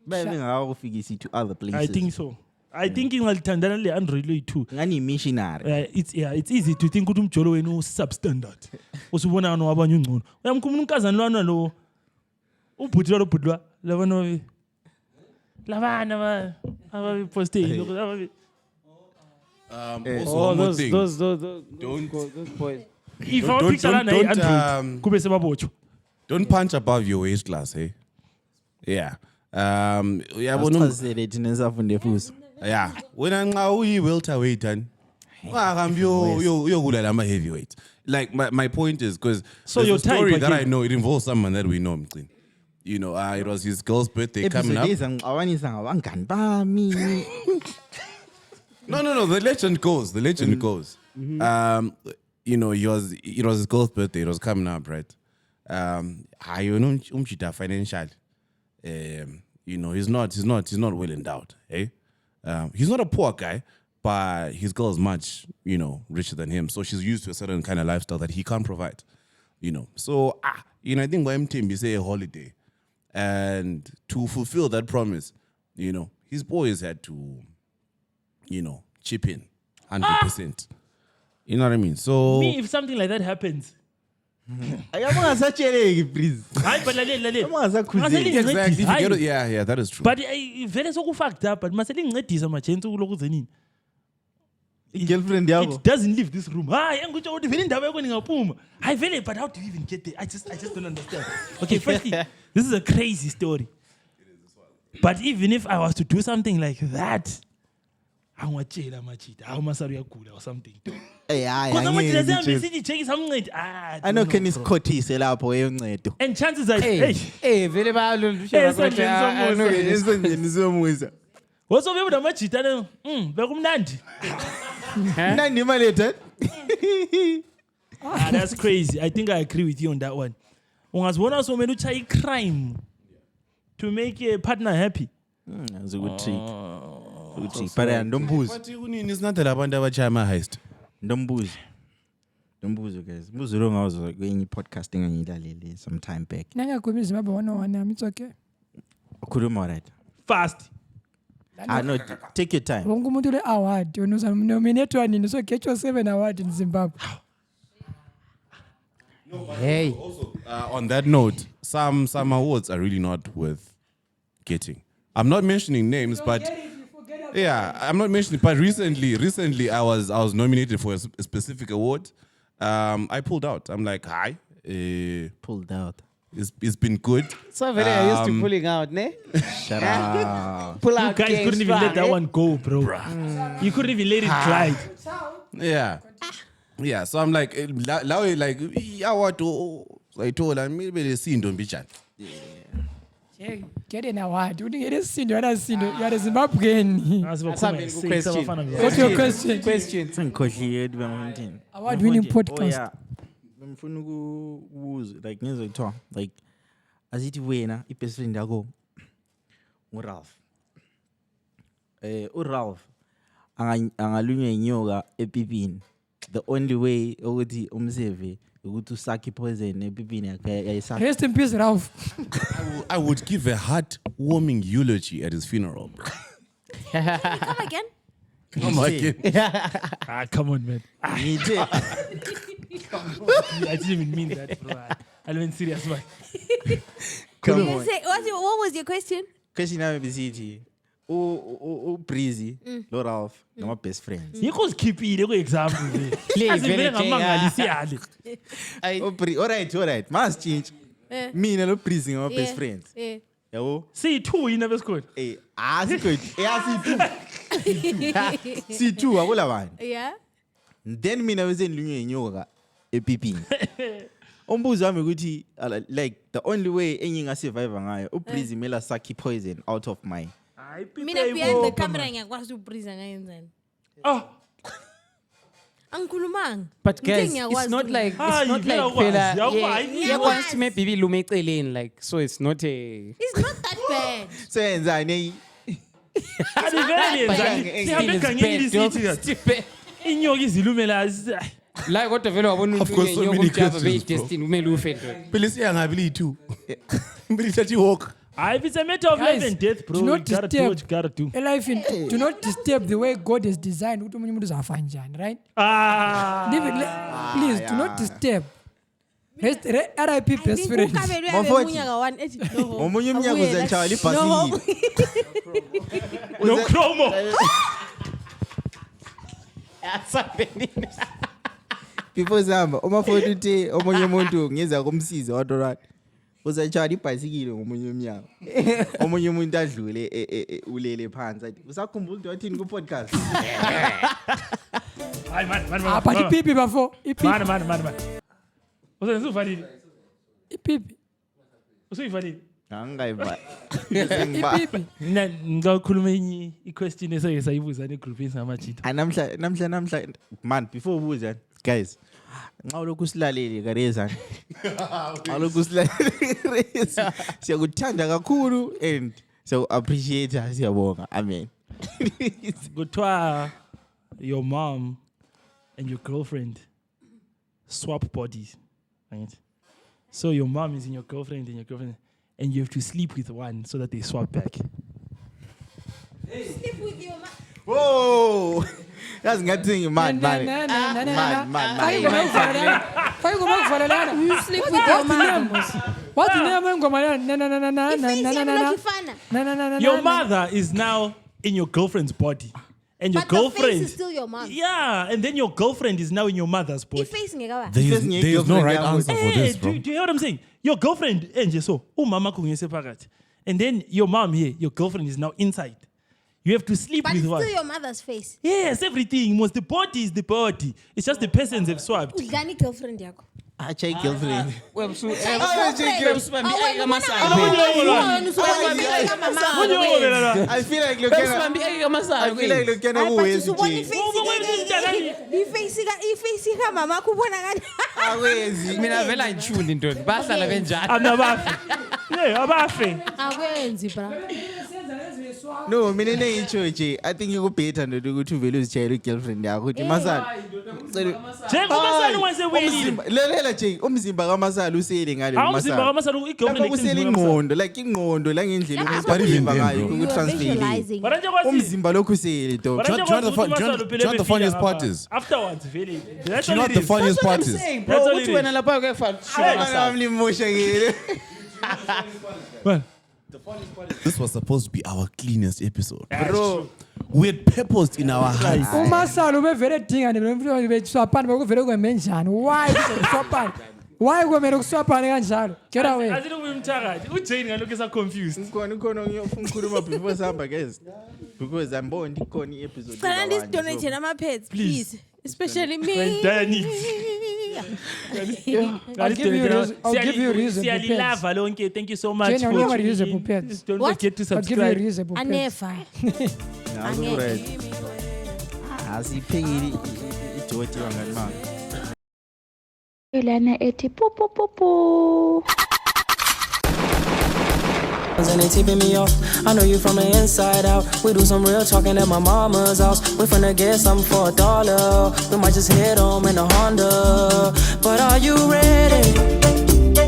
Speaker 2: Babe ngakakufikisi to other places.
Speaker 3: I think so. I think ingalithandana le Android lo yi2.
Speaker 2: Ngani missionary.
Speaker 3: It's easy to think ukuthi umjolo wena usubstandard. Usubona no abanye ungcono. Uyamkhumula unkazana lwana lo. Ubhutira lo bhutwa labana labana ababi poste lokho ababi.
Speaker 1: Also, one more thing.
Speaker 8: Those boys.
Speaker 3: If I pick Android,
Speaker 1: don't punch above your waist class, hey? Yeah. Yeah. Yeah. When I welterweight and you're heavyweight. Like my point is because
Speaker 3: your
Speaker 1: story
Speaker 3: type
Speaker 1: that I know, it involves someone that we know. You know, it was his girl's birthday coming up. No. The legend goes. You know, it was his girl's birthday. It was coming up, right? You know, financial. You know, he's not well endowed. Hey, he's not a poor guy, but his girl is much, you know, richer than him. So she's used to a certain kind of lifestyle that he can't provide. You know, so you know, I think YMTM say a holiday, and to fulfill that promise, you know, his boys had to, you know, chip in 100%. You know what I mean? So
Speaker 3: me, if something like that happens.
Speaker 1: Exactly. Yeah, that is true.
Speaker 3: But very so fucked up. But girlfriend, it doesn't leave this room. But how do you even get there? I just don't understand. Okay, firstly, this is a crazy story. But even if I was to do something like that, I want to or something.
Speaker 2: I know Kenny's Scotty and
Speaker 3: chances are, what's over with the machita? That's crazy. I think I agree with you on that one. Was one also made to try crime to make a partner happy.
Speaker 2: That's a good trick. But don't booze.
Speaker 1: But it's not about Chama heist.
Speaker 2: Don't booze, guys. Booze wrong. I was going podcasting on Italy some time back.
Speaker 9: It's okay.
Speaker 2: Alright.
Speaker 3: Fast.
Speaker 2: No, take your time.
Speaker 9: Award. You know, some nominated so get your 7 award in Zimbabwe.
Speaker 8: Hey.
Speaker 1: Also, on that note, some awards are really not worth getting. I'm not mentioning names, but yeah, I'm not mentioning. But recently, I was nominated for a specific award. I pulled out. I'm like, hi.
Speaker 2: Pulled out.
Speaker 1: It's been good.
Speaker 8: So very used to pulling out, ne?
Speaker 2: Shut up.
Speaker 8: Pull
Speaker 3: You
Speaker 8: out.
Speaker 3: guys couldn't even let that one go, bro. You couldn't even let it glide.
Speaker 1: Yeah. So I'm like, I want to. I told her maybe they see don't be chat.
Speaker 9: Get an award. You didn't get a scene. You are a Zimbabwean. What's your question? Award-winning podcast.
Speaker 2: Like as it wena best friend yako uRalph angalunywa inyoka epipini. The only way ukuthi umseve ukuthi usakhe poison epipini yakhe.
Speaker 9: Rest in peace, Ralph.
Speaker 1: I would give a heartwarming eulogy at his funeral.
Speaker 7: Come again?
Speaker 1: Come again.
Speaker 3: Come on, man. I didn't even mean that, bro. I went serious, man.
Speaker 2: Come on.
Speaker 7: What was your question?
Speaker 2: Question now is easy. Kbrizzy, Ralph, my best friends.
Speaker 3: You could keep it. Example.
Speaker 2: Alright. Must change. Me and Kbrizzy, my best friends.
Speaker 3: See, 2 you never scored.
Speaker 2: See two. I will have.
Speaker 7: Yeah.
Speaker 2: Then me never send you yoga epipini. Ombuzo wami ukuthi like the only way enginga survive ngayo Kbrizzy mela saki poison out of my.
Speaker 7: Mina behind the camera ngiyakwazi ukubreeza ngayenzani. Angikhulumanga.
Speaker 8: But guys, it's not like phela yakwazi maybe lume eceleni like so it's not a.
Speaker 7: It's not that bad.
Speaker 2: So yenzani
Speaker 3: inyoka izilumela
Speaker 8: la kodwa vele wabona umuntu inyoka umjava beyidestiny umele ufe nto.
Speaker 1: Phela siyangabili 2. Mbili thathi walk.
Speaker 3: If it's a matter of life and death, bro,
Speaker 9: do not
Speaker 3: you gotta do what you gotta do.
Speaker 9: Do not disturb the way God has designed. Right? Please, do not disturb. RIP best friend.
Speaker 2: Maforty. Omunye umnyango uzentsha libhasile.
Speaker 3: No chromo.
Speaker 2: Before sihamba Maforty uthi omunye umuntu ngeza kumsiza wathi uzatshaya ibhayisikile ngomunye umnyango. Omunye umuntu adlule ulele phansi athi usakhumbula into wathini ku podcast.
Speaker 3: Hayi man.
Speaker 9: But ipipi bafo.
Speaker 3: Man. Usuvalile.
Speaker 9: Ipipi.
Speaker 3: Usuyivalile.
Speaker 2: Angayiva.
Speaker 9: Ipipi.
Speaker 3: Mina ngikakhuluma enye i-question esake sayibuza ne-group esingamajita.
Speaker 2: Namhla man before ubuza guys. Nxa lokhu silalele Kbrizzy. Nxa lokhu silalele Kbrizzy. Siyakuthanda kakhulu and so appreciate siyabonga. Amen.
Speaker 3: Kuthiwa your mom and your girlfriend swap bodies, right? So your mom is in your girlfriend and you have to sleep with one so that they swap back.
Speaker 7: Sleep with your mom.
Speaker 2: Whoa! That's nothing man.
Speaker 9: You
Speaker 7: sleep with your mom.
Speaker 9: What's the name of
Speaker 3: Your mother is now in your girlfriend's body. And your
Speaker 7: But
Speaker 3: girlfriend
Speaker 7: the face is still your mom.
Speaker 3: Yeah, and then your girlfriend is now in your mother's body.
Speaker 1: There is no right answer for this, bro.
Speaker 3: Do you hear what I'm saying? Your girlfriend, and then your mom here, your girlfriend is now inside. You have to sleep
Speaker 7: But
Speaker 3: with
Speaker 7: it's
Speaker 3: one.
Speaker 7: still your mother's face.
Speaker 3: Yes, everything. The body is the body. It's just the persons have swapped.
Speaker 7: Udlani girlfriend yakho.
Speaker 2: Check girlfriend. I feel like looking
Speaker 8: Mina vela inchuni ntoni. Bahlala benjani?
Speaker 3: Abafe.
Speaker 7: Akwenzi bra.
Speaker 2: No, mina nje I think you better nje ukuthi uvele uzitshayela girlfriend yakho uthi masana.
Speaker 3: Njengoba wase weli.
Speaker 2: Lelela nje umzimba kaMasala usele ngale
Speaker 3: Umzimba kaMasala igirlfriend
Speaker 2: usele ingqondo like ingqondo la ngendlela umzimba ngayo ukutransfer. Umzimba lokhu usele dog.
Speaker 1: Do you know what the funniest part is?
Speaker 3: Afterwards, really.
Speaker 1: Do you know what the funniest part is?
Speaker 8: Bro, uthi wena lapha kuyefana.
Speaker 1: This was supposed to be our cleanest episode. Bro, we had purposed in our hearts.
Speaker 9: umasala ubevele dinga beswapana bakuvele kwemenjani. Why kwemele kuswapana kanjalo? Get away.
Speaker 3: Azilungumthakathi. uJane ngalokho esa confused.
Speaker 2: Khona ngiyofuna ukukhuluma before sihamba guys. Because I'm born ikhona episode.
Speaker 7: Cala this donate ama-pads, please. Especially me.
Speaker 9: I'll give you reusable
Speaker 3: Siyalilava
Speaker 9: pads.
Speaker 3: lonke. Thank you so much.
Speaker 9: Jane, I'll never reusable pads.
Speaker 3: Don't
Speaker 7: What?
Speaker 3: forget to
Speaker 9: I'll give you
Speaker 3: subscribe.
Speaker 9: reusable pads.
Speaker 7: Anefa.
Speaker 2: Asiphekile idoti wangani mama.
Speaker 5: Lana ethi pu.
Speaker 6: And they tipping me off. I know you from the inside out. We do some real talking at my mama's house. We finna get something for $1. We might just head home in a Honda. But are you ready?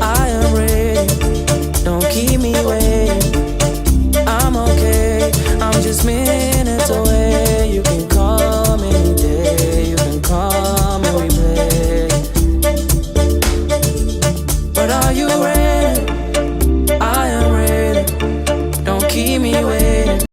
Speaker 6: I am ready. Don't keep me waiting. I'm okay. I'm just minutes away.